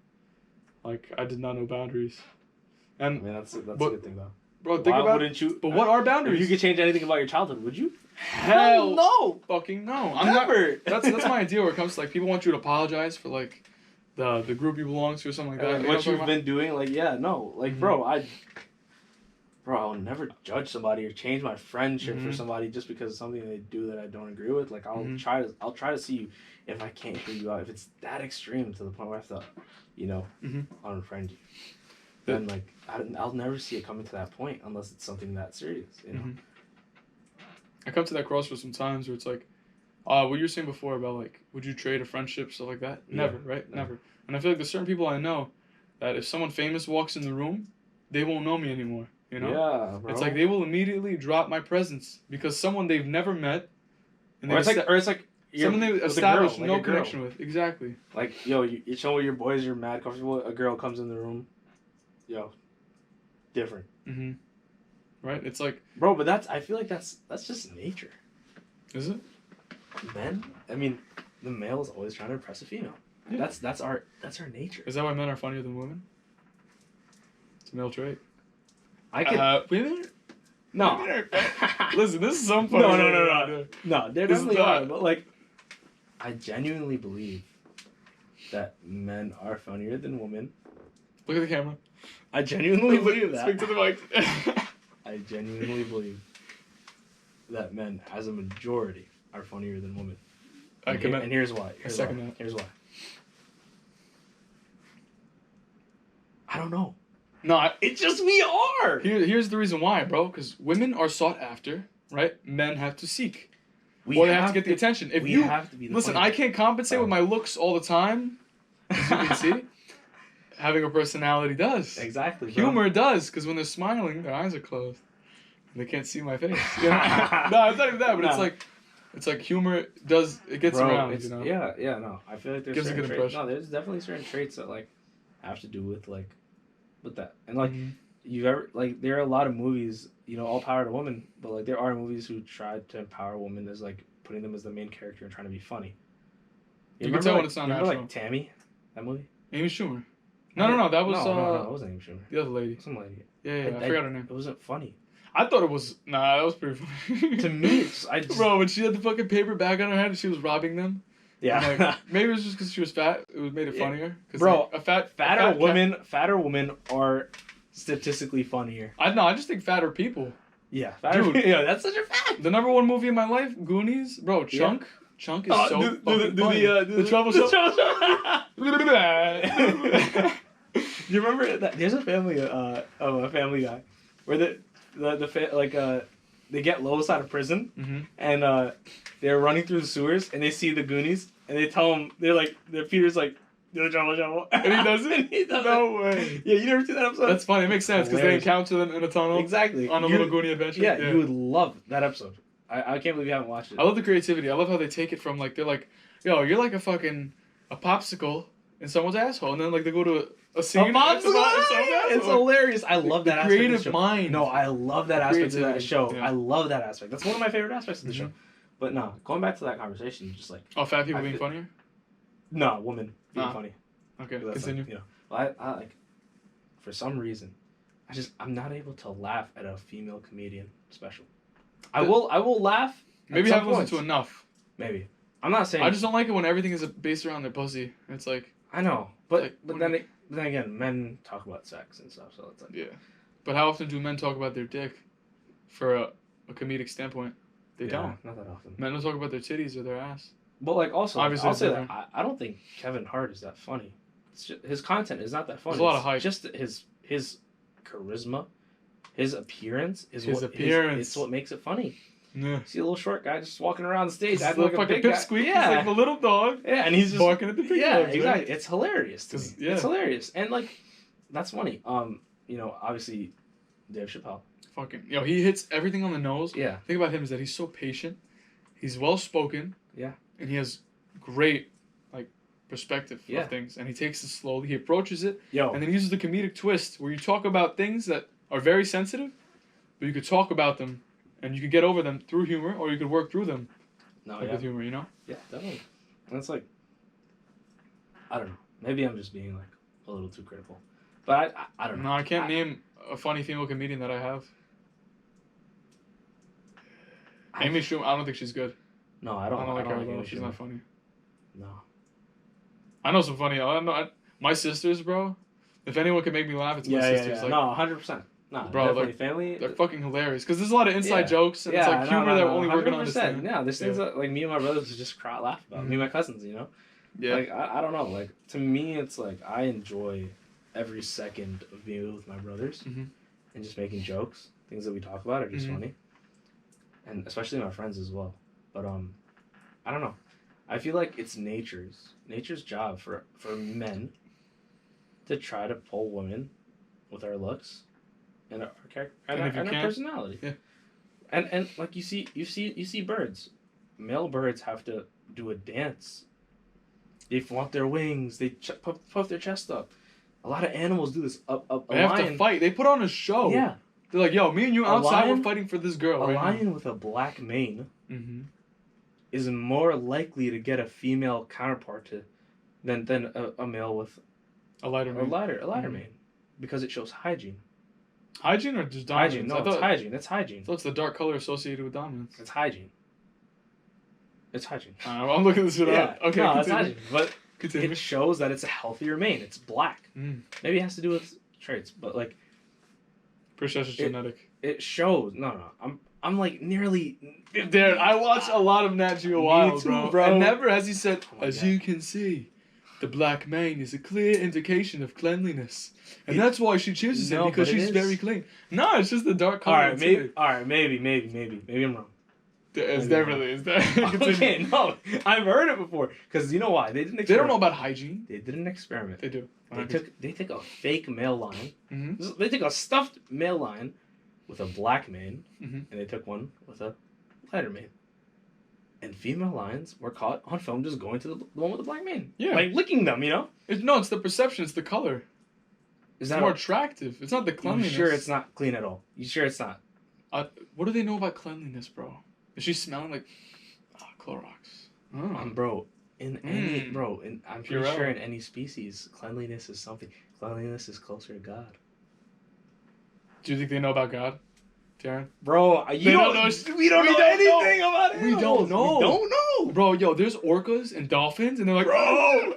like, I did not know boundaries. And I mean, that's a good thing, though. Bro, think about it. But what are boundaries? If you could change anything about your childhood, would you? Hell no! Fucking no. Never! That's my idea where it comes to, like, people want you to apologize for, like, the group you belong to or something like that. What you've been doing, like, no. Like, mm-hmm. Bro, I'll never judge somebody or change my friendship mm-hmm. for somebody just because of something they do that I don't agree with. Like, I'll mm-hmm. try to see you if I can't hear you out. If it's that extreme to the point where I have to, you know, mm-hmm. unfriend you, then like I'll never see it coming to that point unless it's something that serious. You know. Mm-hmm. I come to that crossroads sometimes where it's like, what you were saying before about like, would you trade a friendship, stuff like that? Never, right? Never. And I feel like there's certain people I know that if someone famous walks in the room, they won't know me anymore. You know? Yeah, bro. It's like they will immediately drop my presence because someone they've never met, and it's like someone they established no connection with. Exactly. Like, yo, you're showing your boys you're mad comfortable. A girl comes in the room, yo, different. Mm-hmm. Right? It's like, bro, but I feel like that's just nature. Is it? Men, I mean, the male is always trying to impress a female. Yeah. That's our nature. Is that why men are funnier than women? It's a male trait. Women? No. Listen, this is some funny. No, they're definitely are. But like, I genuinely believe that men are funnier than women. Look at the camera. I genuinely believe that. Speak to the mic. I genuinely believe that men, as a majority, are funnier than women. And here's why. Here's why. I don't know. No, it's just we are. Here's the reason why, bro. Because women are sought after, right? Men have to seek. They have to get the attention. If you have to be listen, I can't compensate with my looks all the time. As you can see, having a personality does. Exactly. Bro. Humor does, because when they're smiling, their eyes are closed. And they can't see my face. You know? No, it's not even that. But it's like humor does. It gets around. You know? Yeah. No, I feel like there's gives a good impression. No, there's definitely certain traits that like have to do with like. With that and like there are a lot of movies, you know, all power to women, but like there are movies who try to empower women as like putting them as the main character and trying to be funny. You can tell when it's not natural. Like Tammy, that movie. Amy Schumer. No. That was no, it wasn't Amy Schumer. the other lady. Some lady. Yeah. I forgot her name. It wasn't funny. I thought it was. Nah, that was pretty funny. To me, bro, when she had the fucking paper bag on her head and she was robbing them. Yeah. Like, maybe it was just because she was fat. It made it funnier. Bro, like, fatter women are statistically funnier. I just think fatter people. Yeah, dude. Yeah, that's such a fact. The number one movie in my life, Goonies, bro. Chunk. Yeah. Chunk is so fucking funny. The trouble show. You remember that? There's a family of a Family Guy where they get Lois out of prison and they're running through the sewers and they see the Goonies and they tell him Peter's like the trouble and he does it. And he does no it. way. Yeah, you never see that episode. That's funny. It makes sense because they encounter them in a tunnel. Exactly. On a little Goonie adventure. Yeah, you would love that episode. I can't believe you haven't watched it. I love the creativity. I love how they take it from they're like, yo, you're like a popsicle in someone's asshole, and then they go to a scene. It's hilarious. I love that aspect creative of the show. mind. No, I love that aspect of that show. Yeah. I love that aspect. That's one of my favorite aspects of the show. But no, going back to that conversation, just like fat people being funnier. No, women being funny. Okay, continue. I like for some reason, I'm not able to laugh at a female comedian special. I will laugh. Maybe I haven't listened to enough. Maybe. I'm not saying. I just don't like it when everything is based around their pussy. It's like. I know, but then again, men talk about sex and stuff, so it's like. Yeah, but how often do men talk about their dick, for a comedic standpoint? They don't. Not that often. Men don't talk about their titties or their ass. But also, obviously, I'll say that I don't think Kevin Hart is that funny. His content is not that funny. There's a lot of hype. Just his charisma, his appearance is it's what makes it funny. Yeah. See a little short guy just walking around the stage, acting like a big guy. Squeak. Yeah, he's like the little dog. Yeah, and he's just barking at the big dogs, exactly. Right? It's hilarious to me. Yeah. It's hilarious, and that's funny. Obviously, Dave Chappelle. He hits everything on the nose. Yeah. The thing about him is that he's so patient. He's well spoken. Yeah. And he has great perspective of things, and he takes it slowly. He approaches it, and then he uses the comedic twist where you talk about things that are very sensitive, but you could talk about them. And you could get over them through humor, or you could work through them with humor, Yeah, definitely. And it's I don't know. Maybe I'm just being a little too critical. But I don't know. No, I can't name a funny female comedian that I have. Amy Schumer, I don't think she's good. No, I don't like her at all. She's not funny. No. I know some funny. My sisters, bro. If anyone can make me laugh, it's my sisters. Yeah. No, 100%. No, bro, family. They're fucking hilarious because there's a lot of inside jokes and it's humor that only we're gonna understand. Yeah, there's things that me and my brothers just laugh about. Me and my cousins, Yeah. I don't know. To me, it's I enjoy every second of being with my brothers and just making jokes. Things that we talk about are just funny, and especially my friends as well. But I don't know. I feel like it's nature's job for men to try to pull women with our looks. And our character and our personality. Yeah. And you see birds. Male birds have to do a dance. They flaunt their wings. They puff their chest up. A lot of animals do this. They have to fight. They put on a show. Yeah. They're like, yo, me and you outside, we're fighting for this girl. A lion with a black mane is more likely to get a female counterpart than a male with a lighter mane, because it shows hygiene. Hygiene or just dominance? Hygiene. No, it's hygiene. It's hygiene. So it's the dark color associated with dominance. It's hygiene. It's hygiene. I'm looking this shit up. Okay, no, it's hygiene. But continue. It shows that it's a healthier mane. It's black. Maybe it has to do with traits, but pretty sure it's genetic. It shows. No. I'm nearly. Darren, I watch a lot of Nat Geo Wild, bro. And never has he said, as you can see, the black mane is a clear indication of cleanliness. And that's why she chooses him, because she's very clean. No, it's just the dark color. Alright, maybe I'm wrong. It's definitely. Okay, no. I've heard it before. Because you know why? They didn't experiment. They don't know about hygiene. They did an experiment. They do. They took a fake male lion. They took a stuffed male lion with a black mane. And they took one with a lighter mane. And female lions were caught on film just going to the one with the black mane. Yeah. Licking them, It's the perception. It's the color. Is that more attractive? It's not the cleanliness. You sure it's not clean at all? You sure it's not? What do they know about cleanliness, bro? Is she smelling like Clorox? Bro, in any bro, and I'm pretty sure in any species, cleanliness is something. Cleanliness is closer to God. Do you think they know about God, Darren? Bro, we don't know anything about animals. We don't know. We don't know. Bro, yo, there's orcas and dolphins, and they're like, bro.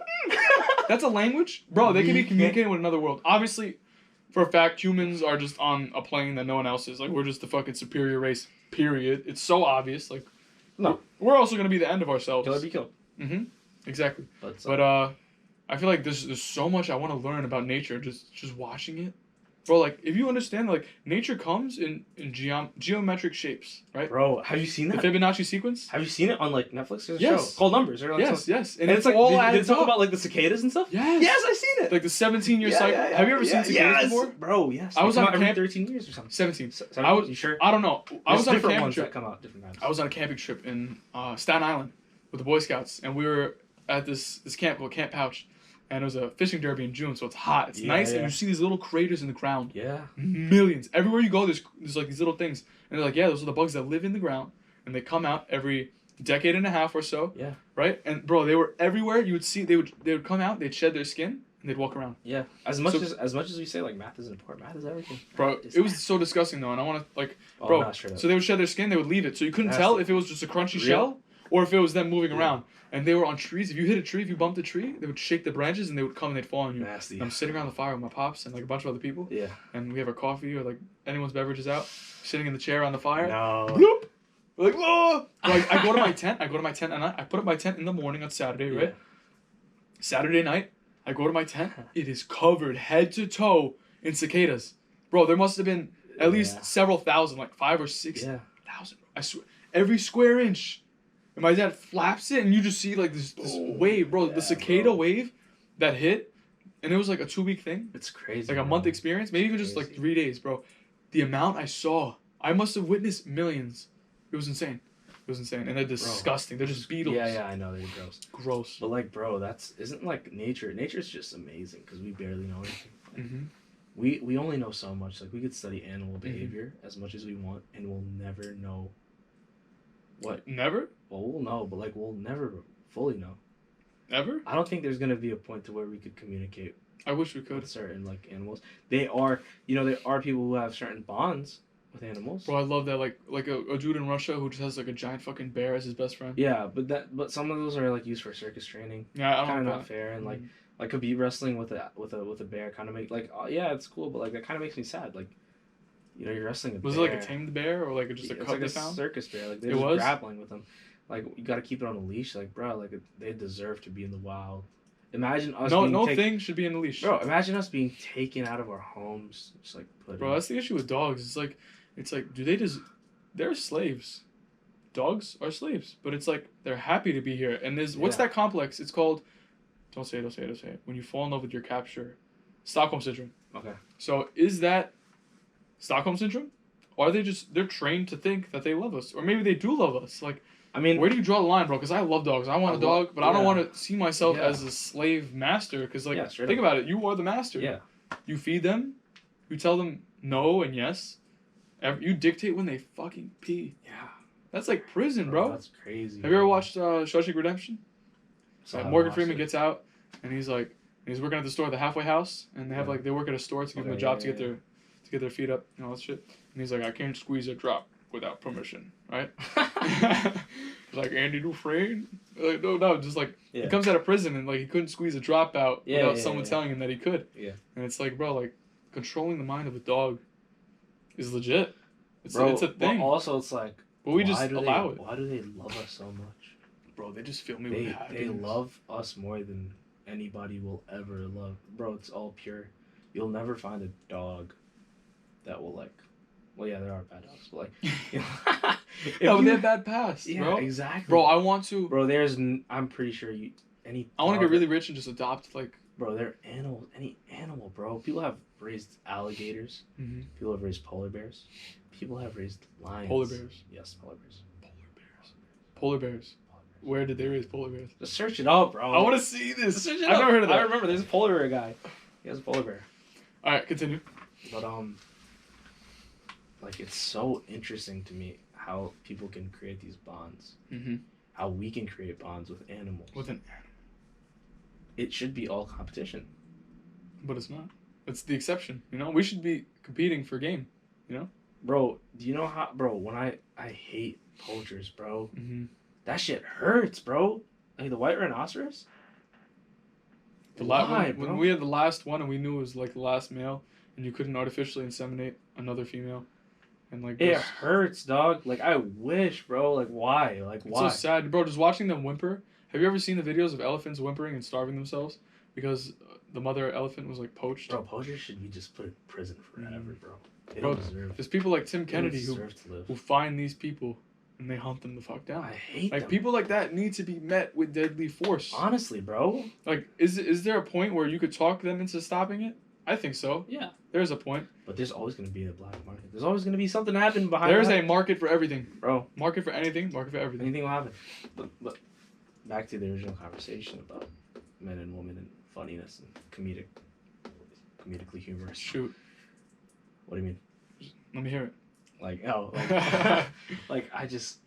That's a language? Bro, they can be communicating with another world. Obviously, for a fact, humans are just on a plane that no one else is. Like, we're just the fucking superior race, period. It's so obvious. Like, no. We're also going to be the end of ourselves. Kill or be killed. Mm-hmm. Exactly. But I feel like there's so much I want to learn about nature just watching it. Bro, like, if you understand, like, nature comes in geometric shapes, right? Bro, have you seen that? The Fibonacci sequence? Have you seen it on, like, Netflix? There's a Yes. show called Numbers. Or, like, yes. And it's like, all they talk about, like, the cicadas and stuff? Yes. Yes, I've seen it. Like, the 17-year cycle. Have you ever seen cicadas before? Bro, yes. I was on every camp 13 years or something. 17. You sure? I don't know. I was on a camping ones trip. that come out different times. I was on a camping trip in Staten Island with the Boy Scouts, and we were at this camp called Camp Pouch. And it was a fishing derby in June, so it's hot. It's nice, and you see these little craters in the ground. Yeah. Millions. Everywhere you go, there's like these little things. And they're like, yeah, those are the bugs that live in the ground. And they come out every decade and a half or so. Yeah. Right? And, bro, they were everywhere. You would see, they would come out, they'd shed their skin, and they'd walk around. Yeah. As much as we say, like, math isn't important, math is everything. Bro, it was so disgusting, though. And I want to, like, bro, so they would shed their skin, they would leave it. So you couldn't tell if it was just a crunchy shell or if it was them moving around. And they were on trees. If you hit a tree, if you bumped a tree, they would shake the branches and they would come and they'd fall on you. Nasty. And I'm sitting around the fire with my pops and like a bunch of other people. Yeah. And we have our coffee or like anyone's beverages out, sitting in the chair on the fire. No. Bloop! We're like, whoa! Like, I go to my tent and I put up my tent in the morning on Saturday, right? Saturday night, I go to my tent. It is covered head to toe in cicadas. Bro, there must have been at least several thousand, like 5,000 or 6,000. I swear. Every square inch. And my dad flaps it, and you just see like this wave, bro. The cicada wave that hit, and it was like a 2-week thing. It's crazy. Like a month experience, maybe even just like 3 days, bro. The amount I saw, I must have witnessed millions. It was insane. And they're disgusting. They're just beetles. Yeah, I know they're Gross. But like, bro, isn't like nature. Nature's just amazing because we barely know anything. Like, we only know so much. Like we could study animal behavior as much as we want, and we'll never know. What? Never? Well, we'll know, but like we'll never fully know. Ever? I don't think there's gonna be a point to where we could communicate. I wish we could. With certain like animals. There are people who have certain bonds with animals. Bro, I love that. Like a dude in Russia who just has like a giant fucking bear as his best friend. Yeah, but some of those are like used for circus training. Yeah, I don't kind know. of not fair, and like Khabib wrestling with a bear kind of make like it's cool, but like that kind of makes me sad. Like, you know, you're wrestling a bear. Was it like a tamed bear or like just a cub like they a found? Circus bear. Like they're just grappling with them. Like you got to keep it on a leash. Like bro, like they deserve to be in the wild. Imagine us. No thing should be in the leash. Bro, imagine us being taken out of our homes, just like put. Bro, that's the issue with dogs. It's like, do they they're slaves. Dogs are slaves, but it's like they're happy to be here. And what's that complex? It's called. Don't say it. When you fall in love with your capture, Stockholm syndrome. Okay. So is that Stockholm syndrome, or are they're trained to think that they love us, or maybe they do love us? Like, I mean, where do you draw the line, bro? Because I love dogs. I want a dog, but I don't want to see myself as a slave master. Because think about it, you are the master. Yeah. You feed them, you tell them no and yes. You dictate when they fucking pee. Yeah. That's like prison, bro. That's crazy. Have you ever watched Shawshank Redemption? Morgan Freeman gets out, and he's working at the store, the halfway house, and they work at a store to give them a job to get their feet up and all that shit. And he's like, I can't squeeze a drop without permission, right? It's like Andy Dufresne. Like, no, just like he comes out of prison and like he couldn't squeeze a drop out without someone telling him that he could. Yeah. And it's like, bro, like controlling the mind of a dog is legit. It's a thing. But also, it's like, but we just allow it. Why do they love us so much? Bro, they just fill me with happiness. They love us more than anybody will ever love. Bro, it's all pure. You'll never find a dog that will like. Well, yeah, there are bad dogs, but like. You know, but they have bad past, bro. Exactly. Bro, I want to. Bro, I'm pretty sure I want to get really rich and just adopt like. Bro, they're animals. Any animal, bro. People have raised alligators. Mm-hmm. People have raised polar bears. People have raised lions. Polar bears. Yes, polar bears. Polar bears. Where did they raise polar bears? Just search it up, bro. I want to see this. I've never heard of that. I remember there's a polar bear guy. He has a polar bear. All right, continue. But like it's so interesting to me how people can create these bonds. Mm-hmm. how we can create bonds with animals. It should be all competition. But it's not. It's the exception, you know? We should be competing for game, you know? Bro, do you know how... Bro, when I hate poachers, bro. Mm-hmm. That shit hurts, bro. Like, the white rhinoceros? When we had the last one and we knew it was, like, the last male, and you couldn't artificially inseminate another female. And, like... It hurts, dog. Like, I wish, bro. Like, why? Like, why? It's so sad. Bro, just watching them whimper. Have you ever seen the videos of elephants whimpering and starving themselves? Because the mother elephant was, like, poached. Bro, poachers should be just put in prison forever, bro. They Bro, don't deserve. There's people like Tim Kennedy who find these people and they hunt them the fuck down. I hate them. People like that need to be met with deadly force. Honestly, bro. Like, is there a point where you could talk them into stopping it? I think so. Yeah. There's a point. But there's always going to be a black market. There's always going to be something happening behind There's a market for everything. Bro. Market for anything, market for everything. Anything will happen. But back to the original conversation about men and women and funniness and comedically humorous. Shoot. What do you mean? Let me hear it. Like, like I just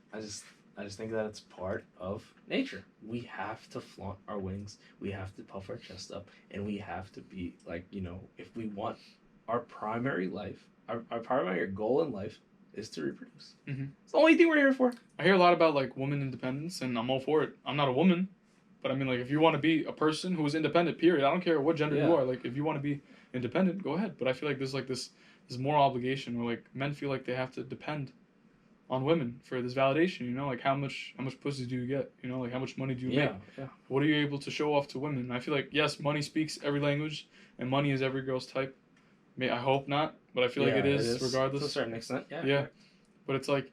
think that it's part of nature. We have to flaunt our wings. We have to puff our chest up, and we have to be like, you know, if we want our primary life, our primary goal in life is to reproduce. Mm-hmm. It's the only thing we're here for. I hear a lot about like woman independence, and I'm all for it. I'm not a woman, but I mean, like, if you want to be a person who is independent, period. I don't care what gender you are. Like, if you want to be independent, go ahead. But I feel like there's like this moral obligation where like men feel like they have to depend on women for this validation, you know, like how much pussy do you get, you know, like how much money do you make? Yeah. What are you able to show off to women? I feel like, yes, money speaks every language and money is every girl's type. I hope not, but I feel like it is regardless. To a certain extent, yeah. But it's like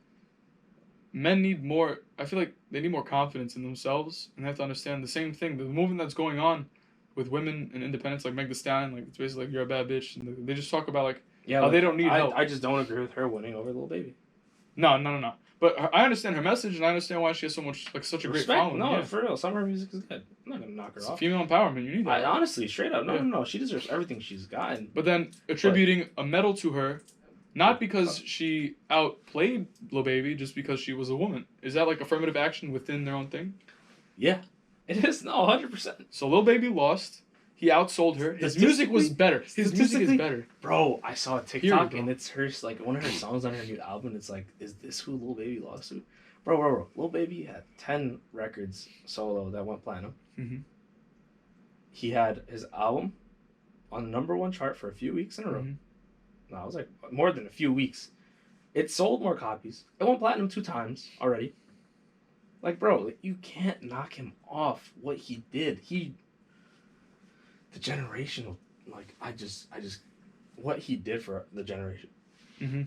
men need more. I feel like they need more confidence in themselves, and they have to understand the same thing. The movement that's going on with women and independence, like Meg Thee Stallion, like it's basically like you're a bad bitch, and they just talk about like how they don't need help. I just don't agree with her winning over Lil Baby. No. But I understand her message, and I understand why she has such a great following. No, for real. Some of her music is good. I'm not gonna knock her off. Female empowerment, you need that. Honestly, straight up, no. She deserves everything she's gotten. But then attributing a medal to her, not because she outplayed Lil Baby, just because she was a woman. Is that like affirmative action within their own thing? Yeah, it is. No, 100%. So Lil Baby lost. He outsold her. His music was better. His music is better. Bro, I saw a TikTok and it's her, like, one of her songs on her new album. It's like, is this who Lil Baby lost to? Bro. Lil Baby had 10 records solo that went platinum. Mm-hmm. He had his album on the #1 chart for a few weeks in a row. Mm-hmm. No, it was like more than a few weeks. It sold more copies. It went platinum 2 times already. Like, bro, you can't knock him off what he did. The generational, like, I just, what he did for the generation. Mm-hmm.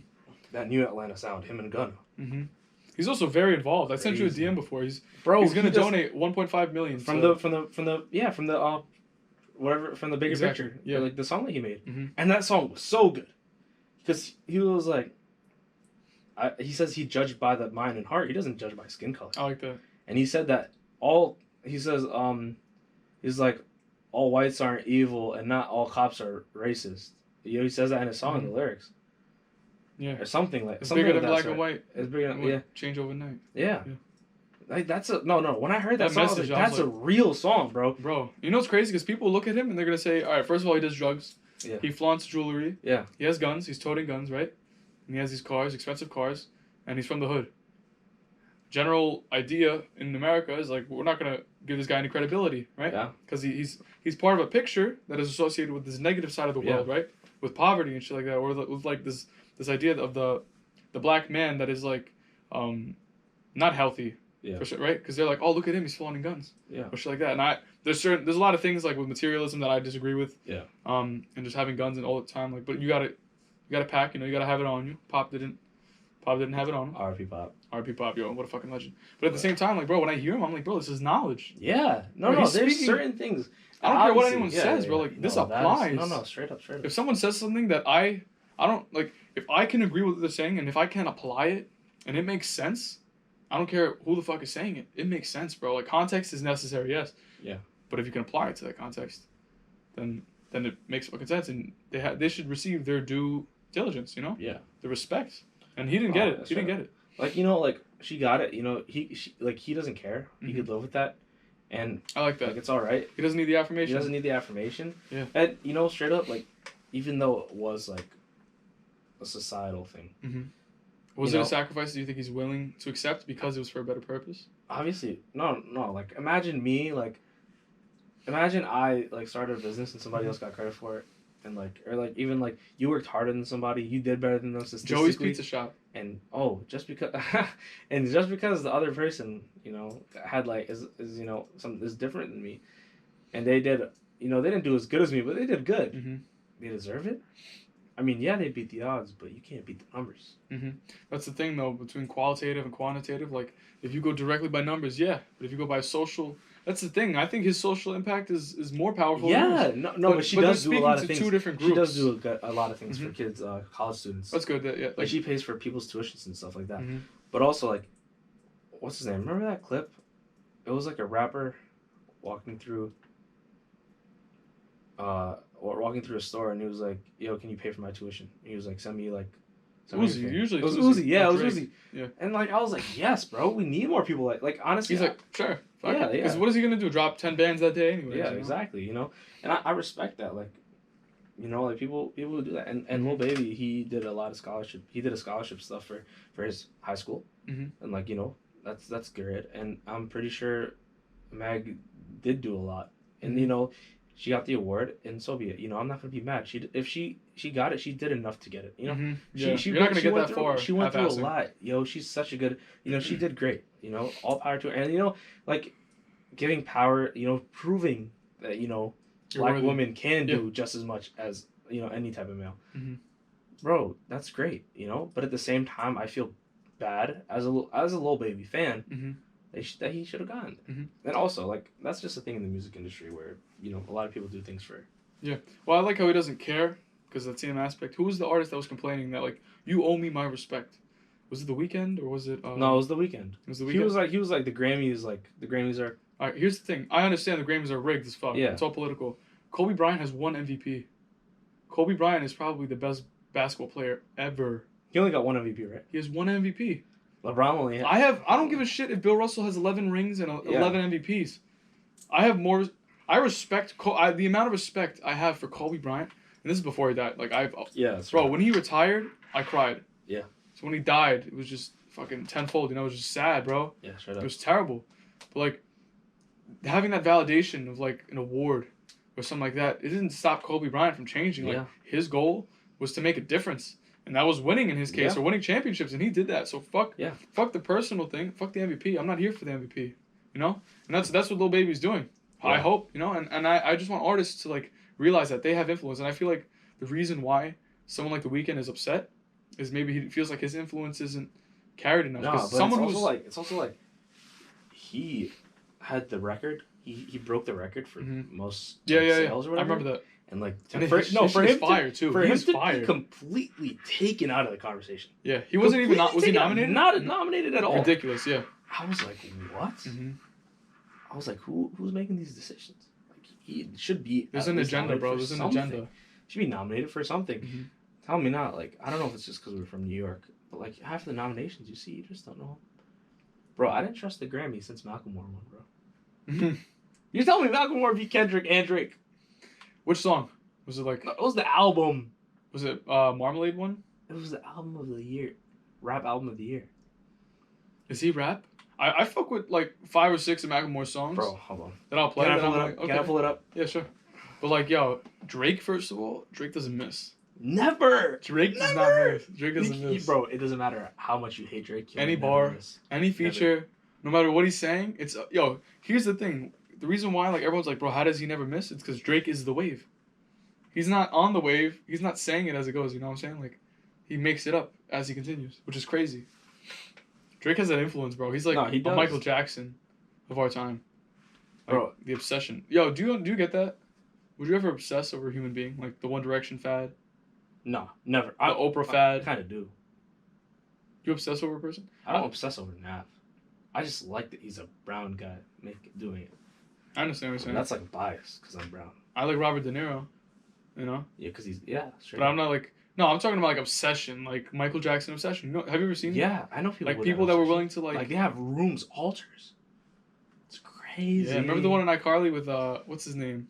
That new Atlanta sound, him and Gunna. Mm-hmm. He's also very involved. I sent you a DM before. He's gonna donate $1.5 million from the bigger picture. Yeah, like the song that he made, and that song was so good, because he was like, he says he judged by the mind and heart. He doesn't judge by skin color. I like that. And he said that he's like, all whites aren't evil and not all cops are racist. You know, he says that in his song in the lyrics. Yeah. Or something like. It's something bigger like than black and white. It's bigger than change overnight. Yeah. Like, that's no. When I heard that song, message, that's a real song, bro. Bro, you know what's crazy? Because people look at him and they're gonna say, all right, first of all, he does drugs. Yeah. He flaunts jewelry. Yeah. He has guns. He's toting guns, right? And he has these cars, expensive cars, and he's from the hood. General idea in America is like, we're not gonna give this guy any credibility, right? Yeah. Because he's part of a picture that is associated with this negative side of the world, right? With poverty and shit like that, or with like this idea of the black man that is like not healthy, for sure, right? Because they're like, oh, look at him, he's flaunting guns, or shit like that. And there's a lot of things like with materialism that I disagree with, and just having guns and all the time, like, but you gotta pack, you gotta have it on you. Pop didn't have it on him. R.P. Pop. R.P. Pop, yo, what a fucking legend. But at the same time, like, bro, when I hear him, I'm like, bro, this is knowledge. Yeah. No, there's certain things. I don't care what anyone says, bro. Like, this applies. Straight up. If someone says something that I don't, like, if I can agree with what they're saying, and if I can apply it, and it makes sense, I don't care who the fuck is saying it. It makes sense, bro. Like, context is necessary, yes. Yeah. But if you can apply it to that context, then it makes fucking sense, and they should receive their due diligence, you know? Yeah. The respect. And he didn't get it. He didn't get it. Like, you know, like, she got it. You know, he doesn't care. He could live with that, and I like that. Like, it's all right. He doesn't need the affirmation. He doesn't need the affirmation. Yeah. And you know, straight up, like, even though it was like a societal thing. Was it a sacrifice? Do you think he's willing to accept because it was for a better purpose? Obviously, no. Like, imagine I like started a business and somebody else got credit for it, and like, or like even like you worked harder than somebody, you did better than them statistically. Joey's Pizza Shop. And just because the other person, you know, had like is you know is different than me, and they did, you know, they didn't do as good as me, but they did good. They deserve it. I mean, yeah, they beat the odds, but you can't beat the numbers. That's the thing, though, between qualitative and quantitative. Like, if you go directly by numbers, yeah. But if you go by social, that's the thing. I think his social impact is more powerful. Yeah, but she does do a lot of things. Two different groups. She does do a lot of things for kids, college students. That's good. Yeah, like she pays for people's tuitions and stuff like that. But also, like, what's his name? Remember that clip? It was like a rapper walking through a store, and he was like, "Yo, can you pay for my tuition?" And he was like, "Send me like." Uzi, usually it was Uzi. Yeah, it was Drake. Uzi. Yeah. And like I was like, "Yes, bro, we need more people like honestly." He's like, "Sure." Yeah. Because what is he gonna do? Drop 10 bands that day anyway? Yeah, exactly. You know, and I respect that. Like, you know, like people do that. And Lil Baby, he did a lot of scholarship. He did a scholarship stuff for his high school, and like, you know, that's good. And I'm pretty sure Meg did do a lot. And you know, she got the award, and so be it. You know, I'm not gonna be mad. If she got it, she did enough to get it. You know, you're not gonna get that far. She went through a lot. Yo, she's such a good. You know, she did great. You know, all power to her. And you know, like, giving power. You know, proving that, you know, black women can do just as much as, you know, any type of male. Bro, that's great. You know, but at the same time, I feel bad as a Lil Baby fan. That he should have gotten. And also, like, that's just a thing in the music industry where, you know, a lot of people do things for. Yeah. Well, I like how he doesn't care, because that same aspect. Who was the artist that was complaining that, like, you owe me my respect? Was it The Weeknd, or was it? No, it was The Weeknd. It was The Weeknd. He was like the Grammys are. All right. Here's the thing. I understand the Grammys are rigged as fuck. Yeah. It's all political. Kobe Bryant has one MVP. Kobe Bryant is probably the best basketball player ever. He only got one MVP, right? He has one MVP. LeBron only had... I don't give a shit if Bill Russell has 11 rings and 11 MVPs. I have more. I respect the amount of respect I have for Kobe Bryant, and this is before he died. Like, that's bro, right. when he retired, I cried. Yeah. So when he died, it was just fucking tenfold. You know, it was just sad, bro. Yeah, straight up. It was terrible. But like, having that validation of like an award or something like that, it didn't stop Kobe Bryant from changing. Like, his goal was to make a difference. And that was winning in his case, or winning championships, and he did that. So fuck the personal thing, fuck the MVP. I'm not here for the MVP, you know. And that's what Lil Baby's doing. Yeah. I hope, you know, and I just want artists to like realize that they have influence. And I feel like the reason why someone like The Weeknd is upset is maybe he feels like his influence isn't carried enough. No, but it's also like he had the record. He broke the record for most sales or whatever. I remember that. And like, for him fire too. For him to be completely taken out of the conversation. Yeah, he wasn't even was he nominated? Not nominated at all. Ridiculous. Yeah. I was like, what? I was like, who's making these decisions? Like, he should be. There's an agenda, bro. There's an agenda. Should be nominated for something. Tell me not. Like, I don't know if it's just because we're from New York, but like half the nominations you see, you just don't know. Bro, I didn't trust the Grammy since Macklemore won, bro. You're telling me Macklemore beat Kendrick and Drake? Which song? Was it like... It was the album. Was it Marmalade one? It was the album of the year. Rap album of the year. Is he rap? I fuck with like 5 or 6 of Macklemore's songs. Bro, hold on. Then I'll play Can it. I pull it up? Yeah, sure. But like, yo, Drake, first of all, Drake doesn't miss. Never! Drake does not miss. Drake doesn't miss. Bro, it doesn't matter how much you hate Drake. Any bar, any feature, no matter what he's saying, it's... Yo, here's the thing. The reason why, like, everyone's like, bro, how does he never miss? It's because Drake is the wave. He's not on the wave. He's not saying it as it goes, you know what I'm saying? Like, he makes it up as he continues, which is crazy. Drake has that influence, bro. He's like a Michael Jackson of our time. Like, bro, the obsession. Yo, do you get that? Would you ever obsess over a human being? Like the One Direction fad? No, never. The Oprah fad? I kind of do. You obsess over a person? I don't obsess over Nav. I just like that he's a brown guy doing it. I understand what you're saying. That's like a bias because I'm brown. I like Robert De Niro, you know? Yeah, because he's straight but I'm not like No, I'm talking about like obsession, like Michael Jackson obsession. You know, have you ever seen? Yeah, I know people. Like with people that were willing to like they have rooms, altars. It's crazy. Yeah, remember the one in iCarly with what's his name?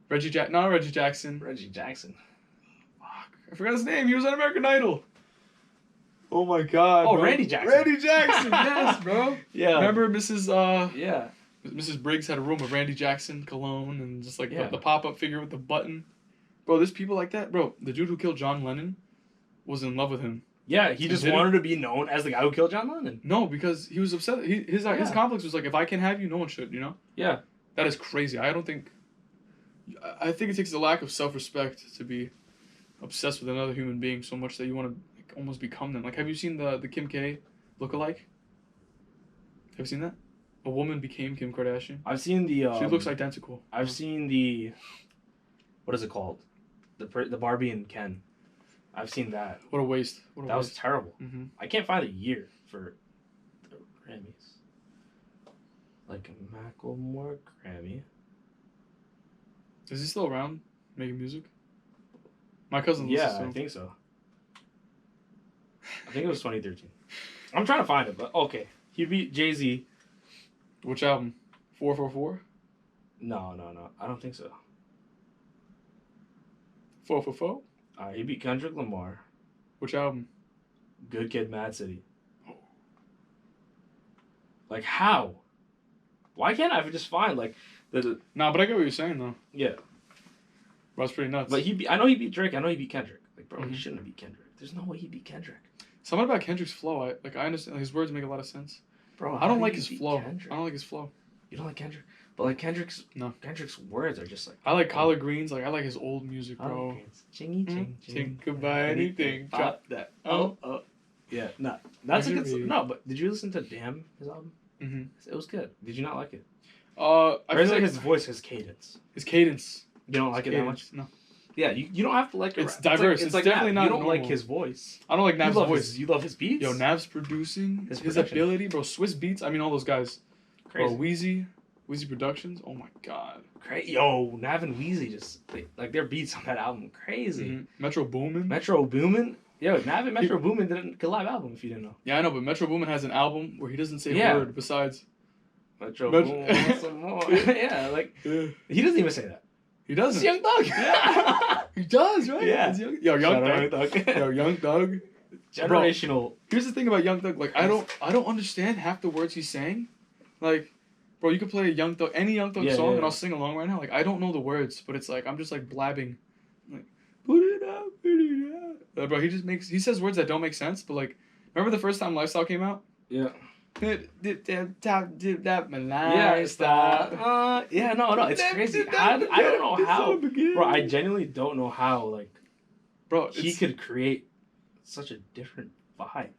Not Reggie Jackson. Reggie Jackson. Fuck, I forgot his name. He was on American Idol. Oh my god. Oh, bro. Randy Jackson. Randy Jackson, yes, bro. Yeah. Remember Mrs. Yeah. Mrs. Briggs had a room of Randy Jackson cologne and just like Yeah. the pop-up figure with the button. Bro, there's people like that. Bro, the dude who killed John Lennon was in love with him. Yeah, he just wanted to be known as the guy who killed John Lennon. No, because he was upset. His complex was like, if I can have you, no one should, you know? Yeah. That is crazy. I think it takes a lack of self-respect to be obsessed with another human being so much that you want to like, almost become them. Like, have you seen the Kim K lookalike? Have you seen that? A woman became Kim Kardashian. I've seen the. She looks identical. I've seen the. What is it called? The Barbie and Ken. I've seen that. What a waste. That was terrible. Mm-hmm. I can't find a year for the Grammys. Like a Macklemore Grammy. Is he still around making music? My cousin listens to him. I think so. I think it was 2013. I'm trying to find it, but okay. He beat Jay-Z. Which album? 444? No. I don't think so. 444? He beat Kendrick Lamar. Which album? Good Kid, Mad City. Like, how? Why can't I just find, like, the... Nah, but I get what you're saying, though. Yeah. Bro, that's pretty nuts. But I know he beat Drake. I know he beat Kendrick. Like, bro, he shouldn't have beat Kendrick. There's no way he beat Kendrick. Something about Kendrick's flow. I understand. His words make a lot of sense. Bro, I don't like his flow. I don't like his flow. You don't like Kendrick? But, like, Kendrick's words are just, like... I like collard greens. Like, I like his old music, bro. Chingy, ching, ching. Think about anything. Drop that. Oh. Yeah, no. That's a good... No, but did you listen to Damn, his album? Mm-hmm. It was good. Did you not like it? I feel like his voice, his cadence. His cadence. You don't like it that much? No. Yeah, you don't have to like it. It's diverse. It's like definitely Nav. not You don't normal. like his voice. I don't like Nav's voice. You love his beats? Yo, Nav's producing. His ability, bro. Swiss Beats. I mean, all those guys. Crazy. Bro, Wheezy Productions. Oh my god. Yo, Nav and Wheezy just like their beats on that album, crazy. Mm-hmm. Metro Boomin. Yo, Nav and Metro Boomin did a collab album. If you didn't know. Yeah, I know, but Metro Boomin has an album where he doesn't say a word besides. Metro Boomin wants some more. Yeah, like he doesn't even say that. He doesn't. It's Young Thug. Yeah. He does, right? Yeah. Young Thug. Yo, Young Thug. Generational. Bro, here's the thing about Young Thug. Like, I don't understand half the words he's saying. Like, bro, you could play any Young Thug song and I'll sing along right now. Like, I don't know the words, but it's like I'm just like blabbing. Like, put it out. Bro, he says words that don't make sense. But like, remember the first time Lifestyle came out? Yeah. Yeah, no, it's crazy. I don't know how, bro. I genuinely don't know how, like, bro, he could create such a different vibe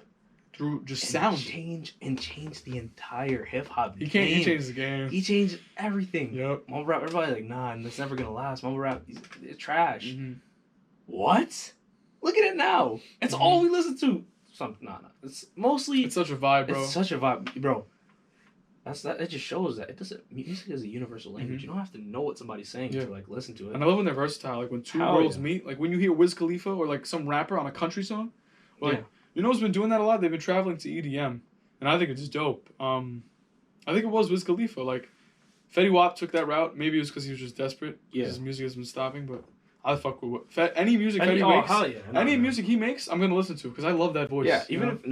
through just sound, change the entire hip hop. He changed the game. He changed everything. Yep. Mumble rap, everybody like, nah, it's never gonna last. Mumble rap, it's trash. Mm-hmm. What? Look at it now. It's all we listen to. It's mostly. It's such a vibe, bro. It's such a vibe, bro. It just shows that music is a universal language. You don't have to know what somebody's saying to like listen to it. And I love when they're versatile. Like when two worlds meet. Like when you hear Wiz Khalifa or like some rapper on a country song. Like you know who's been doing that a lot? They've been traveling to EDM, and I think it's dope. I think it was Wiz Khalifa. Like Fetty Wap took that route. Maybe it was because he was just desperate. Yeah. His music has been stopping, but I fuck with any music Fetty makes. Hell yeah. Any music he makes, I'm gonna listen to because I love that voice. Yeah, even if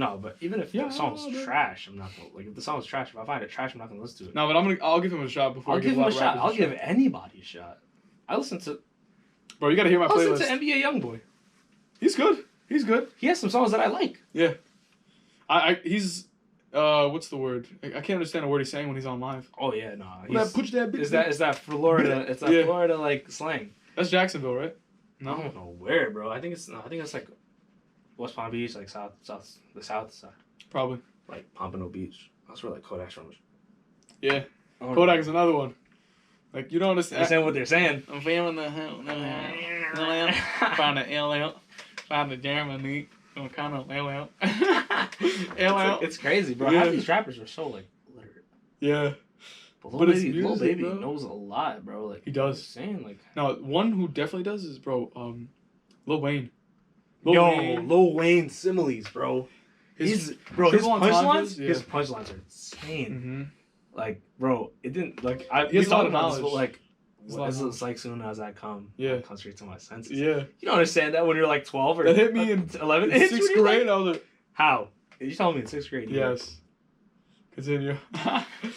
the song's trash, I'm not gonna like. If the song's trash, if I find it trash, I'm not gonna listen to it. No, but I'll give him a shot before. I'll give him a shot. I'll give anybody a shot. I listen to. Bro, you gotta hear my playlist. I listen to NBA YoungBoy. He's good. He has some songs that I like. Yeah. He's what's the word? I can't understand a word he's saying when he's on live. Oh yeah, nah. Push that bitch. Is that Florida? It's that Florida like slang. That's Jacksonville, right? No. I don't know where, bro. I think it's like West Palm Beach, like the south side. Probably. Like Pompano Beach. That's where like Kodak's from. Yeah. Kodak is another one. Like you don't understand what they're saying. I'm feeling the found the LL, found the Germany, kind of LL. It's crazy, bro. Half these rappers are so like literate. Yeah. But Lil Baby knows a lot, bro. Like he does. Saying like no, one who definitely does is Lil Wayne. Lil Wayne similes, bro. His punchlines, yeah. his punchlines are insane. Mm-hmm. Like, bro, it didn't like He has a lot of knowledge, knowledge. but like, it's like soon as I come, I come straight to my senses. Yeah. You don't understand that when you're like 12 or that hit me in 11, in 6th grade. I was like, how? You told me in 6th grade. Yes. Continue.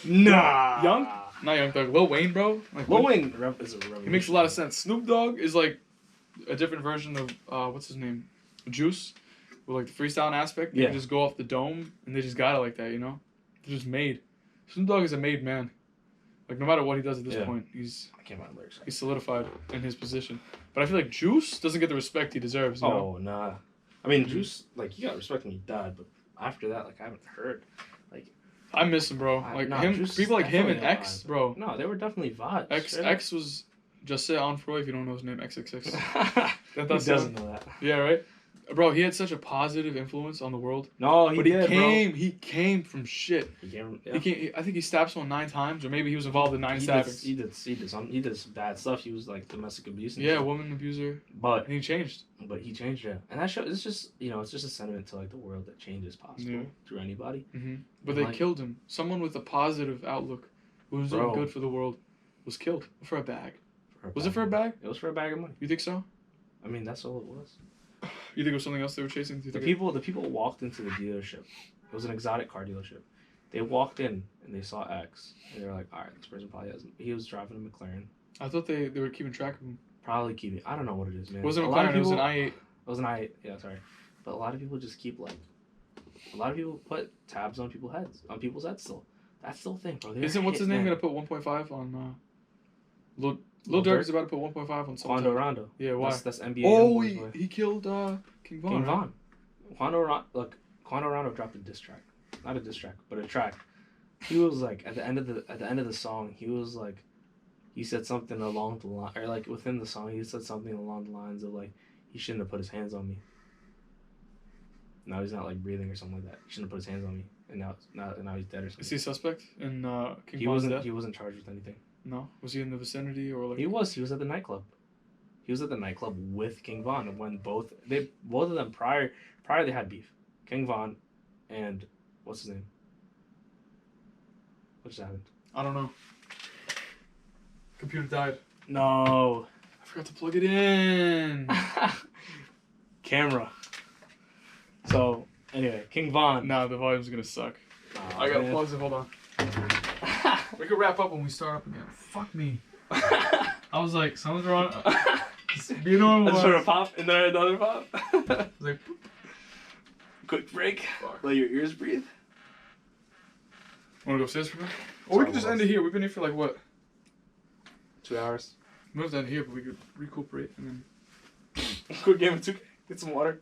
Nah. Young? Not Young Thug. Lil Wayne, bro. Like, Lil Wayne is a revolution. He makes a lot of sense. Snoop Dogg is like a different version of what's his name, Juice, with like the freestyling aspect. They can just go off the dome and they just got it like that, you know. They're just made. Snoop Dogg is a made man. Like no matter what he does at this point, he's solidified in his position. But I feel like Juice doesn't get the respect he deserves. You know? Nah. I mean, Juice, like he got respect when he died, but after that, like I haven't heard. Like I miss him, bro. Like him, Juice people like him and X, bro. No, they were definitely vibes. X was just say on Freud if you don't know his name, XXX. Who doesn't know that? Yeah, right. Bro, he had such a positive influence on the world. No, he did, bro. He came from shit. He came. I think he stabbed someone 9 times, or maybe he was involved in 9 stabbings. He did some bad stuff. He was like domestic abuse. And woman abuser. But and he changed. But he changed, and that show. It's just it's just a sentiment to like the world that change is possible through anybody. Mm-hmm. But they killed him. Someone with a positive outlook, who was doing good for the world, was killed for a bag. Was it for a bag? It was for a bag of money. You think so? I mean, that's all it was. You think it was something else they were chasing? The people walked into the dealership. It was an exotic car dealership. They walked in and they saw X, and they were like, "All right, this person probably has." He was driving a McLaren. I thought they were keeping track of him. Probably keeping. I don't know what it is, man. It wasn't a McLaren. It was an i8. It was an i8. Yeah, sorry. But a lot of people just keep like. A lot of people put tabs on people's heads still. That's still a thing, bro. Isn't what's his name gonna put 1.5 on? Lil Durk is about to put 1.5 on something. Quando Rondo. Yeah, why? That's NBA. Oh, he killed King Von. King Von. Quando Rondo dropped a diss track. Not a diss track, but a track. He was like at the end of the song, he was like, he said something along the line, or like within the song, he said something along the lines of like, he shouldn't have put his hands on me. Now he's not like breathing or something like that. He shouldn't have put his hands on me, and now he's dead or something. Is he a suspect in King Von's death? He wasn't charged with anything. No, was he in the vicinity or like? He was at the nightclub. He was at the nightclub with King Von when both of them prior they had beef. King Von and what's his name? What just happened? I don't know. Computer died. No. I forgot to plug it in. Camera. So anyway, King Von. Nah, the volume's gonna suck. I gotta pause it. Hold on. We could wrap up when we start up again. Fuck me. I was like, something's wrong. You know what? I just heard a pop and then another pop. Like, quick break. Let your ears breathe. Wanna go upstairs for a minute? Or we could just end it here. We've been here for like what? 2 hours. We have to end here, but we could recuperate and then. Quick game of 2K. Get some water.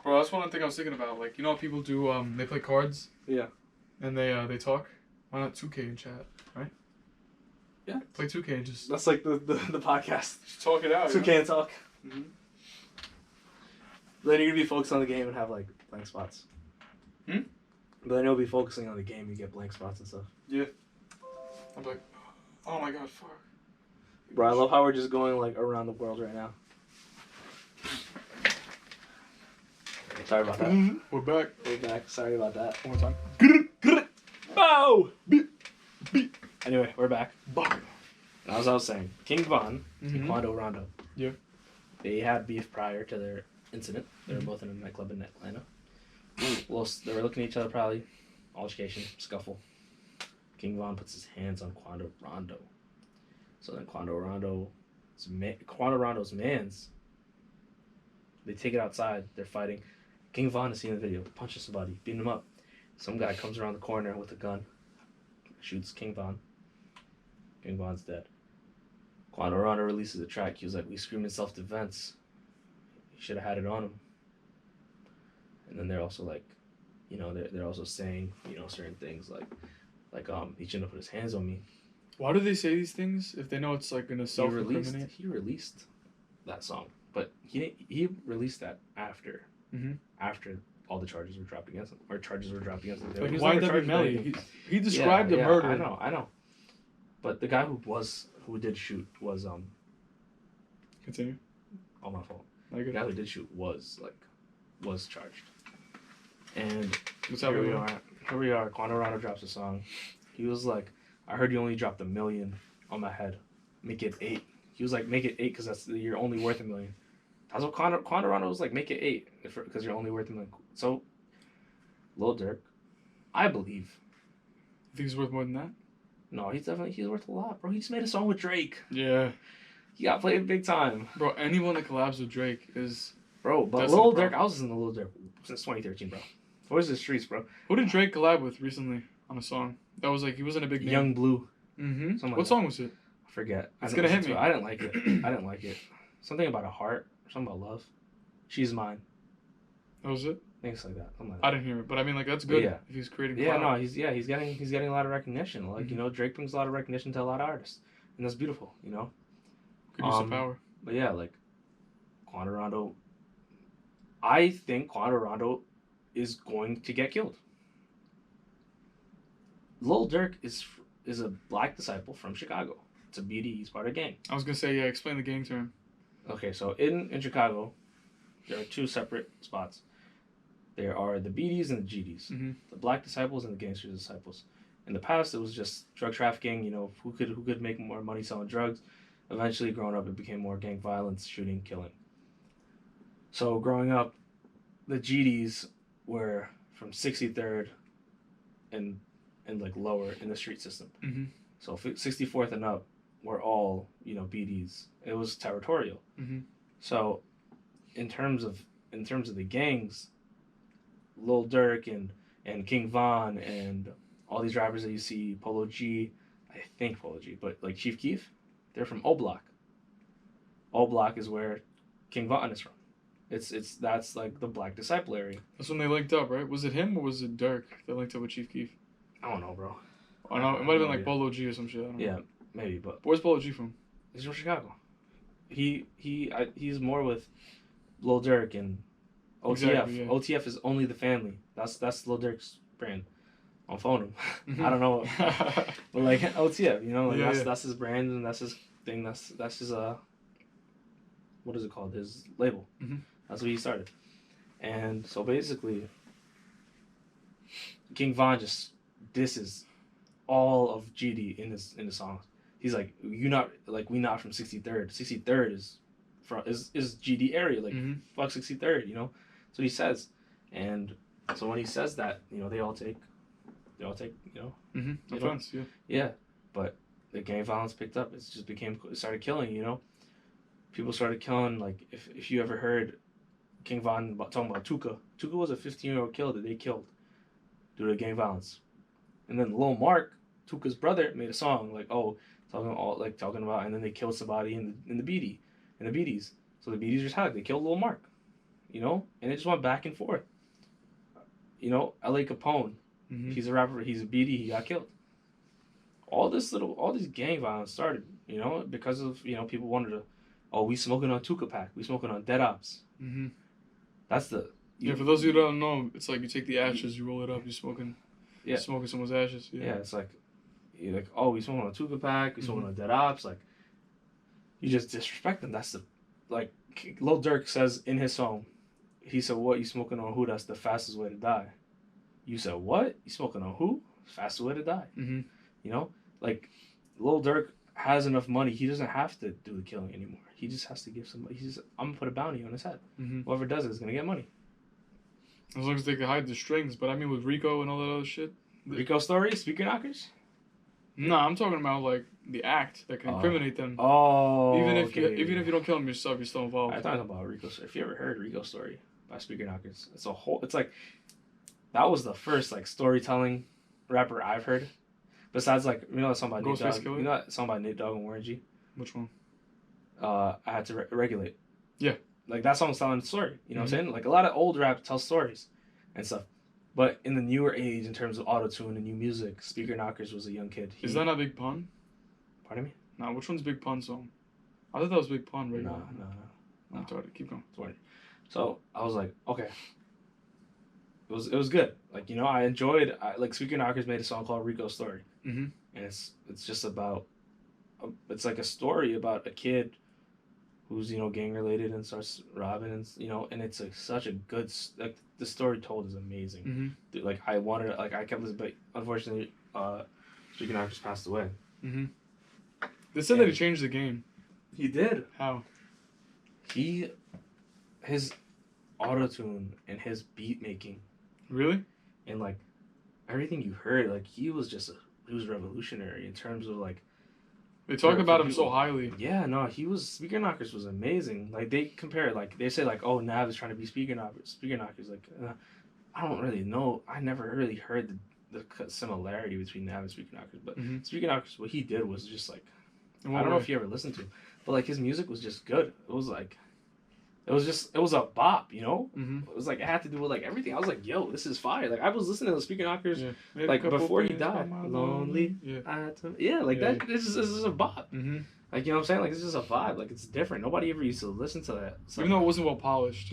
Bro, that's one thing I was thinking about. Like, you know how people do? They play cards. Yeah. And they talk. Why not 2K in chat, right? Yeah. Play 2K and just. That's like the podcast. Just talk it out. 2K and talk. Mm-hmm. Then you're gonna be focused on the game and have like blank spots. Hmm. But then you'll be focusing on the game. You get blank spots and stuff. Yeah. I'm like, oh my god, fuck. Bro, I love how we're just going like around the world right now. Sorry about that. Mm-hmm. We're back. We're back. Sorry about that. One more time. Bow! Anyway, we're back. As I was saying, King Von and Quando Rondo. Yeah. They had beef prior to their incident. They were both in a nightclub in Atlanta. Well, they were looking at each other probably. Altercation, scuffle. King Von puts his hands on Quando Rondo. So then Quando Rondo's mans, they take it outside. They're fighting. King Von is seeing the video. Punches somebody. Beating him up. Some guy comes around the corner with a gun. Shoots King Von. King Von's dead. Quando Rondo releases a track. He was like, we scream in self-defense. He should have had it on him. And then they're also like, you know, they're also saying, you know, certain things like he shouldn't have put his hands on me. Why do they say these things if they know it's like gonna self-incriminate? He released that song, but he released that after all the charges were dropped against him, or charges were dropped against him. Like, why did Melly? He described the murder. I know. But the guy who did shoot was Continue. all my fault. The guy who did shoot was like was charged. And What's here we happening? are. Here we are. Quantarano drops a song. He was like, I heard you only dropped $1 million on my head. Make it 8. He was like, make it 8 because you're only worth $1 million. That's what Quantarano was like, make it 8 because you're only worth $1 million. So, Lil Durk, I believe. You think he's worth more than that? No, he's worth a lot, bro. He just made a song with Drake. Yeah. He got played big time. Bro, anyone that collabs with Drake is... Bro, but Lil Durk, I was listening to Lil Durk since 2013, bro. Where's the streets, bro? Who did Drake collab with recently on a song? That was like, he wasn't a big name. Young Blue. Mm-hmm. Like what song was it? I forget. It's gonna hit me. I didn't like it. Something about a heart. Something about love. She's mine. That was it? Things like that. I didn't hear it, but I mean, like, that's good. Yeah. If he's creating. Yeah, no, he's getting a lot of recognition. Like, Mm-hmm. Drake brings a lot of recognition to a lot of artists, and that's beautiful. Could use some power. But yeah, like, Quantarano. I think Quantarano is going to get killed. Lil Durk is a black disciple from Chicago. It's a BD. He's part of a gang. I was gonna say, yeah. Explain the gang term. Okay, so in Chicago, there are 2 separate spots. There are the BDs and the GDs, Mm-hmm. the black disciples and the gangster disciples. In the past, it was just drug trafficking. Who could make more money selling drugs. Eventually, growing up, it became more gang violence, shooting, killing. So growing up, the GDs were from 63rd and like lower in the street system. Mm-hmm. So 64th and up were all BDs. It was territorial. Mm-hmm. So in terms of the gangs, Lil Durk and King Von and all these rappers that you see, Polo G, I think Polo G, but like Chief Keef, they're from O Block. O Block is where King Von is from. That's like the Black Disciple area. That's when they linked up, right? Was it him or was it Durk that linked up with Chief Keef? I don't know, bro. Oh no, it might have been like Polo G or some shit. I don't know. Yeah, maybe, but Where's Polo G from? he's from Chicago. He's more with Lil Durk and OTF. Exactly, yeah. OTF is only the family. That's Lil Durk's brand. I'll phone him. Mm-hmm. I don't know, but like OTF, Yeah, that's his brand and that's his thing. That's his what is it called? His label. Mm-hmm. That's what he started. And so basically, King Von just disses all of GD in the songs. He's like, we not from 63rd. 63rd is GD area, like Mm-hmm. fuck 63rd, So he says, and so when he says that, they all take, Mm-hmm. Offense, yeah. Yeah, but the gang violence picked up. It started killing, People started killing, like, if you ever heard King Von talking about Tuka. Tuka was a 15-year-old kid that they killed due to gang violence. And then Lil Mark, Tuka's brother, made a song, like, talking about, and then they killed somebody in the BDs. So the BDs retaliated. They killed Lil Mark, and it just went back and forth. L.A. Capone, Mm-hmm. he's a rapper, he's a BD, he got killed. All these gang violence started, because of, people wanted to, we smoking on Tuka Pack, we smoking on Dead Ops. Mm-hmm. That's the... for those of you who don't know, it's like you take the ashes, you roll it up, you're smoking someone's ashes. Yeah, it's like, you're like, we smoking on Tuka Pack, we smoking on Dead Ops, like, you just disrespect them. That's the, like, Lil Durk says in his song, he said, what, you smoking on who? That's the fastest way to die. You said, what? You smoking on who? Fastest way to die. Mm-hmm. Like, Lil Durk has enough money, he doesn't have to do the killing anymore. He just has to give somebody, I'm gonna put a bounty on his head. Mm-hmm. Whoever does it is gonna get money. As long as they can hide the strings, but I mean with Rico and all that other shit. Rico story, speaker knockers? No, I'm talking about like the act that can incriminate them. Oh, even if you don't kill them yourself, you're still involved. I thought about Rico story. If you ever heard Rico story by Speaker Knockers, it's like that was the first like storytelling rapper I've heard. Besides like that song by Nate Dogg. That song by Nate Dogg and Warren G. Which one? I had to regulate. Yeah. Like that song's telling a story. You know what I'm saying? Like a lot of old rap tells stories and stuff. But in the newer age, in terms of auto-tune and new music, Speaker Knockers was a young kid. Is that not Big Pun? Pardon me? Nah, which one's Big Pun song? I thought that was Big Pun, right? No. I'm sorry, keep going. Sorry. So I was like, okay. It was good. Like, I enjoyed, like Speaker Knockers made a song called Rico Story. Mm-hmm. And it's just about, it's like a story about a kid who's gang related and starts robbing and and it's like such a good like the story told is amazing. Mm-hmm. Dude, like I wanted like I kept this, but unfortunately, Speaking Actors passed away. Mm-hmm. They said that he changed the game. He did. How? His auto-tune and his beat making. Really? And like everything you heard, like he was revolutionary in terms of like. They talk about him so highly. Yeah, no, Speaker Knockers was amazing. Like they compare, like they say, like, oh, Nav is trying to be Speaker Knockers. Like, I don't really know. I never really heard the similarity between Nav and Speaker Knockers. But Speaker Knockers, what he did was just like, I don't know if you ever listened to, but like his music was just good. It was like, it was a bop, Mm-hmm. It was like, it had to do with like everything. I was like, yo, this is fire. Like I was listening to the Speaker Knockers like before he died. Lonely. Yeah, like that. This is a bop. Mm-hmm. Like, you know what I'm saying? Like, it's just a vibe. Like, it's different. Nobody ever used to listen to that. So. Even though it wasn't well polished,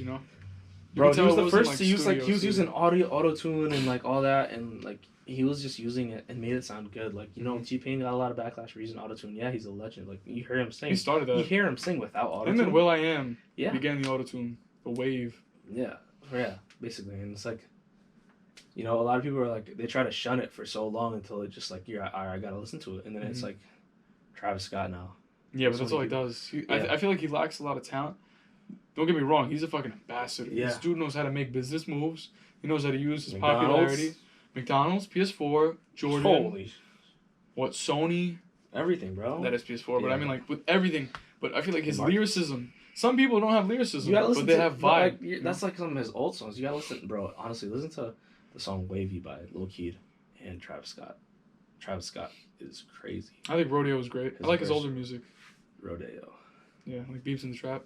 Bro, he was the first to use, like, he was using auto-tune and, like, all that, and, like, he was just using it and made it sound good. Like, T-Pain got a lot of backlash for using auto-tune. Yeah, he's a legend. Like, you hear him sing. He started that. You hear him sing without auto-tune. And then will.i.am began the auto-tune. The wave. Yeah, basically. And it's like, a lot of people are like, they try to shun it for so long until it just like, I gotta listen to it. And then it's like, Travis Scott now. Yeah, but that's all he does. I feel like he lacks a lot of talent. Don't get me wrong, he's a fucking ambassador. Yeah. This dude knows how to make business moves. He knows how to use his popularity. McDonald's, PS4, Jordan. Holy. What, Sony? Everything, bro. That is PS4, but I mean, like, with everything. But I feel like his lyricism. Some people don't have lyricism, but they have vibe. Like, that's like some of his old songs. You gotta listen, bro. Honestly, listen to the song Wavy by Lil Keed and Travis Scott. Travis Scott is crazy. I think Rodeo was great. I like his older music. Rodeo. Yeah, like Beeps in the Trap.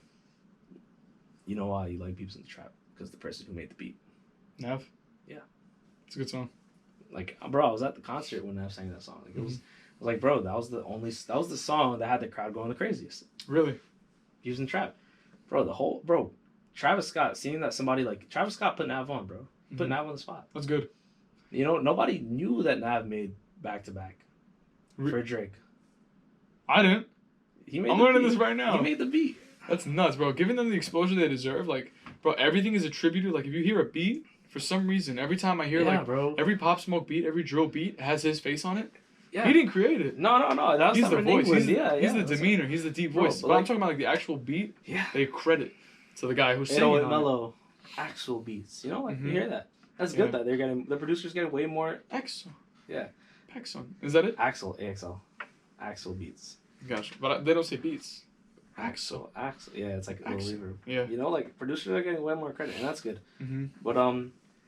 You know why you like Beeps in the Trap? Because the person who made the beat. Nav? Yeah. It's a good song. Like, bro, I was at the concert when Nav sang that song. Like, it was like, bro, that was the song that had the crowd going the craziest. Really? Beeps in the Trap. Bro, Travis Scott, seeing that somebody like, Travis Scott put Nav on, bro. Put Nav on the spot. That's good. Nobody knew that Nav made back-to-back for Drake. I didn't. I'm learning this right now. He made the beat. That's nuts, bro. Giving them the exposure they deserve, like, bro, everything is attributed. Like, if you hear a beat, for some reason, every time I hear, every Pop Smoke beat, every drill beat has his face on it. Yeah. He didn't create it. No. He's the voice. He's the demeanor. Demeanor. He's the deep voice. But I'm talking about, like, the actual beat. Yeah. They credit to the guy who's singing on mellow, actual beats. You hear that. That's good that the producers getting way more. Axel. Yeah. Axel. Is that it? Axel, AXL. Axel beats. Gotcha. But they don't say beats. Axel. Yeah, it's like a little reverb. Yeah. Like producers are getting way more credit, and that's good. Mm-hmm. But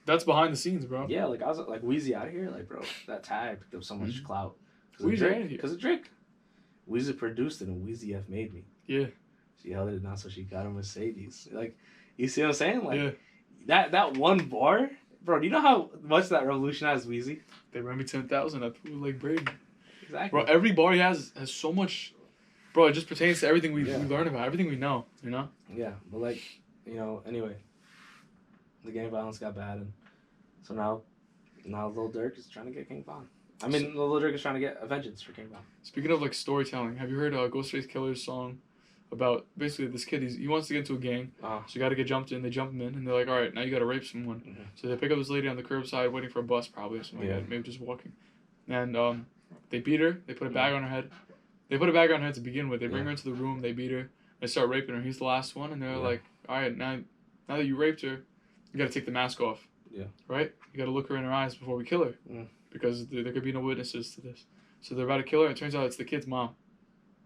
that's behind the scenes, bro. Yeah, like I was like Weezy out here, like bro, that tag picked up so much clout. Because of Drake. Weezy produced it, and Weezy F made me. Yeah. She held it down, so she got a Mercedes. Like, you see what I'm saying? Like that one bar, bro. Do you know how much that revolutionized Weezy? They ran me 10,000 at like Brady. Exactly. Bro, every bar he has so much. Bro, it just pertains to everything we learn about, everything we know, Yeah, but like, anyway, the gang violence got bad, and so now Lil Durk is trying to get King Von. Lil Durk is trying to get a vengeance for King Von. Speaking of like storytelling, have you heard Ghostface Killer's song about basically this kid? He wants to get into a gang, so you got to get jumped in. They jump him in, and they're like, all right, now you got to rape someone. Mm-hmm. So they pick up this lady on the curbside, waiting for a bus probably or something like that, maybe just walking, and they beat her. They put a bag on her head. They put a bag on her head to begin with. They bring her into the room. They beat her. They start raping her. He's the last one, and they're like, all right, now that you raped her, you got to take the mask off. Yeah. Right? You got to look her in her eyes before we kill her. Mm. Because there could be no witnesses to this. So they're about to kill her. It turns out it's the kid's mom.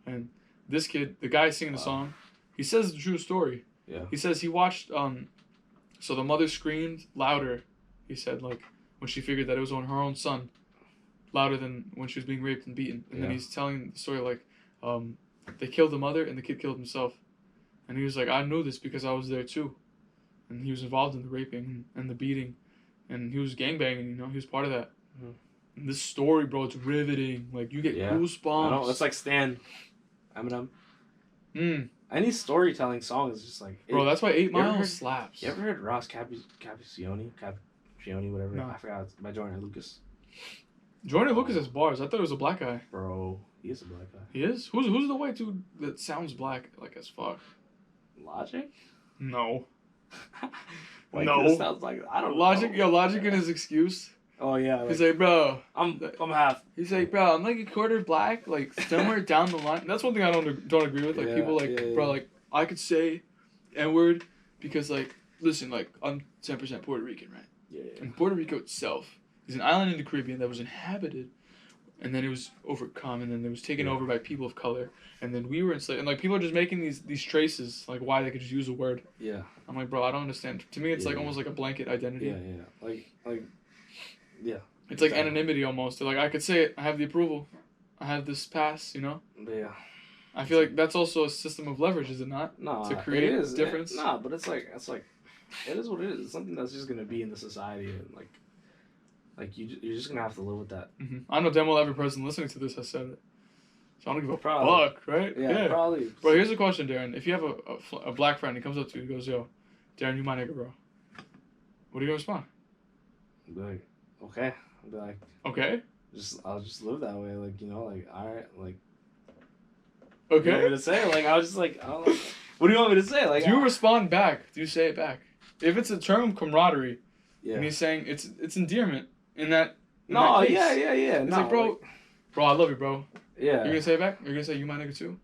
And this kid, the guy singing the song, he says the true story. Yeah. He says he watched, so the mother screamed louder, he said, like, when she figured that it was on her own son, louder than when she was being raped and beaten. And then he's telling the story like, they killed the mother and the kid killed himself. And he was like, I knew this because I was there too. And he was involved in the raping and the beating. And he was gangbanging, he was part of that. Mm-hmm. And this story, bro, it's riveting. Like, you get goosebumps. I know, it's like Stan, Eminem. Any storytelling song is just like... Bro, that's why 8 Mile slaps. You ever heard Ross Cappuccioni, whatever? No. I forgot. It's by Jordan Lucas. Jordan Lucas has bars. I thought it was a black guy. Bro, he is a black guy. He is? Who's the white dude that sounds black like as fuck? Logic? No. Like, No. This sounds like I don't Logic. know. Yo, Logic in his excuse. Oh yeah. He's like, bro. I'm half. He's like, bro, I'm like a quarter black, like somewhere down the line. That's one thing I don't agree with. Like people like, bro, like I could say N-word because like, listen, like I'm 10% Puerto Rican, right? Yeah. And Puerto Rico itself is an island in the Caribbean that was inhabited, and then it was overcome, and then it was taken over by people of color, and then we were enslaved. And like people are just making these traces, like why they could just use a word. Yeah. I'm like, bro, I don't understand. To me, it's like almost like a blanket identity. Yeah. Like. Yeah. It's like anonymity almost. Like I could say it. I have the approval. I have this pass. You know. Yeah. I feel like that's also a system of leverage, is it not? No, to create it is. difference. Nah, but it's like it is what it is. It's something that's just gonna be in the society, and like you're just gonna have to live with that. Mm-hmm. I know damn well every person listening to this has said it, so I don't give a fuck, right? Yeah, probably. Bro, here's a question, Darren. If you have a black friend, he comes up to you, and goes, "Yo, Darren, you my nigga, bro." What are you gonna respond? I'll be like, okay. I'll be like, okay. I'll just live that way, like like all right, like. Okay. What do you want me to say? Like I was just like, what do you want me to say? Like, do you respond back? Do you say it back? If it's a term of camaraderie, and he's saying it's endearment in that. No, that case, yeah. It's like, bro, I love you, bro. Yeah. You're gonna say it back? You're gonna say you my nigga too?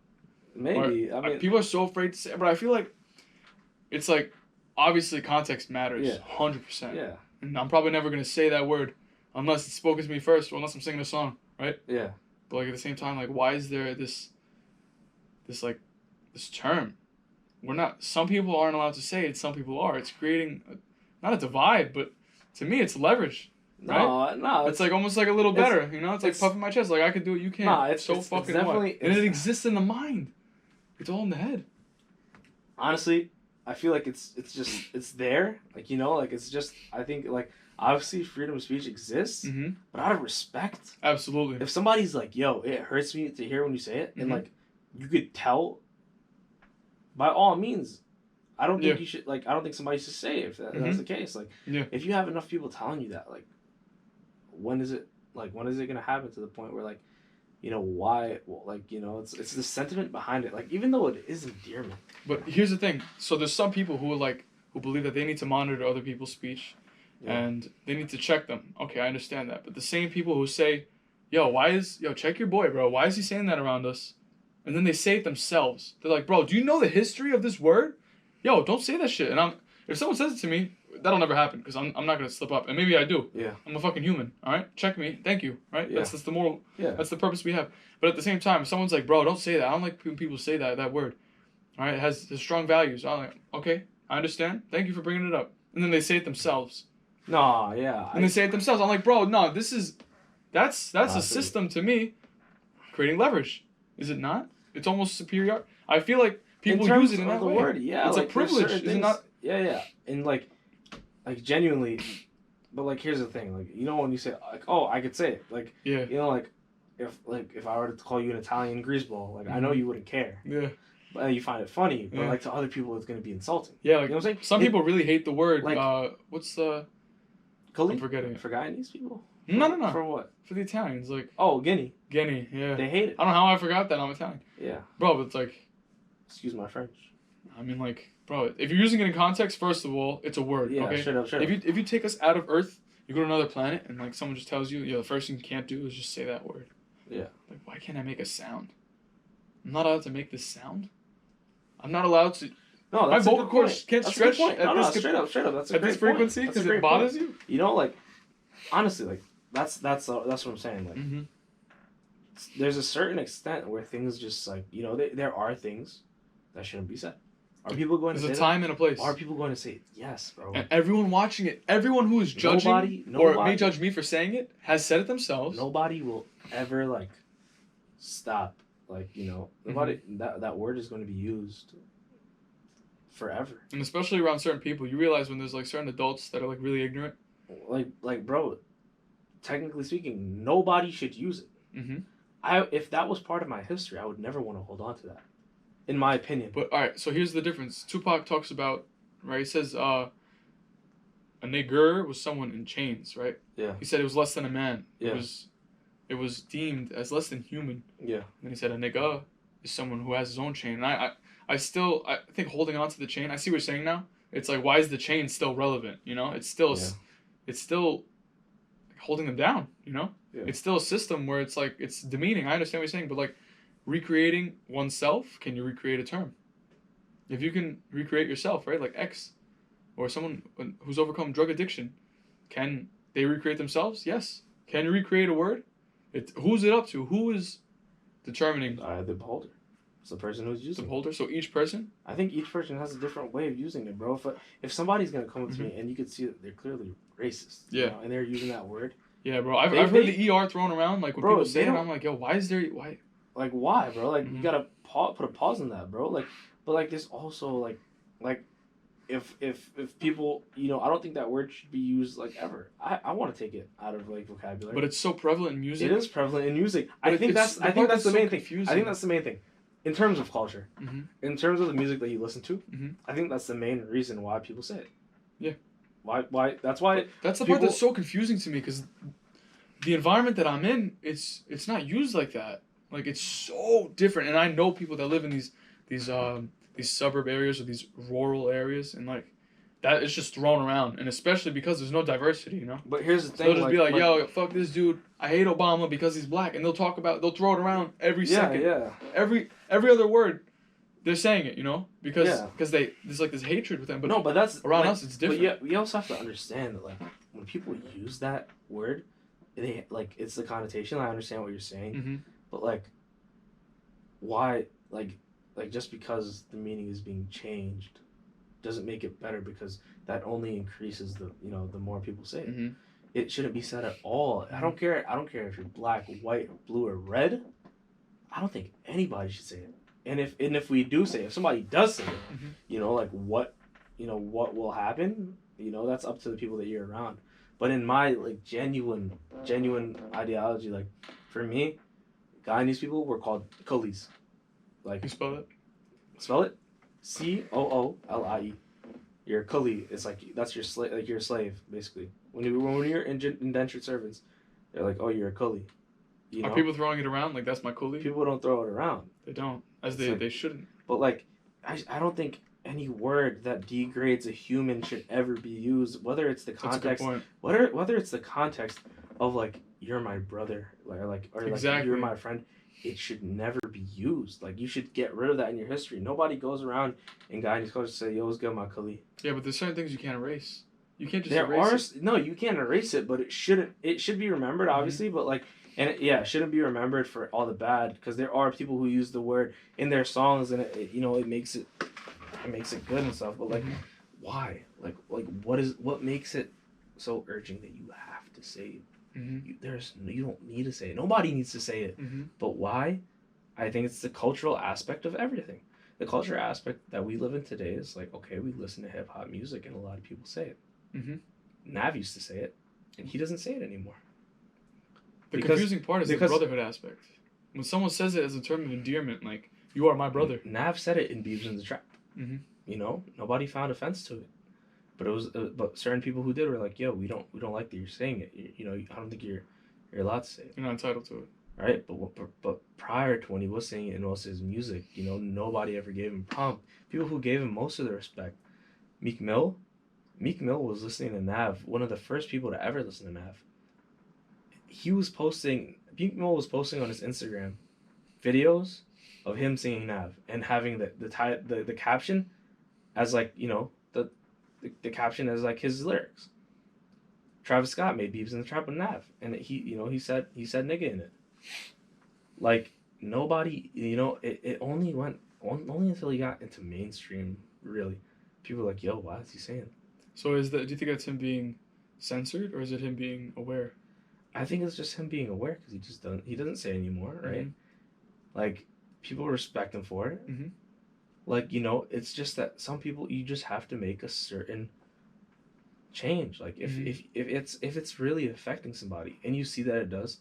Maybe. Or, I mean, people are so afraid to say it, but I feel like it's like obviously context matters. 100%. Yeah. And I'm probably never gonna say that word unless it's spoken to me first, or unless I'm singing a song, right? Yeah. But like at the same time, like why is there this term? Some people aren't allowed to say it, some people are. It's creating not a divide, but to me it's leverage. Right? No. It's like almost like a little better, you know? It's like puffing my chest, like I could do it, you can't. Nah, it's fucking definitely, what? And it exists in the mind. It's all in the head. Honestly, I feel like it's there, like like it's just I think like obviously freedom of speech exists, but out of respect. Absolutely. If somebody's like, yo, it hurts me to hear when you say it, and like you could tell. By all means, I don't think you should I don't think somebody should say it if that's the case. Like, if you have enough people telling you that, like, when is it gonna happen to the point where like, why? Well, like, it's the sentiment behind it. Like, even though it is endearment. But here's the thing. So there's some people who who believe that they need to monitor other people's speech, and they need to check them. Okay, I understand that. But the same people who say, yo, check your boy, bro. Why is he saying that around us? And then they say it themselves. They're like, bro, do you know the history of this word? Yo, don't say that shit. And if someone says it to me, that'll never happen because I'm not gonna slip up. And maybe I do. Yeah. I'm a fucking human. All right. Check me. Thank you. Right. Yeah. That's the moral. Yeah. That's the purpose we have. But at the same time, if someone's like, bro, don't say that. I don't like when people say that word. All right. It has strong values. I'm like, okay, I understand. Thank you for bringing it up. And then they say it themselves. No. Yeah. And they say it themselves. I'm like, bro, no, that's a system to me, creating leverage. Is it not? It's almost superior. I feel like people use it in that way. Word, yeah, it's like a privilege, is it not? Yeah, and like genuinely, but like here's the thing, like when you say like, oh, I could say it, like like if I were to call you an Italian greaseball, like I know you wouldn't care. Yeah. But you find it funny, but like to other people it's gonna be insulting. Yeah, like you know what I'm saying? Some people really hate the word. Like, what's the? I'm forgetting it. For Guyanese people. No. For what? For the Italians, like. Oh, Guinea. Yeah. They hate it. I don't know how I forgot that I'm Italian. Yeah. Bro, but it's like. Excuse my French. I mean, like, bro, if you're using it in context, first of all, it's a word. Yeah, okay? straight up. If you take us out of Earth, you go to another planet, and like someone just tells you, the first thing you can't do is just say that word. Yeah. Like, why can't I make a sound? I'm not allowed to make this sound. I'm not allowed to. No, my vocal cords can't stretch at this straight up. That's at this frequency because it bothers you. Like, honestly, like that's what I'm saying. Like, there's a certain extent where things just like there are things that shouldn't be said. Are people going to say There's a time and a place. Are people going to say it? Yes, bro. And everyone watching it, everyone who is judging or may judge me for saying it, has said it themselves. Nobody will ever like stop. Like nobody that word is going to be used forever. And especially around certain people, you realize when there's like certain adults that are like really ignorant. Like bro, technically speaking, nobody should use it. If that was part of my history, I would never want to hold on to that. In my opinion. But all right, so here's the difference. Tupac talks about, right? He says, a nigger was someone in chains, right? Yeah. He said it was less than a man. Yeah. It was deemed as less than human. Yeah. And then he said a nigga is someone who has his own chain. And I think holding on to the chain. I see what you're saying now. It's like, why is the chain still relevant? You know, it's still holding them down. You know, it's still a system where it's like it's demeaning. I understand what you're saying, but like recreating oneself, can you recreate a term? If you can recreate yourself, right? Like X, or someone who's overcome drug addiction, can they recreate themselves? Yes. Can you recreate a word? Who's it up to? Who is determining? The beholder. It's the person who's using the beholder. So each person. I think each person has a different way of using it, bro. If somebody's gonna come up to me and you could see that they're clearly racist, you know, and they're using that word. Yeah, bro. I've heard the ER thrown around. Like when people say it, I'm like, yo, why? Like why, bro? Like you gotta put a pause on that, bro. Like, but like there's also like. If people, you know, I don't think that word should be used like ever. I want to take it out of like vocabulary. But it's so prevalent in music. It is prevalent in music. I think that's the main thing. I think that's the main thing. In terms of culture, in terms of the music that you listen to, I think that's the main reason why people say it. Yeah. Why? That's why. That's the part that's so confusing to me, because the environment that I'm in, it's not used like that. Like it's so different, and I know people that live in these suburb areas or these rural areres, and like that is just thrown around, and especially because there's no diversity, you know. But here's the thing: they'll just be like, "Yo, fuck this dude. I hate Obama because he's black," and they'll throw it around every second. Yeah. Every other word, they're saying it, you know, because there's like this hatred with them. But but that's around us, it's different. But yeah, we also have to understand that like when people use that word, they like it's the connotation. I understand what you're saying, but like, why like just because the meaning is being changed doesn't make it better, because that only increases the more people say it. It shouldn't be said at all. I don't care if you're black, white, blue, or red. I don't think anybody should say it. And if we do say it, if somebody does say it, you know, like what will happen, you know, that's up to the people that you're around. But in my like genuine ideology, like for me, Guyanese people were called coolies. Like, you spell it? Spell it? Coolie. You're a coolie. It's like that's your slave. Like you're a slave, basically. When you're indentured servants, they're like, oh, you're a coolie. You know? Are people throwing it around like that's my coolie? People don't throw it around. They don't, they shouldn't. But like, I don't think any word that degrades a human should ever be used. Whether it's the context, that's a good point. Whether it's the context of like you're my brother, or like you're my friend. It should never be used. Like, you should get rid of that in your history. Nobody goes around in Guyanese culture say, yo, what's good, my Kali? Yeah, but there's certain things you can't erase. You can't just erase it. No, you can't erase it, but it should be remembered, obviously, but like, it shouldn't be remembered for all the bad, because there are people who use the word in their songs, and it makes it good and stuff, but like, why? Like, what makes it so urgent that you have to say it? You don't need to say it. Nobody needs to say it. But why? I think it's the cultural aspect of everything. The cultural aspect that we live in today is like, okay, we listen to hip hop music and a lot of people say it. Nav used to say it, and he doesn't say it anymore. The confusing part is the brotherhood aspect. When someone says it as a term of endearment, like, you are my brother. Nav said it in Beavs in the Trap. You know, nobody found offense to it. But it was, but certain people who did were like, "Yo, we don't like that you're saying it. You know, I don't think you're allowed to say it. You're not entitled to it, right?" But prior to when he was saying it in most of his music, you know, nobody ever gave him prompt. People who gave him most of the respect, Meek Mill was listening to Nav. One of the first people to ever listen to Nav. Meek Mill was posting on his Instagram videos of him singing Nav and having the caption as like, you know, the caption as like his lyrics. Travis Scott made Beavs in the Trap with Nav, and he said nigga in it. Like, nobody, you know, it only went only until he got into mainstream, really. People were like, yo, why is he saying? So do you think that's him being censored, or is it him being aware? I think it's just him being aware, because he doesn't say anymore, right? Like, people respect him for it. Like, you know, it's just that some people, you just have to make a certain change. Like, if it's really affecting somebody, and you see that it does,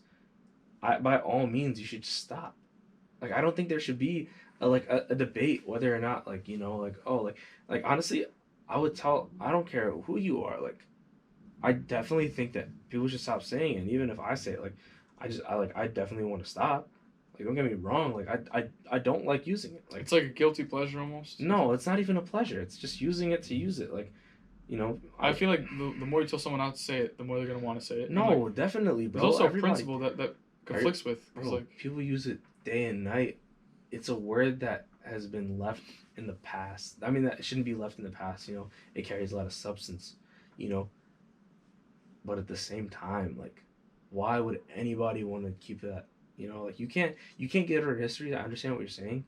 by all means, you should just stop. Like, I don't think there should be a debate whether or not, like, you know, like, oh, like honestly, I don't care who you are. Like, I definitely think that people should stop saying it. And even if I say it, like, I definitely want to stop. Like, don't get me wrong. Like, I don't like using it. Like, it's like a guilty pleasure almost. No, it's not even a pleasure. It's just using it to use it. Like, I feel like the more you tell someone not to say it, the more they're gonna want to say it. No, like, definitely, bro. There's also a principle that conflicts with. Bro, like people use it day and night. It's a word that has been left in the past. I mean, that shouldn't be left in the past. It carries a lot of substance. But at the same time, like, why would anybody want to keep that? Like, you can't get rid of history. I understand what you're saying,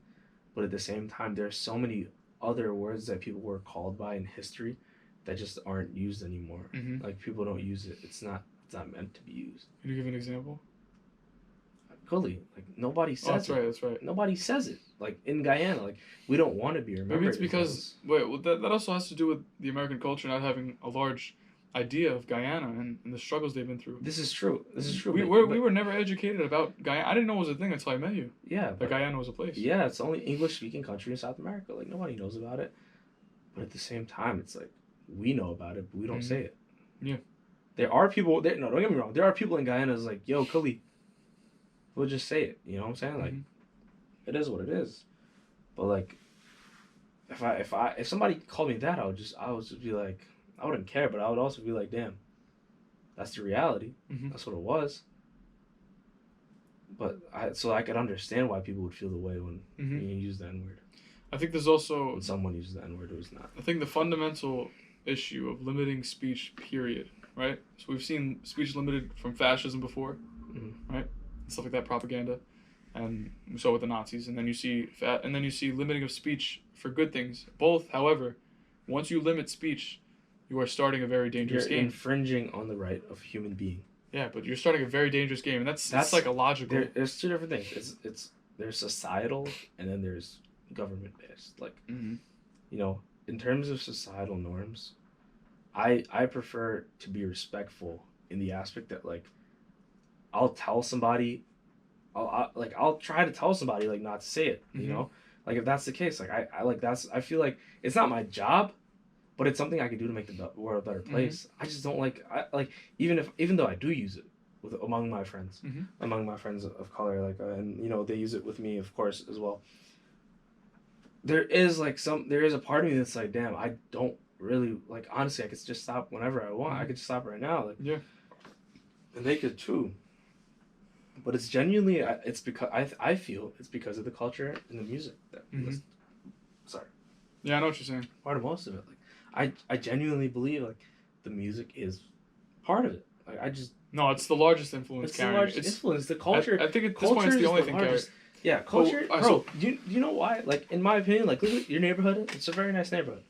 but at the same time, there are so many other words that people were called by in history that just aren't used anymore. Mm-hmm. Like, people don't use it. It's not meant to be used. Can you give an example? Like, nobody says it. That's right. Nobody says it. Like, in Guyana, like, we don't want to be remembered. Maybe it's because that also has to do with the American culture not having a large idea of Guyana and the struggles they've been through. This is true. We were never educated about Guyana. I didn't know it was a thing until I met you. Yeah. That Guyana was a place. Yeah, it's the only English-speaking country in South America. Like, nobody knows about it. But at the same time, it's like, we know about it, but we don't say it. Yeah. There are people, no, don't get me wrong. There are people in Guyana that's like, yo, Kali, we'll just say it. You know what I'm saying? Like, it is what it is. But, like, if somebody called me that, I would just be like, I wouldn't care, but I would also be like, damn, that's the reality. Mm-hmm. That's what it was. But I could understand why people would feel the way when you use the N-word. I think there's also... When someone uses the N-word, it was not. I think the fundamental issue of limiting speech, period, right? So we've seen speech limited from fascism before, right? Stuff like that, propaganda. And we saw with the Nazis. And then you see limiting of speech for good things. Both, however, once you limit speech, you are starting a very dangerous game. You're infringing on the right of a human being. Yeah, but you're starting a very dangerous game, and that's psychological. There's two different things. There's societal, and then there's government based. Like, in terms of societal norms, I prefer to be respectful in the aspect that, like, I'll tell somebody, I'll try to tell somebody, like, not to say it. Like, if that's the case, like, I feel like it's not my job. But it's something I can do to make the world a better place. I just don't even though I do use it among my friends, among my friends of color, like, and they use it with me, of course, as well. There is a part of me that's like, damn, I don't really, like, honestly, I could just stop whenever I want. I could just stop right now, like, yeah, and they could too. But it's genuinely, it's because I feel it's because of the culture and the music that we listen to. Sorry. Yeah, I know what you're saying. Part of most of it, like. I genuinely believe, like, the music is part of it. Like, No, it's the largest influence. It's the largest influence. The culture. I think at this point it's the only thing carrying. Yeah, culture. Bro, do you know why? Like, in my opinion, like, look at your neighborhood. It's a very nice neighborhood,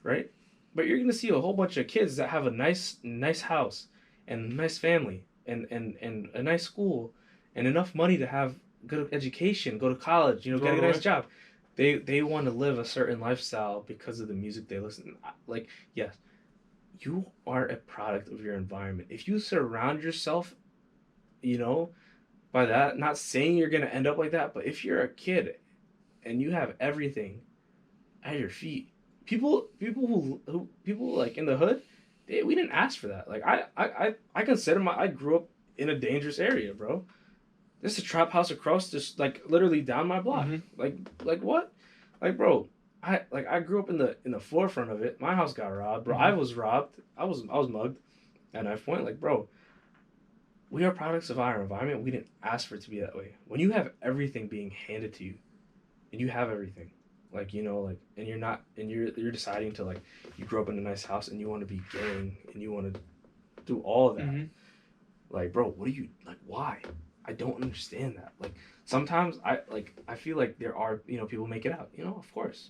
right? But you're gonna see a whole bunch of kids that have a nice house and a nice family and a nice school and enough money to have good education, go to college, get a nice job. They want to live a certain lifestyle because of the music they listen to. Like, yes, you are a product of your environment. If you surround yourself, by that, not saying you're going to end up like that, but if you're a kid and you have everything at your feet, people like in the hood, we didn't ask for that. Like, I consider I grew up in a dangerous area, bro. There's a trap house across, just, like, literally down my block. Like what? Like, bro, I grew up in the forefront of it. My house got robbed, bro. I was robbed. I was mugged at knife point. Like, bro, we are products of our environment. We didn't ask for it to be that way. When you have everything being handed to you, and you have everything, like, and you're deciding to, like, you grew up in a nice house and you want to be gang and you want to do all of that. Like, bro, what do you, like, why? I don't understand that. Like, sometimes I feel like there are, people make it out, of course.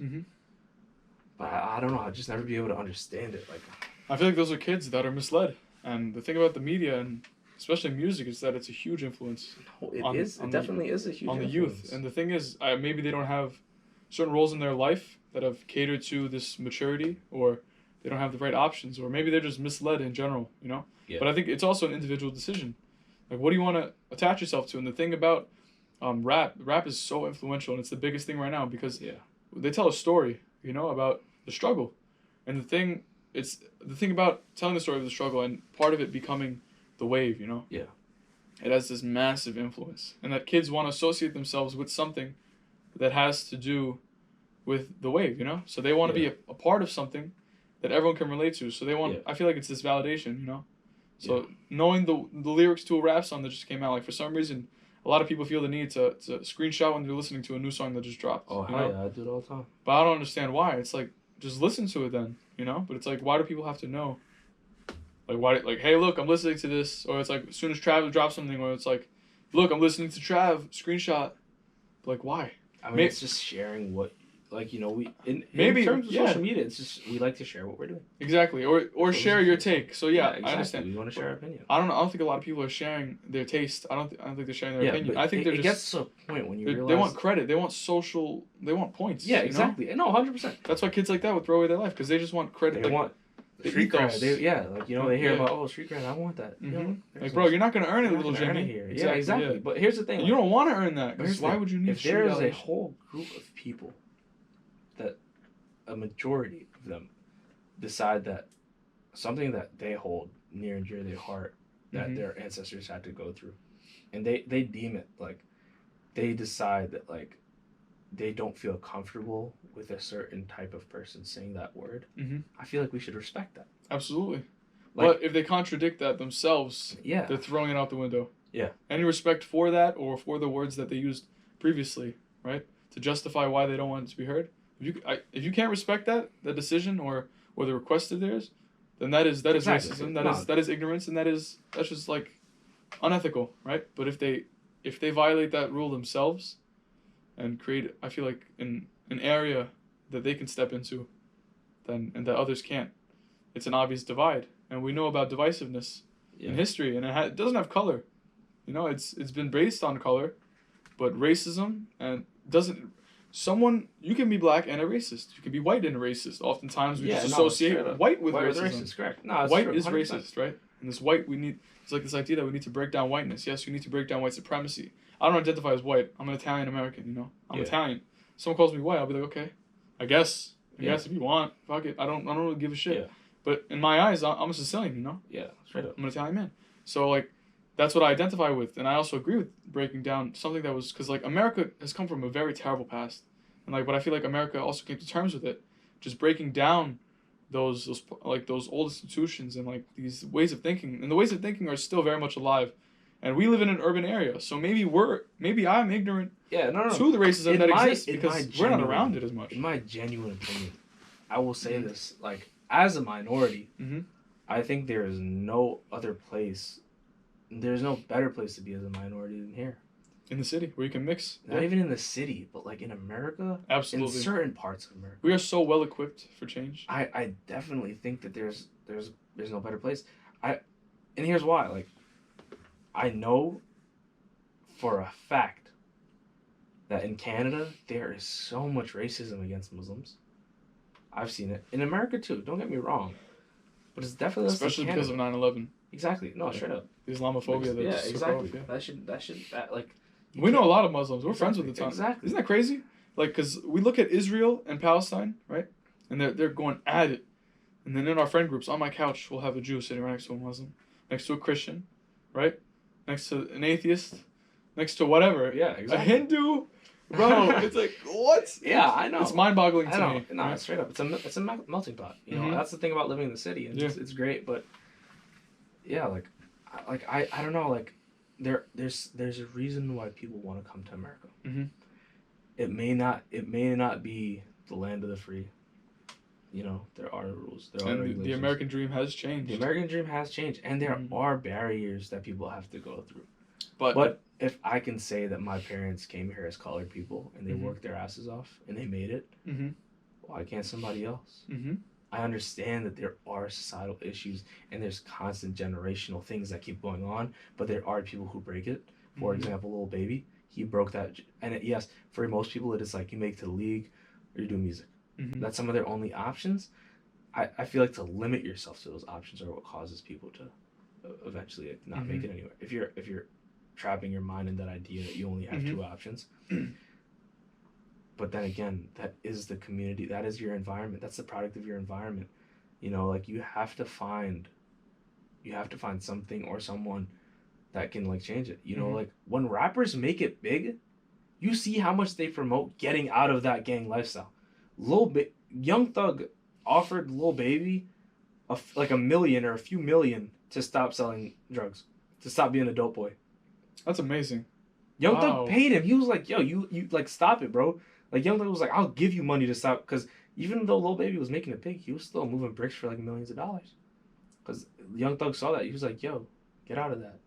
But I don't know. I'll just never be able to understand it. Like, I feel like those are kids that are misled. And the thing about the media and especially music is that it's a huge influence. No, it definitely is a huge on the influence. youth. And the thing is, maybe they don't have certain roles in their life that have catered to this maturity, or they don't have the right options, or maybe they're just misled in general, Yeah. But I think it's also an individual decision. Like, what do you want to attach yourself to? And the thing about rap is so influential, and it's the biggest thing right now because they tell a story, about the struggle. And the thing about telling the story of the struggle and part of it becoming the wave, Yeah. it has this massive influence, and that kids want to associate themselves with something that has to do with the wave, you know? So they want to be a part of something that everyone can relate to. So they want, I feel like it's this validation, you know? So knowing the lyrics to a rap song that just came out, like for some reason, a lot of people feel the need to screenshot when they're listening to a new song that just dropped. Oh, hell yeah, I do it all the time. But I don't understand why. It's like, just listen to it then, you know? But it's like, why do people have to know? Like, why? Like, hey, look, I'm listening to this. Or it's like, as soon as Trav drops something, or it's like, look, I'm listening to Trav, screenshot. Like, why? I mean, it's just sharing what, like, you know, in terms of yeah. social media, it's just, we like to share what we're doing. Exactly. Or share your take. So, yeah, exactly. I understand. We want to share our opinion. I don't know. I don't think a lot of people are sharing their taste. I don't think they're sharing their opinion. I think it gets to a point when you realize... They want credit. They want social... They want points. Yeah, exactly. You know? No, 100%. That's why kids like that would throw away their life, because they just want credit. They want street cred. They hear about, oh, street cred, I want that. Mm-hmm. You know, like, bro, you're not going to earn it, little Jimmy. Here. Exactly. Yeah. But here's the thing. You don't want to earn that. Because why would you need if there is a whole group of people that a majority of them decide that something that they hold near and dear to their heart, that their ancestors had to go through, and they deem it, like, they decide that, like, they don't feel comfortable with a certain type of person saying that word, I feel like we should respect that. Absolutely. Like, but if they contradict that themselves, they're throwing it out the window. Yeah. Any respect for that, or for the words that they used previously, right? To justify why they don't want it to be heard. If you can't respect that decision or the request of theirs, then that is racism. That is ignorance, and that's just like unethical, right? But if they violate that rule themselves and create, I feel like, an area that they can step into, and that others can't, it's an obvious divide. And we know about divisiveness in history, and it doesn't have color. You know, it's been based on color, but racism you can be black and a racist. You can be white and a racist. Oftentimes we just associate white with racism. Racist, correct. No, white true, is racist, right? And this white, it's like this idea that we need to break down whiteness. Yes, you need to break down white supremacy. I don't identify as white. I'm an Italian American, you know? I'm Italian. Someone calls me white, I'll be like, okay, I guess if you want, fuck it. I don't really give a shit. Yeah. But in my eyes, I'm a Sicilian, you know? Yeah, straight up. I'm an Italian man. So, like, that's what I identify with. And I also agree with breaking down something that was, because, like, America has come from a very terrible past. And, like, but I feel like America also came to terms with it. Just breaking down those old institutions and, like, these ways of thinking. And the ways of thinking are still very much alive. And we live in an urban area. So maybe I'm ignorant to the racism that exists because we're not around it as much. In my genuine opinion, I will say this, like, as a minority, I think there is no other place, there's no better place to be as a minority than here. In the city, where you can mix. Not even in the city, but, like, in America. Absolutely. In certain parts of America. We are so well equipped for change. I definitely think that there's no better place. And here's why. Like, I know for a fact that in Canada, there is so much racism against Muslims. I've seen it. In America, too. Don't get me wrong. But it's definitely especially because of 9/11. Exactly. No, straight up. The Islamophobia. Exactly. That like. We know a lot of Muslims. We're friends with the ton. Exactly. Isn't that crazy? Like, because we look at Israel and Palestine, right? And they're going at it. And then in our friend groups, on my couch, we'll have a Jew sitting right next to a Muslim, next to a Christian, right? Next to an atheist, next to whatever. Yeah, exactly. A Hindu. Bro, it's like, what? Yeah, I know. It's mind-boggling to me. No, straight up. It's a melting pot. You know, that's the thing about living in the city. And it's great, but yeah, I don't know, like, there's a reason why people want to come to America. It may not be the land of the free. You know, there are rules. There are regulations. The American dream has changed. The American dream has changed, and there are barriers that people have to go through. But if I can say that my parents came here as colored people and they worked their asses off and they made it, why can't somebody else? I understand that there are societal issues and there's constant generational things that keep going on, but there are people who break it. For example, Lil Baby, he broke that. And yes, for most people, it is like you make it to the league or you do music. That's some of their only options. I feel like to limit yourself to those options are what causes people to eventually not make it anywhere. If you're trapping your mind in that idea that you only have two options. But then again, that is the community. That is your environment. That's the product of your environment. You know, like you have to find something or someone that can like change it. You know, like when rappers make it big, you see how much they promote getting out of that gang lifestyle. Young Thug offered Lil Baby like $1 million or a few million to stop selling drugs, to stop being a dope boy. That's amazing. Young Thug paid him. He was like, yo, you like stop it, bro. Like Young Thug was like, I'll give you money to stop, because even though Lil Baby was making it big, he was still moving bricks for like millions of dollars. Because Young Thug saw that, he was like, yo, get out of that.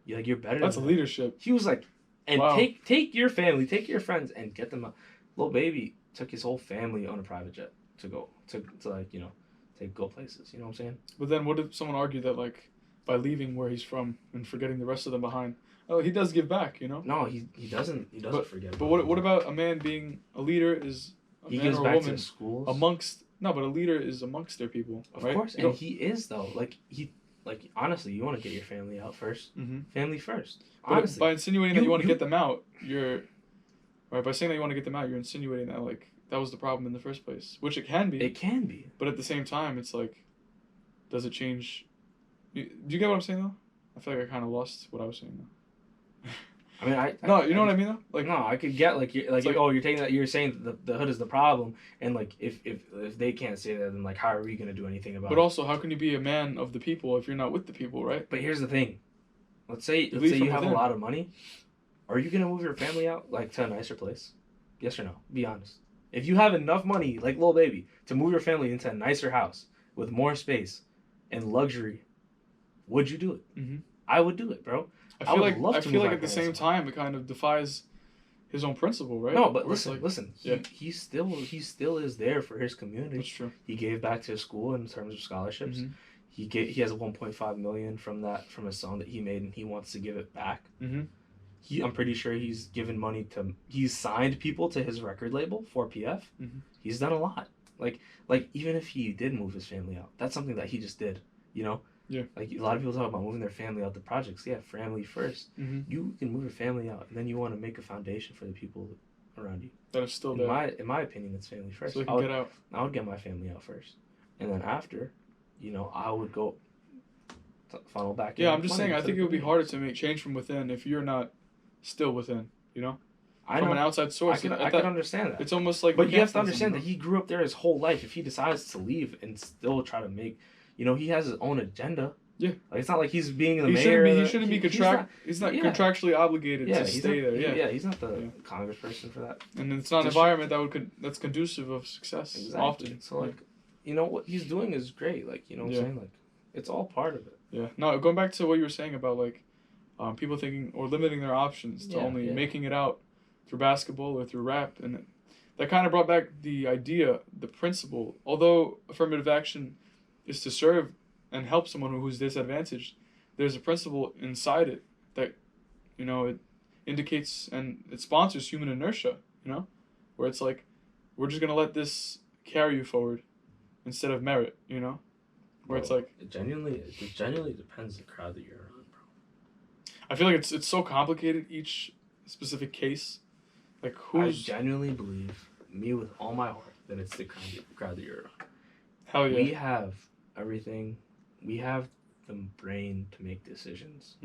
You're better. That's than leadership. He was like, and take your family, take your friends, and get them out. Lil Baby took his whole family on a private jet to go to like, you know, to go places. You know what I'm saying? But then what if someone argued that like by leaving where he's from and forgetting the rest of them behind, oh, he does give back, you know? No, he doesn't forget. But what about a man being a leader? Is a he man gives or a back woman to schools amongst? No, but a leader is amongst their people, of right? course, and he is though. Like honestly, you want to get your family out 1st. Family first. Honestly, by insinuating that you want to get them out, by saying that you want to get them out, you're insinuating that like that was the problem in the first place, which it can be. It can be. But at the same time, it's like, does it change? Do you get what I'm saying though? I feel like I kind of lost what I was saying though. I mean, you know what I mean though? Like, no, I could get you're taking that, you're saying the hood is the problem, and like if they can't say that, then like how are we gonna do anything about it? But also, how can you be a man of the people if you're not with the people, right? But here's the thing, let's say you have a lot of money, are you gonna move your family out like to a nicer place? Yes or no? Be honest. If you have enough money, like Lil Baby, to move your family into a nicer house with more space and luxury, would you do it? Mm-hmm. I would do it, bro. I feel like at the same time it kind of defies his own principle, right? No, but listen. He still is there for his community. That's true. He gave back to his school in terms of scholarships. Mm-hmm. He has $1.5 million from a song that he made, and he wants to give it back. Mm-hmm. I'm pretty sure he's given money he's signed people to his record label, 4PF. Mm-hmm. He's done a lot. Like even if he did move his family out, that's something that he just did, you know? Yeah. Like a lot of people talk about moving their family out the projects. Yeah, family first. Mm-hmm. You can move your family out, and then you want to make a foundation for the people around you. That is still there. In my opinion, it's family first. So they can get out. I would get my family out first, and then after, you know, I would go funnel back. Yeah, I'm just saying. I think it would be harder to make change from within if you're not still within. You know. From an outside source. I can understand that. It's almost like. But you have to understand that he grew up there his whole life. If he decides to leave and still try to make, you know, he has his own agenda. Yeah. Like, it's not like he's being the mayor. He shouldn't be contractually obligated to stay there. Yeah. He's not the congressperson for that. And it's not an environment that's conducive of success. Exactly. Often. So like, you know, what he's doing is great. Like, you know what I'm saying? Like, it's all part of it. Yeah. No, going back to what you were saying about like, people thinking or limiting their options to only making it out through basketball or through rap, and that kind of brought back the idea, the principle. Although affirmative action is to serve and help someone who's disadvantaged, there's a principle inside it that, you know, it indicates and it sponsors human inertia, you know, where it's like, we're just going to let this carry you forward instead of merit, you know, where it's like... It genuinely depends the crowd that you're around, bro. I feel like it's so complicated, each specific case. Like, I genuinely believe, me with all my heart, that it's the crowd that you're around. Hell yeah. We have everything. We have the brain to make decisions,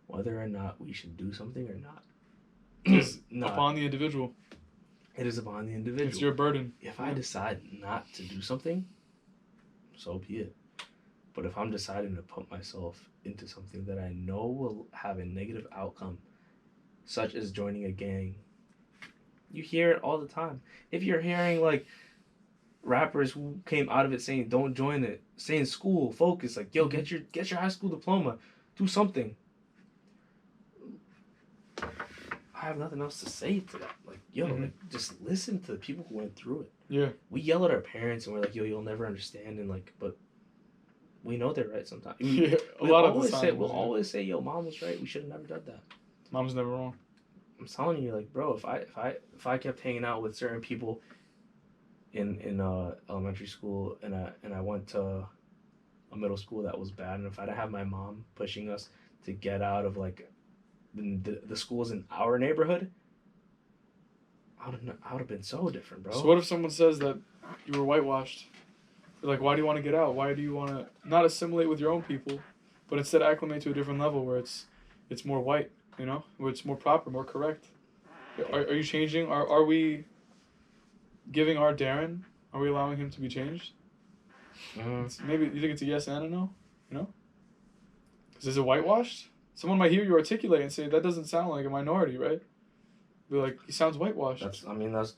whether or not we should do something or not. It's upon the individual. It is upon the individual. It's your burden. If I decide not to do something, so be it. But if I'm deciding to put myself into something that I know will have a negative outcome, such as joining a gang, you hear it all the time. If you're hearing like rappers who came out of it saying don't join it, stay in school, focus, like, yo, get your high school diploma, do something. I have nothing else to say to that. Like, yo, like, just listen to the people who went through it. Yeah. We yell at our parents and we're like, yo, you'll never understand, and like, but we know they're right sometimes. We'll always say, yo, mom was right. We should have never done that. Mom's never wrong. I'm telling you, like, bro, if I kept hanging out with certain people in elementary school and I went to a middle school that was bad, and if I didn't have my mom pushing us to get out of like the schools in our neighborhood, I would have been so different, bro. So what if someone says that you were whitewashed? They're like, why do you want to get out? Why do you want to not assimilate with your own people, but instead acclimate to a different level where it's it's more white, you know, where it's more proper, more correct. Are you changing? Are we giving our Darren? Are we allowing him to be changed? Maybe you think it's a yes and a no, you know? Because is it whitewashed? Someone might hear you articulate and say that doesn't sound like a minority, right? Be like, he sounds whitewashed. That's good.